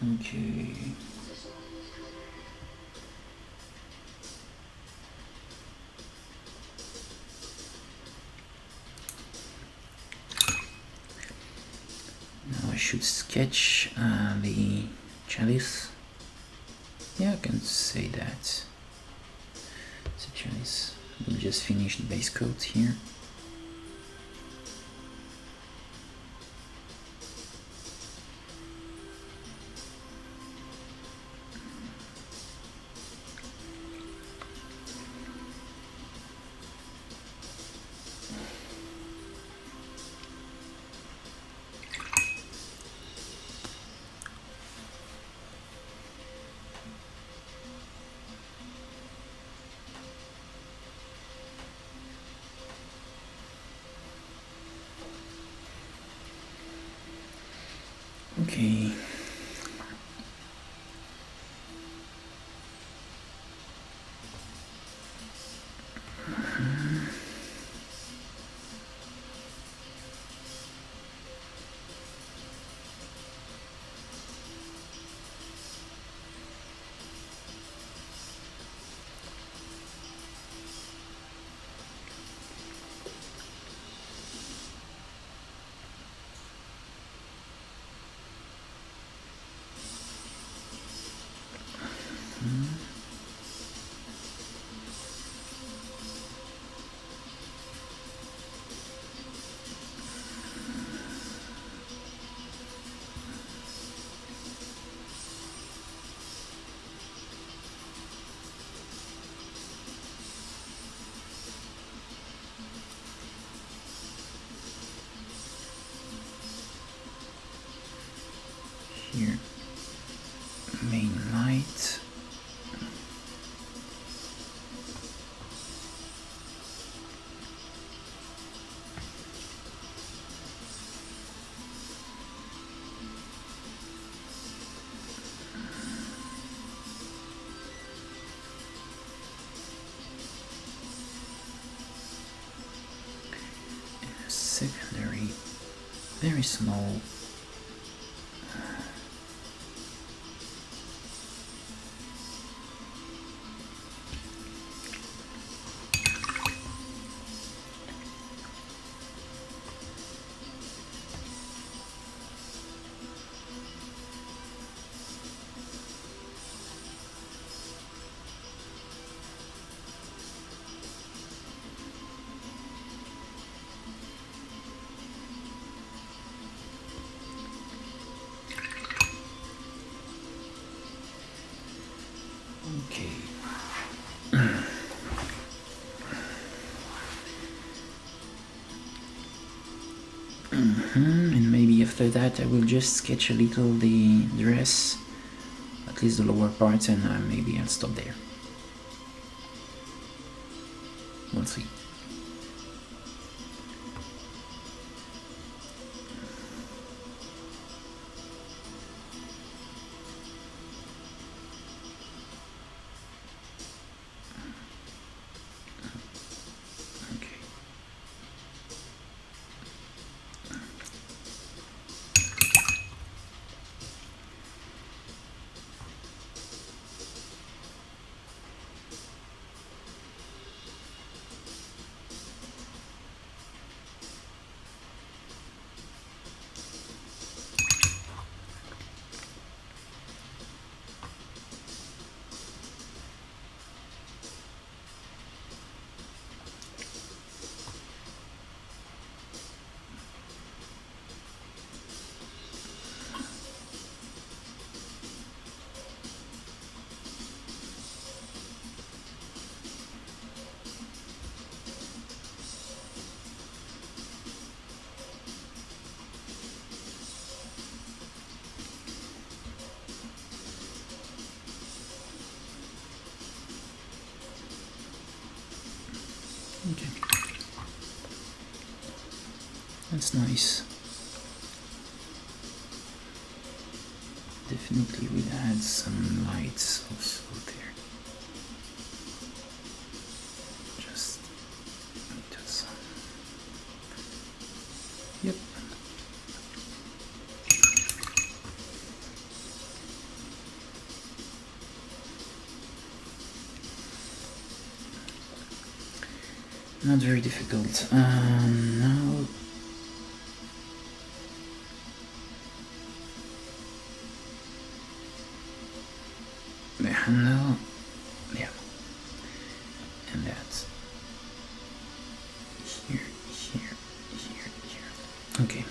Okay. Now I should sketch the chalice. Yeah, I can say that. It's a chalice. We'll just finish the base coat here. Okay. secondary, very small. Okay. And maybe after that I will just sketch a little the dress, at least the lower parts, and maybe I'll stop there. We'll see. Okay. That's nice. Definitely we'll add some lights also there. Just do some. Yep. Not very difficult. Now the handle, yeah, and that's here, here, here, here. Okay.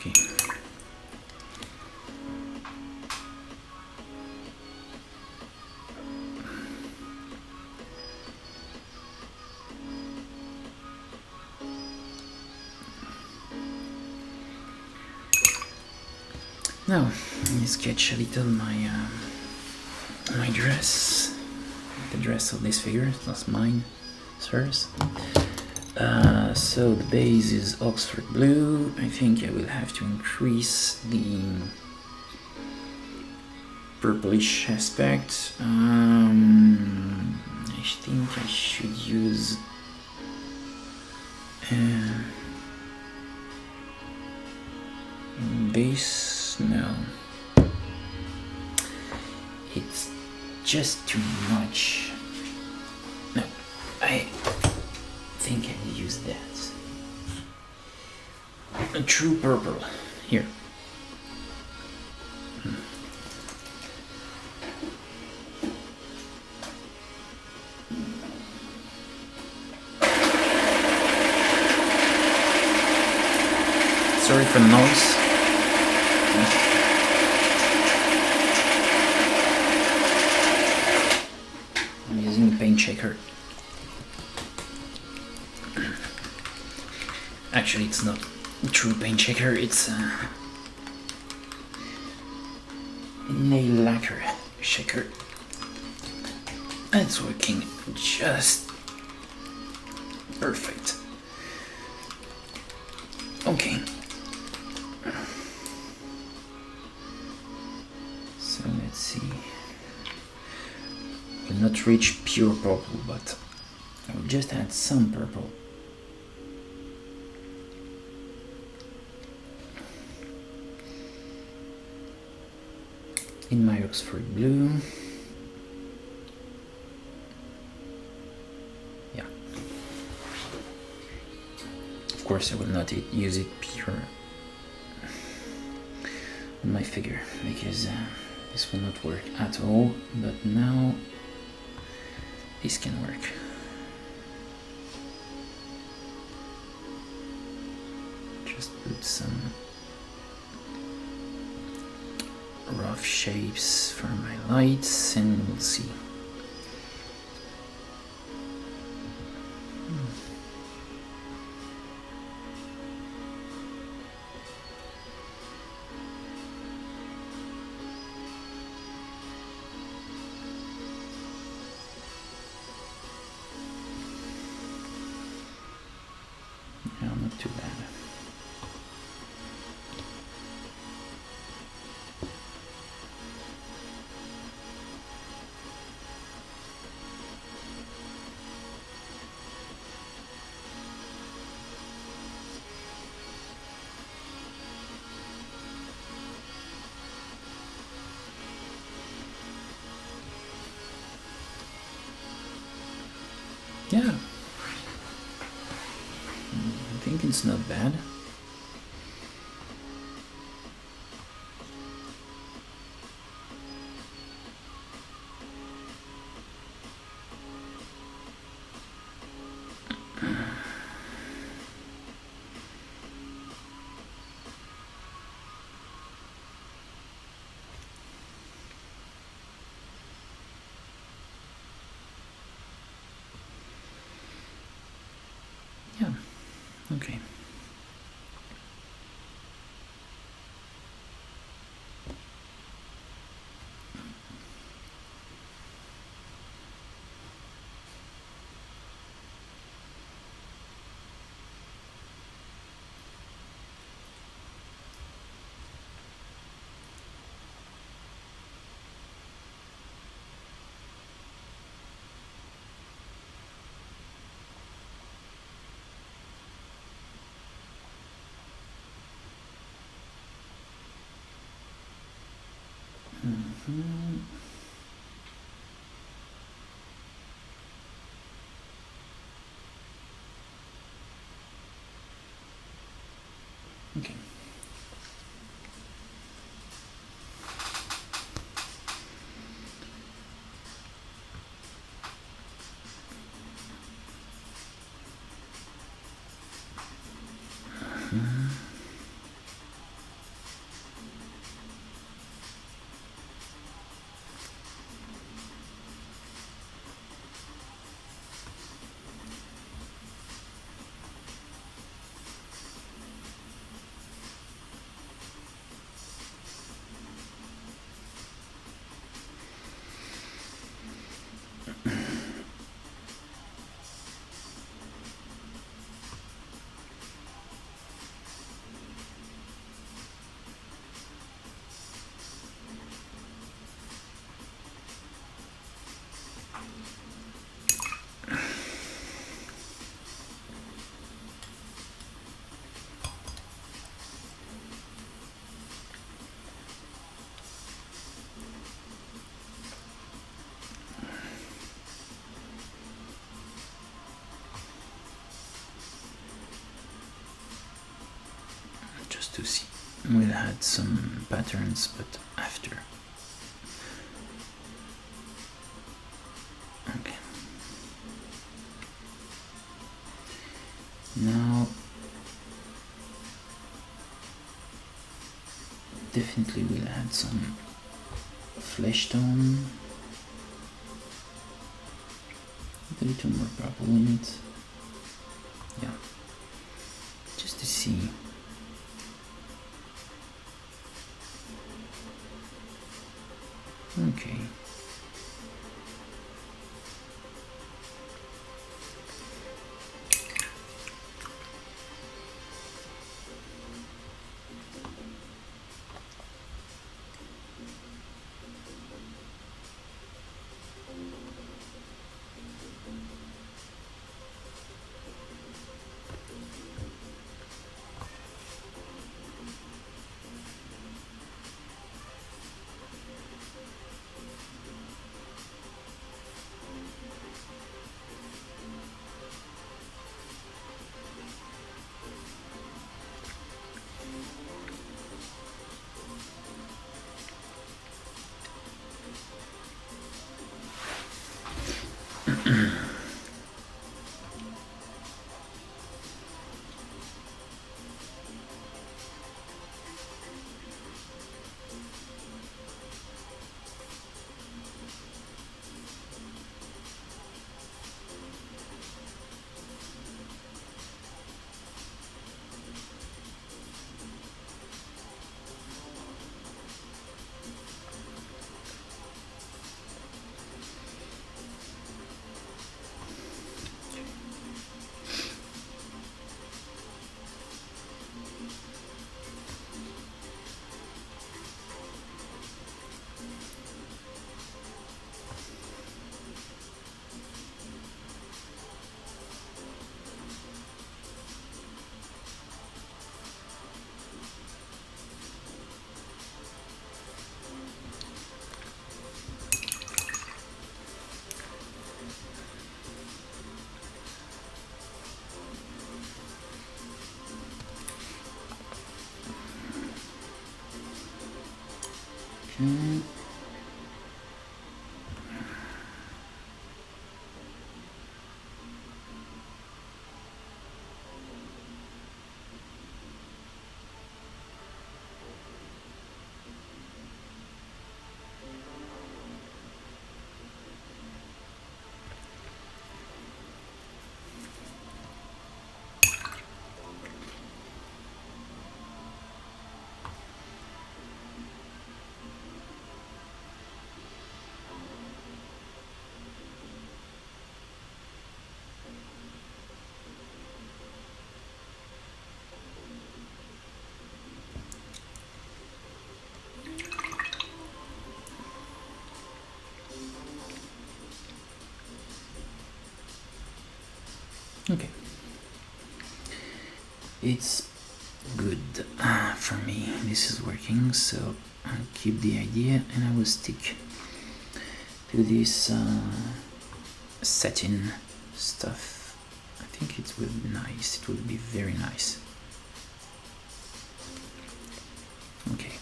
Okay. Now, let me sketch a little my dress. The dress of this figure, that's mine, it's hers. So the base is Oxford blue. I think I will have to increase the purplish aspect. I think I should use base. No, it's just too much. No, I think I will use that. A true purple here. Sorry for the noise. I'm using the paint shaker. Actually, it's not a true paint shaker, it's a nail lacquer shaker. It's working just perfect. Okay. So let's see. Will not reach pure purple, but I will just add some purple. In my Oxford blue. Yeah. Of course I will not use it pure on my figure because this will not work at all, but now this can work. Just put some rough shapes for my lights and we'll see. Yeah, not too bad. Yeah, I think it's not bad. Yeah, okay. Okay. to see. We'll add some patterns, but after. Okay. Now, definitely we'll add some flesh tone, a little more purple in it. Yeah, just to see. Okay. Okay. Okay. It's good for me. This is working, so I'll keep the idea and I will stick to this satin stuff. I think it will be nice. It will be very nice. Okay.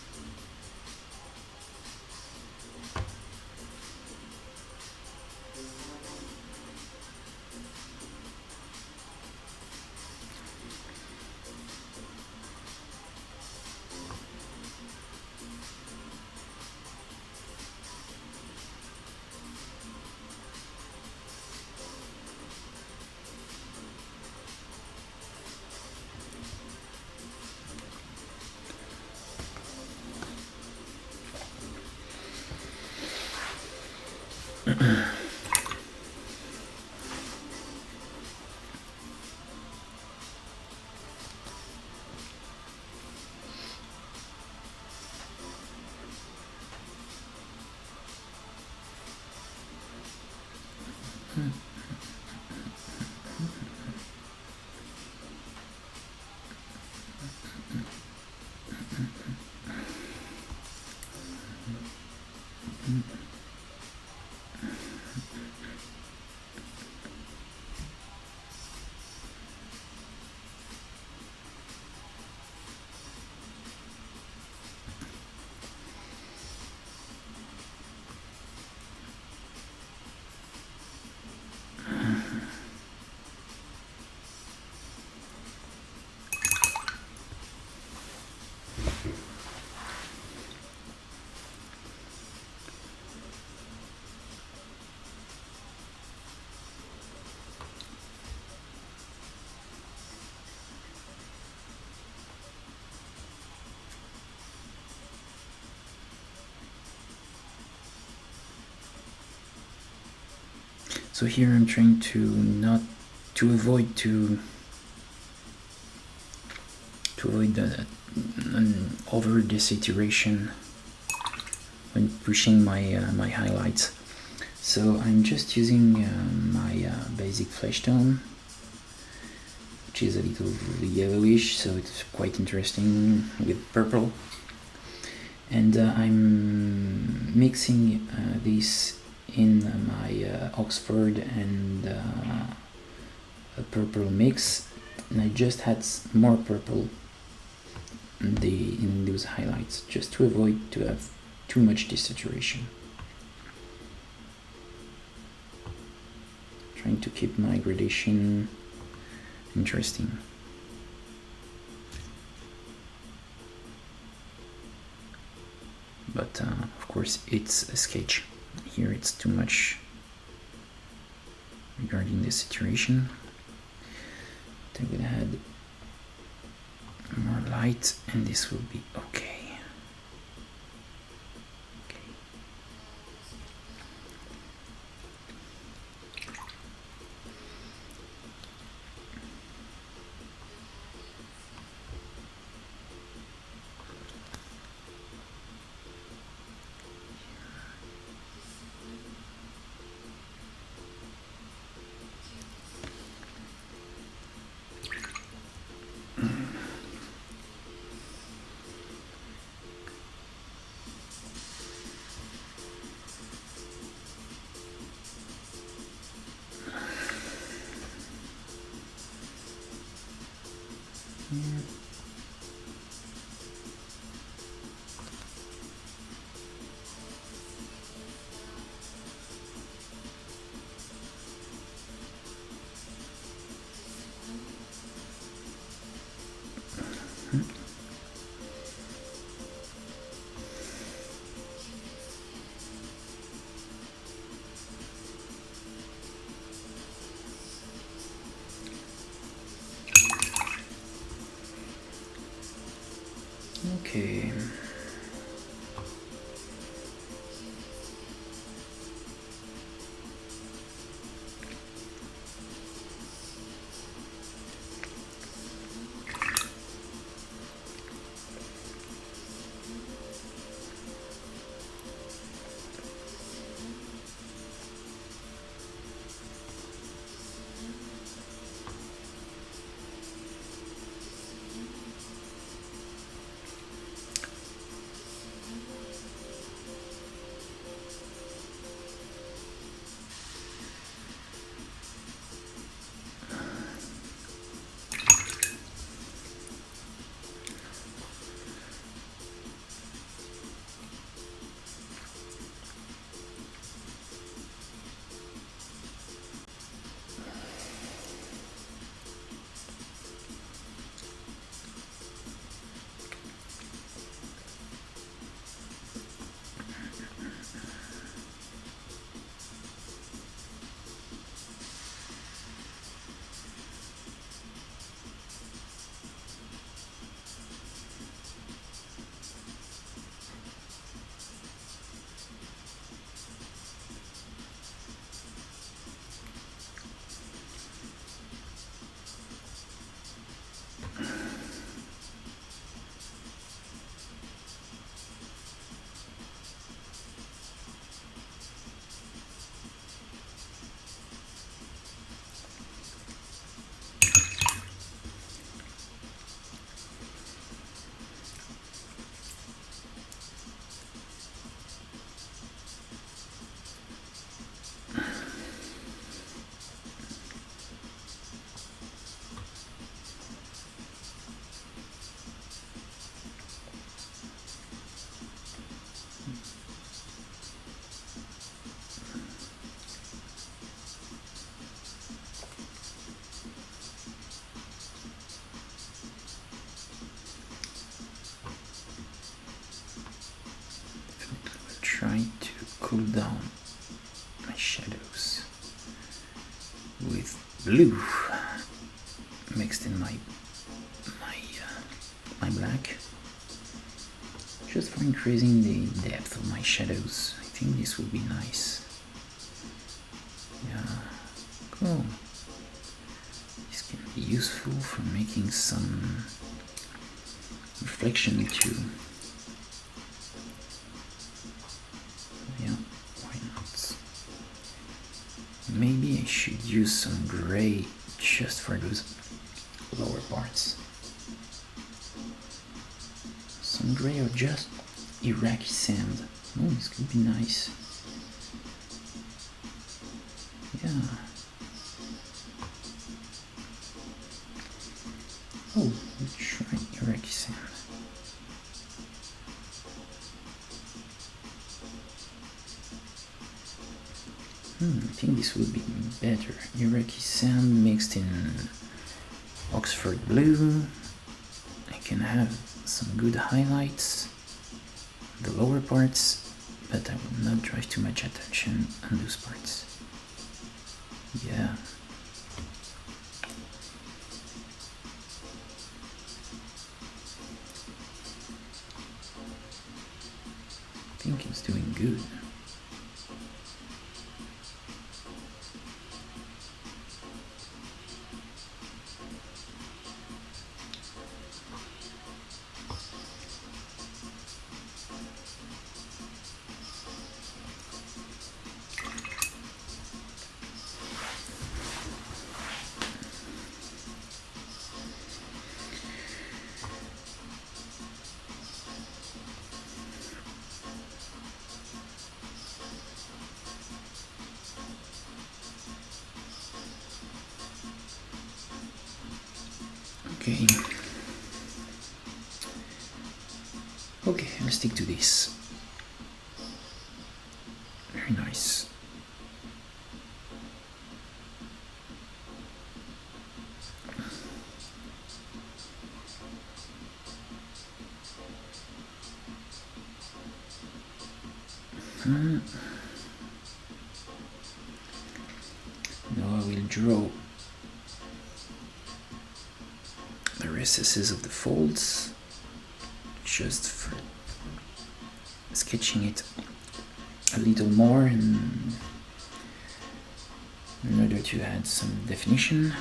So here I'm trying to avoid the over desaturation when pushing my highlights. So I'm just using my basic flesh tone, which is a little yellowish, so it's quite interesting with purple. And I'm mixing this in my Oxford and a purple mix, and I just had more purple in those highlights, just to avoid to have too much desaturation. Trying to keep my gradation interesting. But of course it's a sketch. Here it's too much regarding the saturation. I'm gonna add more light and this will be okay. Okay. Try to cool down my shadows with blue mixed in my black, just for increasing the depth of my shadows. I think this will be nice. Yeah. useful for making some reflection too. Yeah, why not? Maybe I should use some gray just for those lower parts. Some gray or just Iraqi sand. Oh, this could be nice. Yeah. Oh, let's try Iraqi sand. I think this would be better. Iraqi sand mixed in Oxford blue. I can have some good highlights, the lower parts, but I will not drive too much attention on those parts. Yeah. I think it's doing good. Okay. Okay, I'll stick to this. Very nice. Now I will draw the recesses of the folds, just for sketching it a little more in order to add some definition,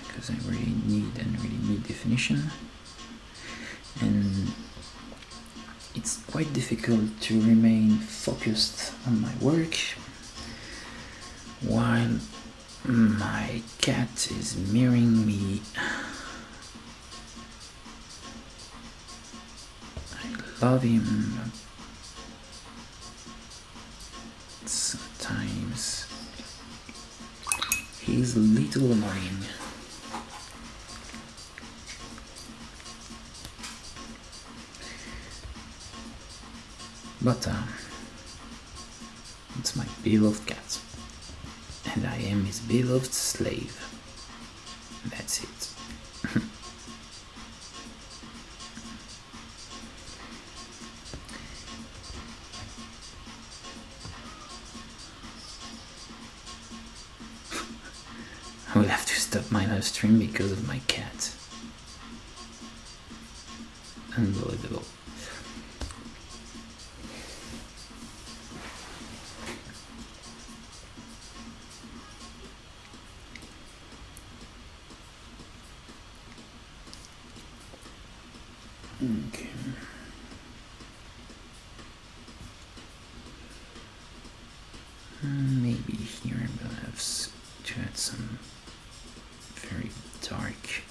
because I really need definition. And it's quite difficult to remain focused on my work while my cat is mirroring me. I love him. Sometimes he's a little annoying. But it's my beloved cat, and I am his beloved slave. That's it. I will have to stop my live stream because of my cat. Unbelievable. Okay. Maybe here I'm gonna have to add some very dark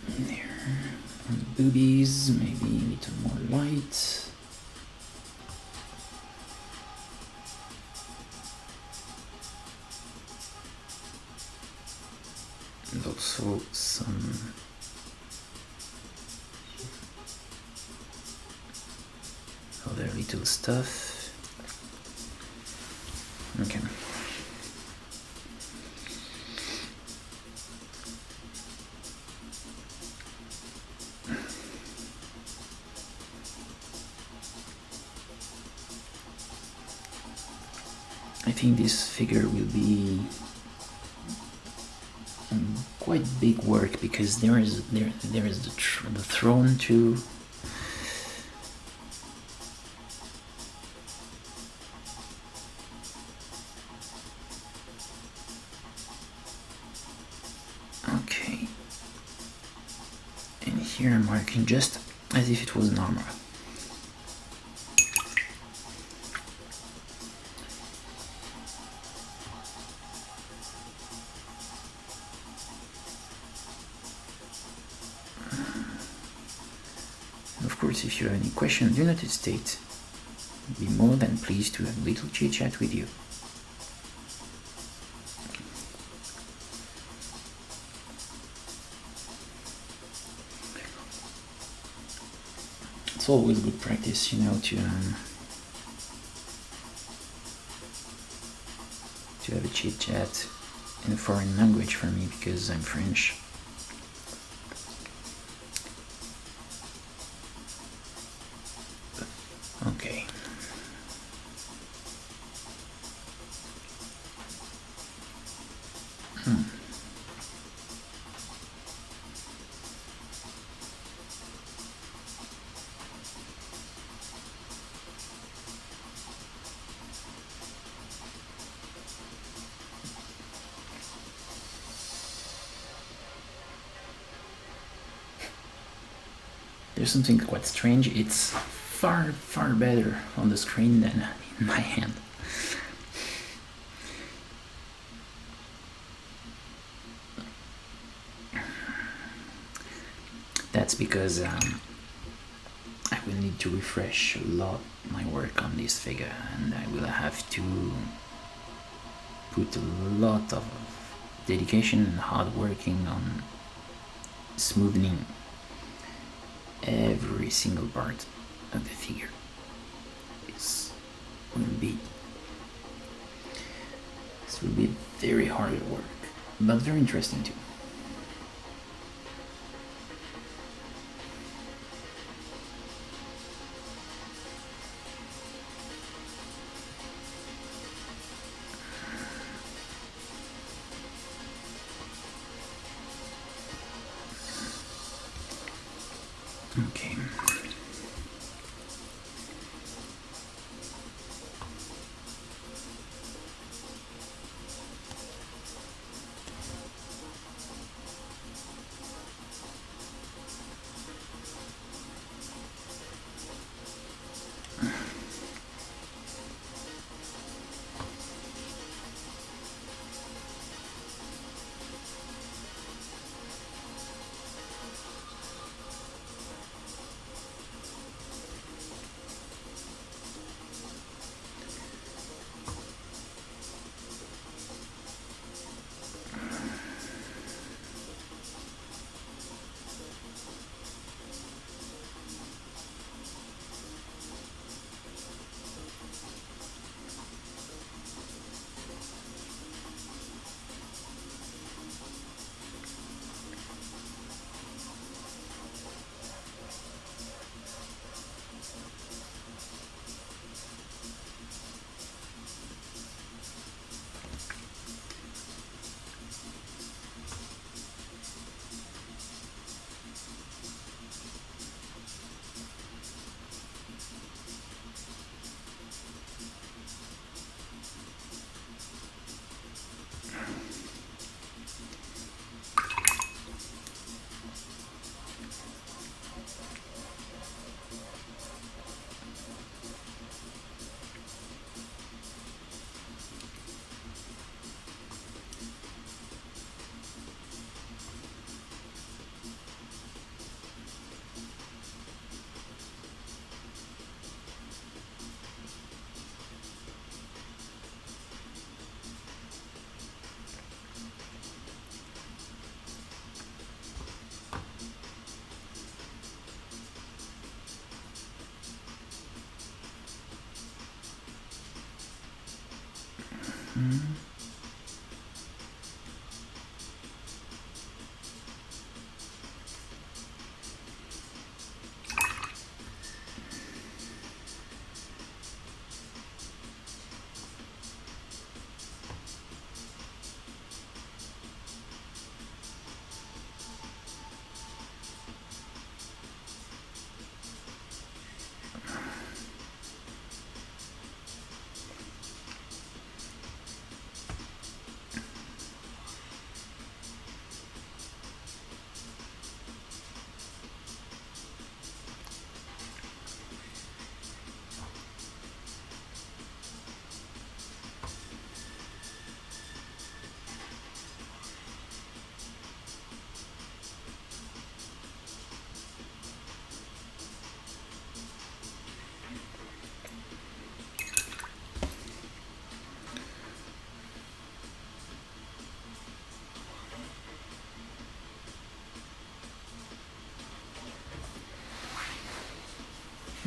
there on the boobies, maybe a little more light. And also some other little stuff. Okay. I think this figure will be quite big work, because there is the throne too. here I'm working just as if it was an armor. Of course, if you have any questions, do not hesitate. I'd be more than pleased to have a little chit chat with you. It's always good practice, to have a chit chat in a foreign language for me, because I'm French. Okay. There's something quite strange. It's far, far better on the screen than in my hand. That's because I will need to refresh a lot my work on this figure, and I will have to put a lot of dedication and hard working on smoothing every single part of the figure. This will be very hard work, but very interesting too. Okay.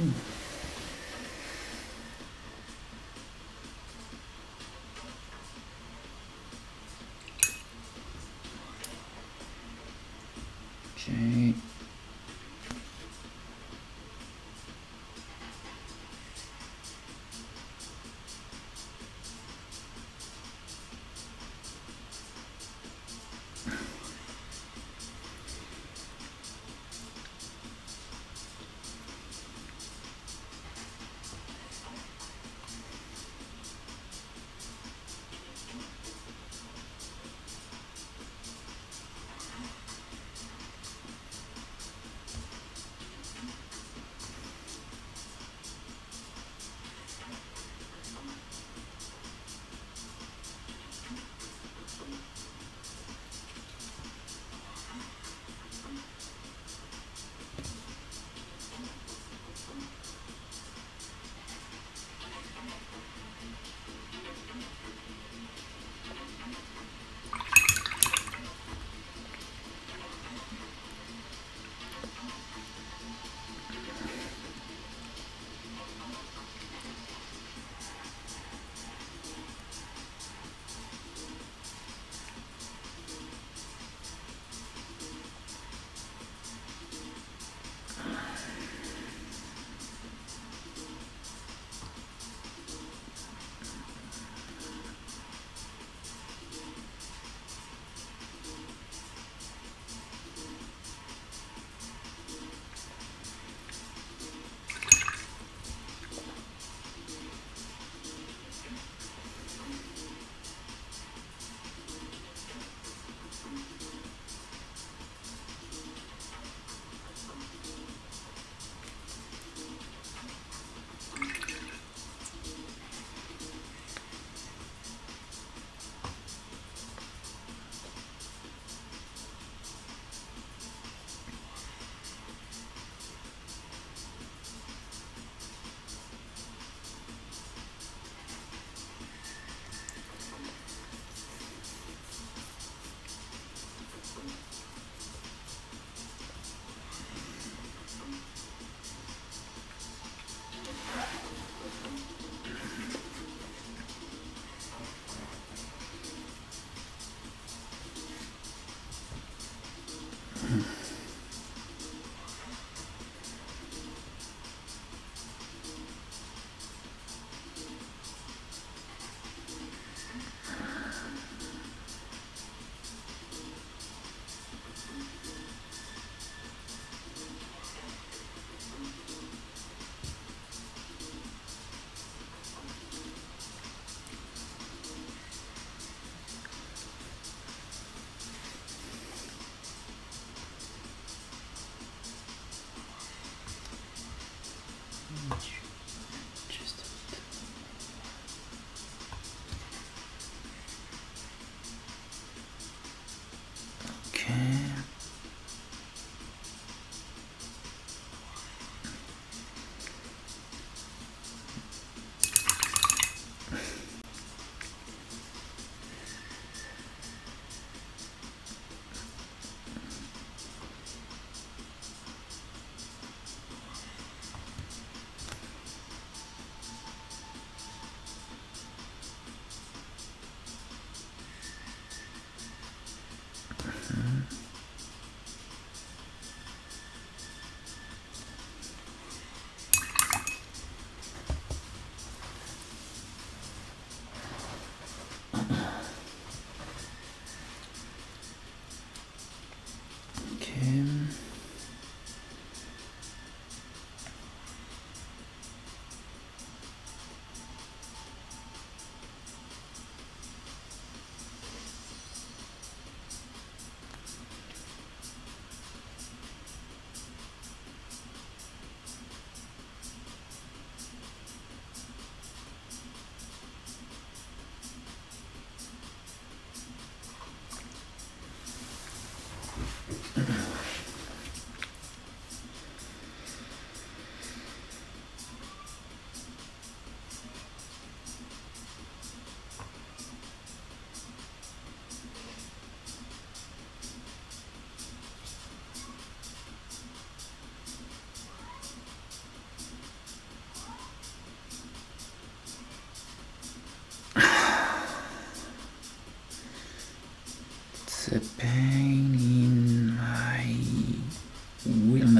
Ok.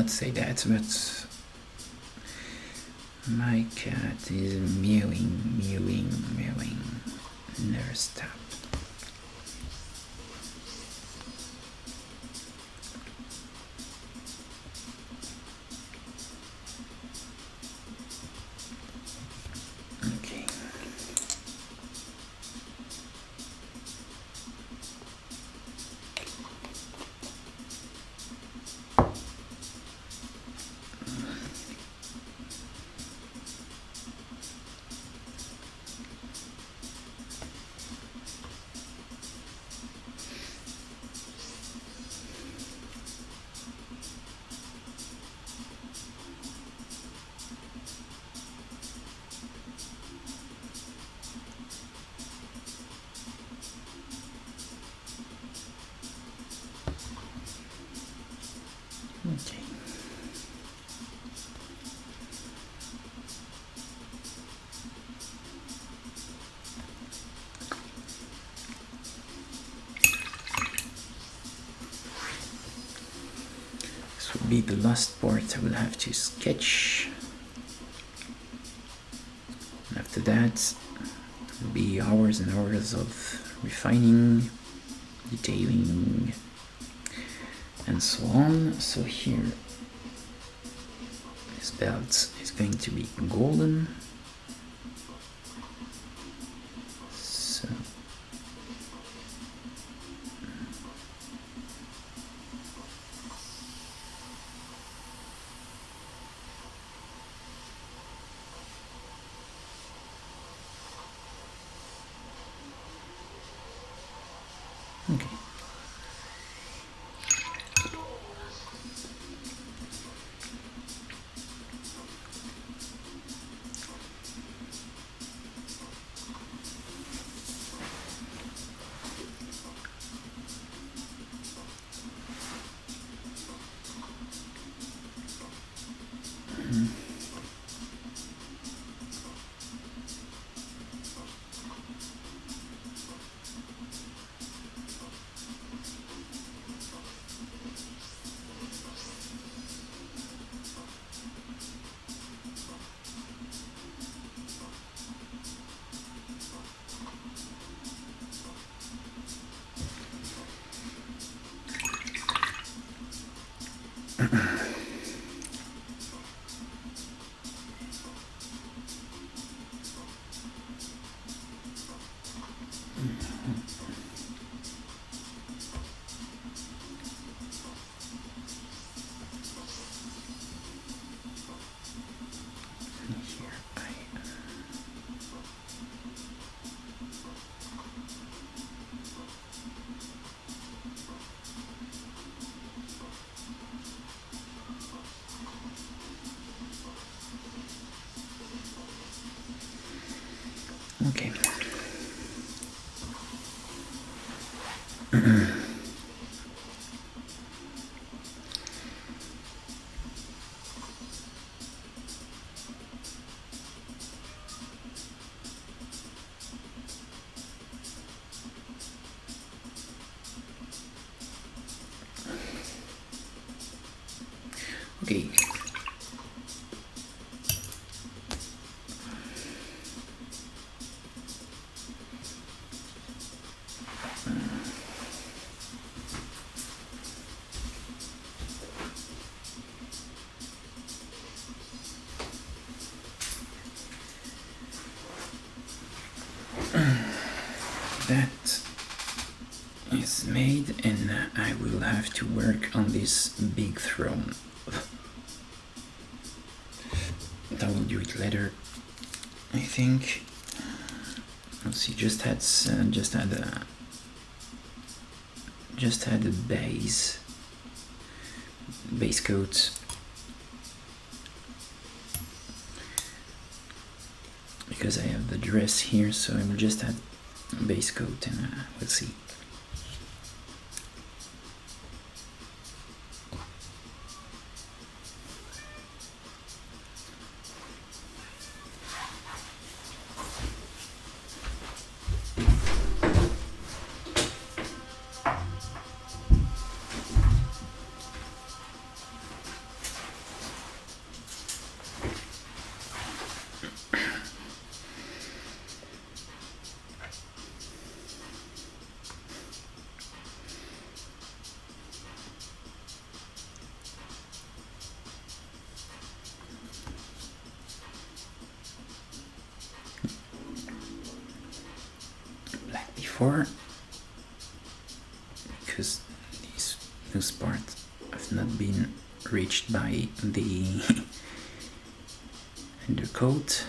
not say that, but my cat is mewing, mewing, mewing. Never stop. Okay. Okay. This will be the last part I will have to sketch. And after that, it will be hours and hours of refining, detailing, and so on. So here, this belt is going to be golden. So okay. Okay. Okay. That is made, and I will have to work on this big throne. I will do it later, I think. Let's see, just had a base coat. Because I have the dress here, so I will just add a base coat and we'll see. before, because these loose parts have not been reached by the undercoat.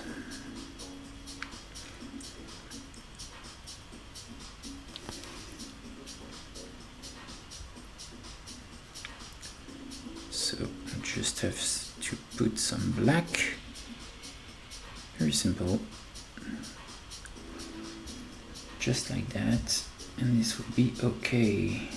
So I just have to put some black, very simple, just like that, and this will be okay.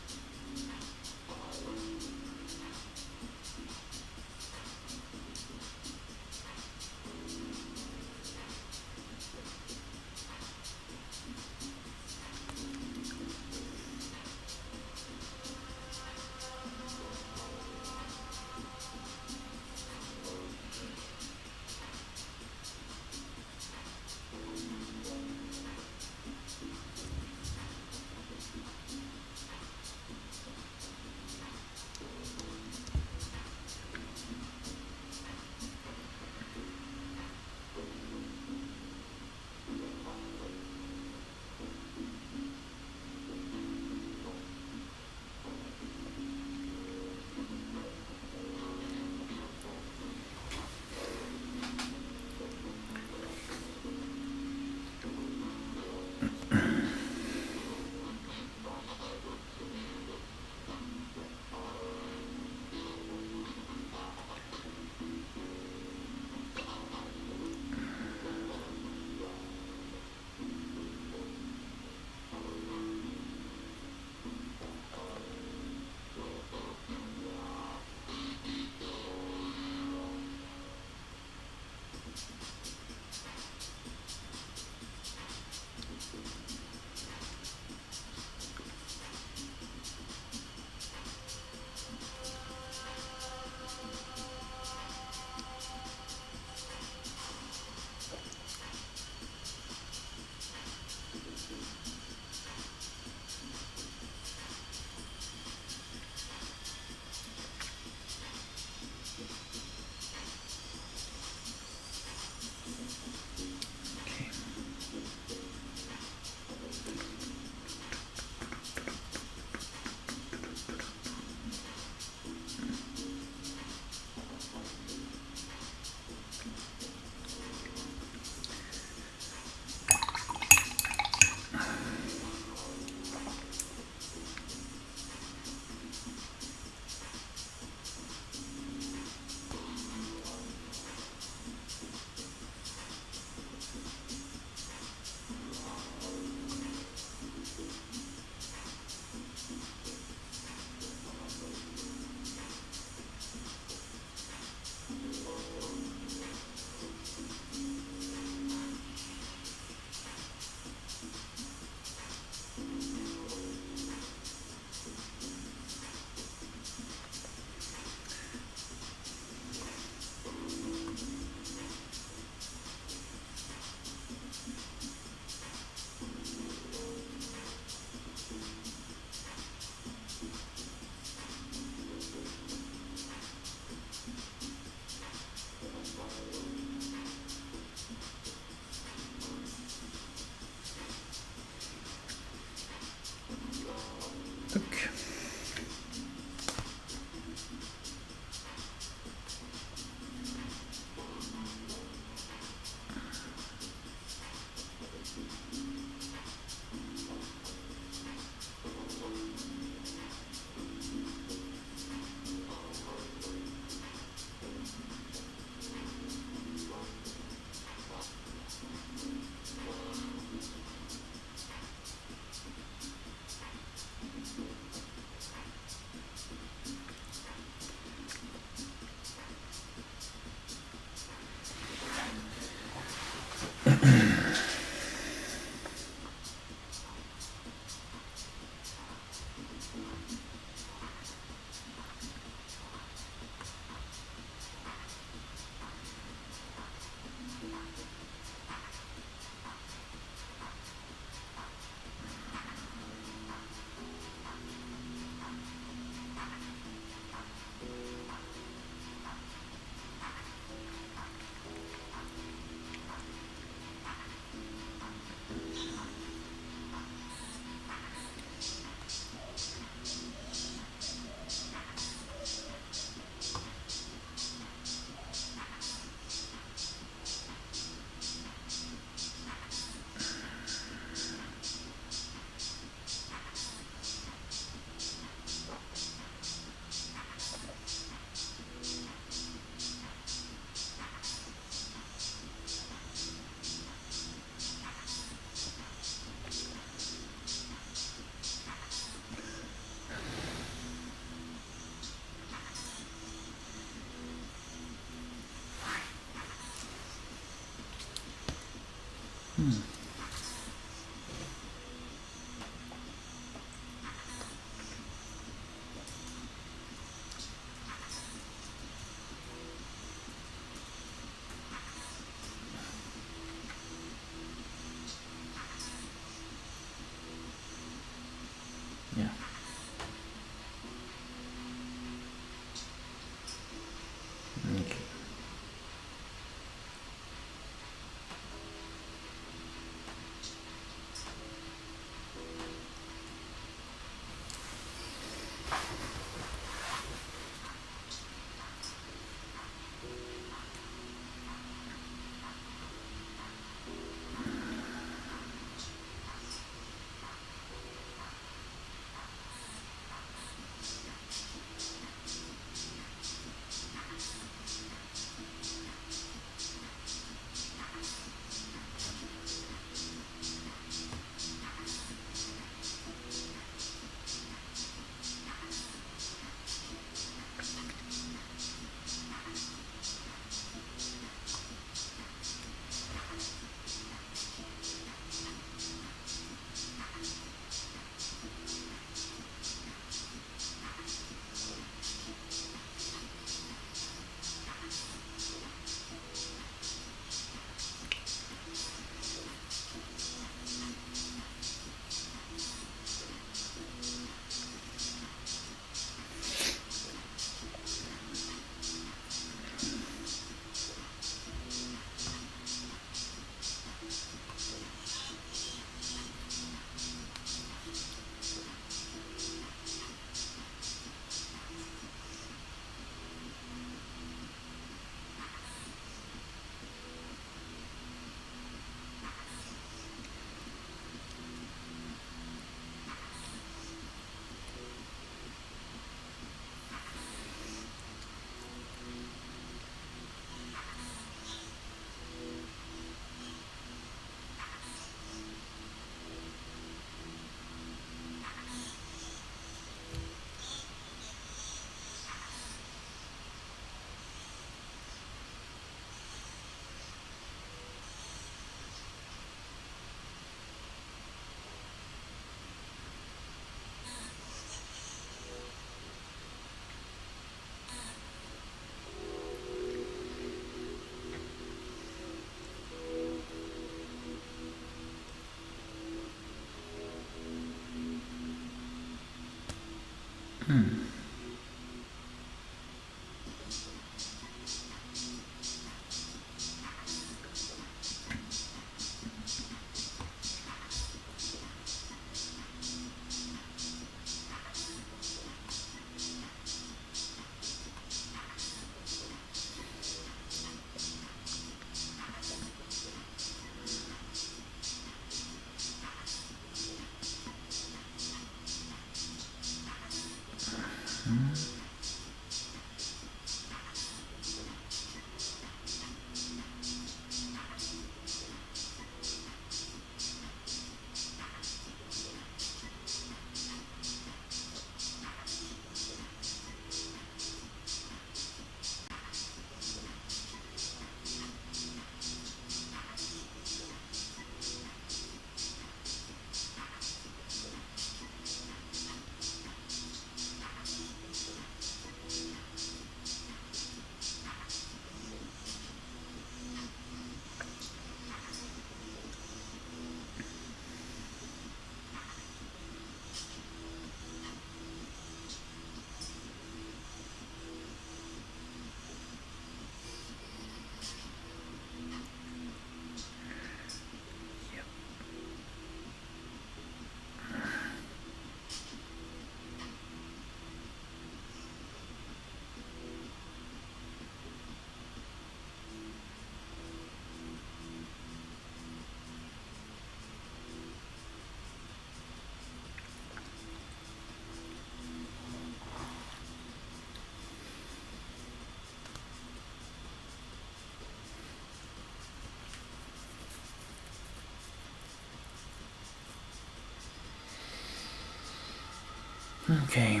Okay.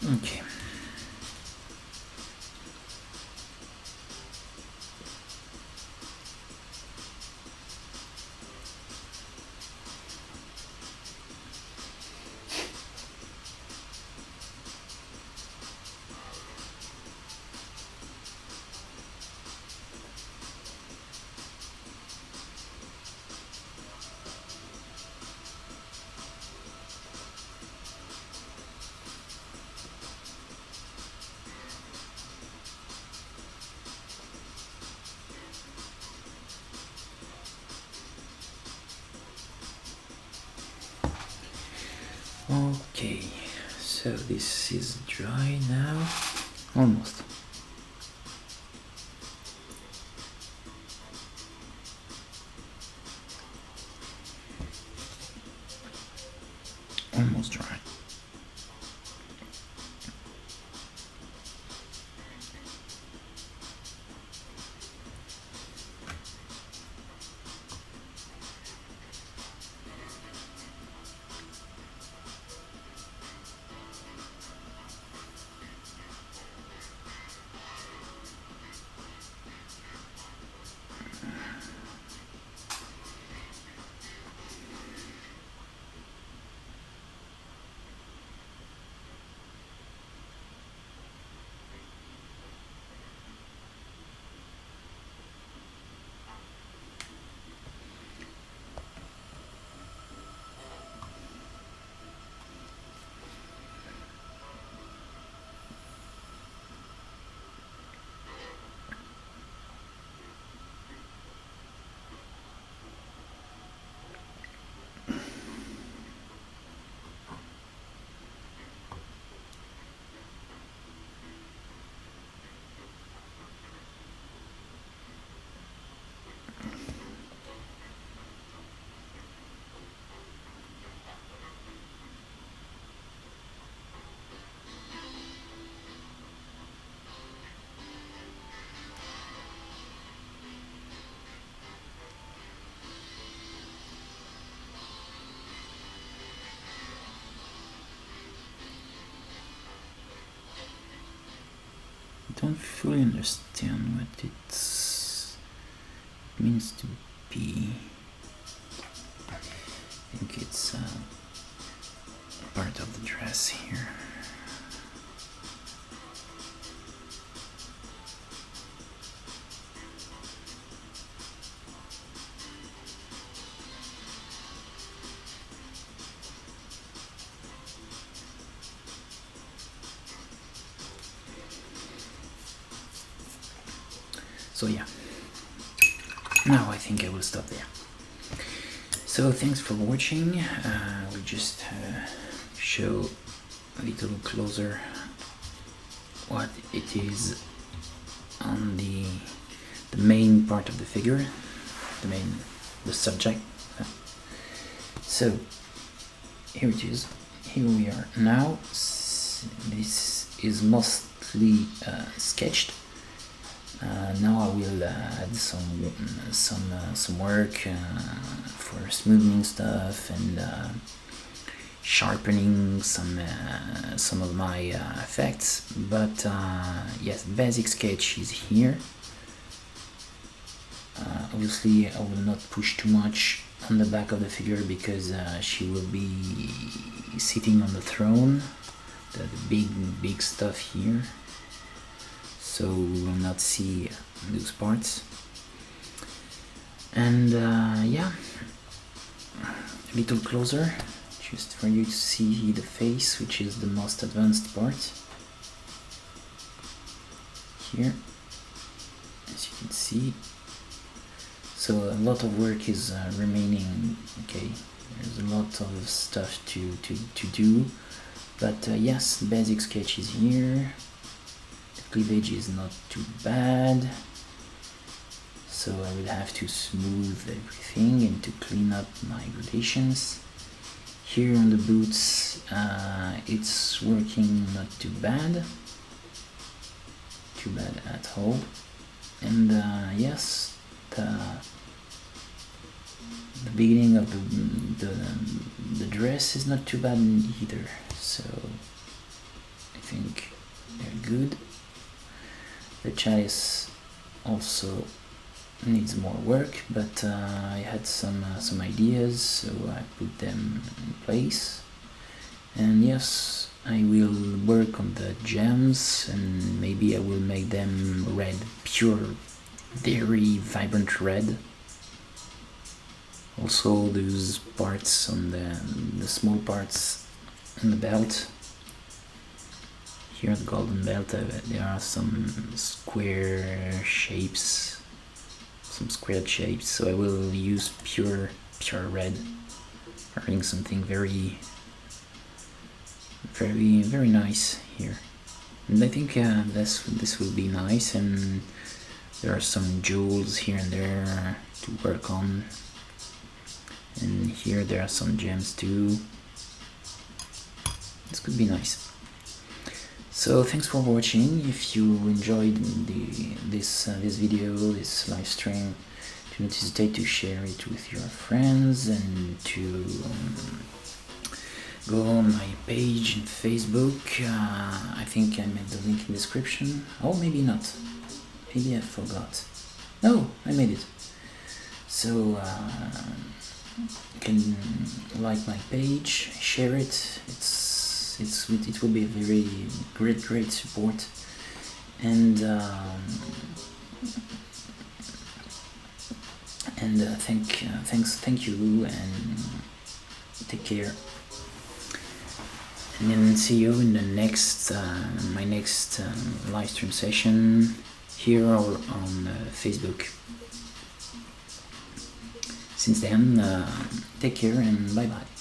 Okay. Okay, so this is dry now, almost. Almost dry. don't fully understand what it means to be. I think it's part of the dress here. So yeah, now I think I will stop there. So thanks for watching. We'll just show a little closer what it is on the main part of the figure, the subject. So here it is. Here we are now. This is mostly sketched. Now I will add some work for smoothing stuff and sharpening some of my effects. But yes, basic sketch is here. Obviously, I will not push too much on the back of the figure because she will be sitting on the throne. The big stuff here. So we will not see those parts. And yeah, a little closer, just for you to see the face, which is the most advanced part. Here, as you can see. So a lot of work is remaining. Okay, there's a lot of stuff to do, but yes, the basic sketch is here. Cleavage is not too bad, so I will have to smooth everything and to clean up my gradations. Here on the boots, it's working not too bad at all. And yes, the beginning of the dress is not too bad either, so I think they're good. The chalice also needs more work, but I had some ideas, so I put them in place. And yes, I will work on the gems, and maybe I will make them red, pure, very vibrant red. Also those parts on the small parts on the belt. Here at the golden belt, there are some square shapes, some squared shapes, so I will use pure red, having something very nice here. And I think this will be nice, and there are some jewels here and there to work on, and here there are some gems too. This could be nice. So thanks for watching. If you enjoyed this video, this live stream, do not hesitate to share it with your friends and to go on my page in Facebook. I think I made the link in the description. Oh, maybe not. Maybe I forgot. No, I made it. So you can like my page, share it. It will be a very great support, and thank you, and take care, and then see you in the next my next live stream session here or on Facebook. Since then, take care and bye bye.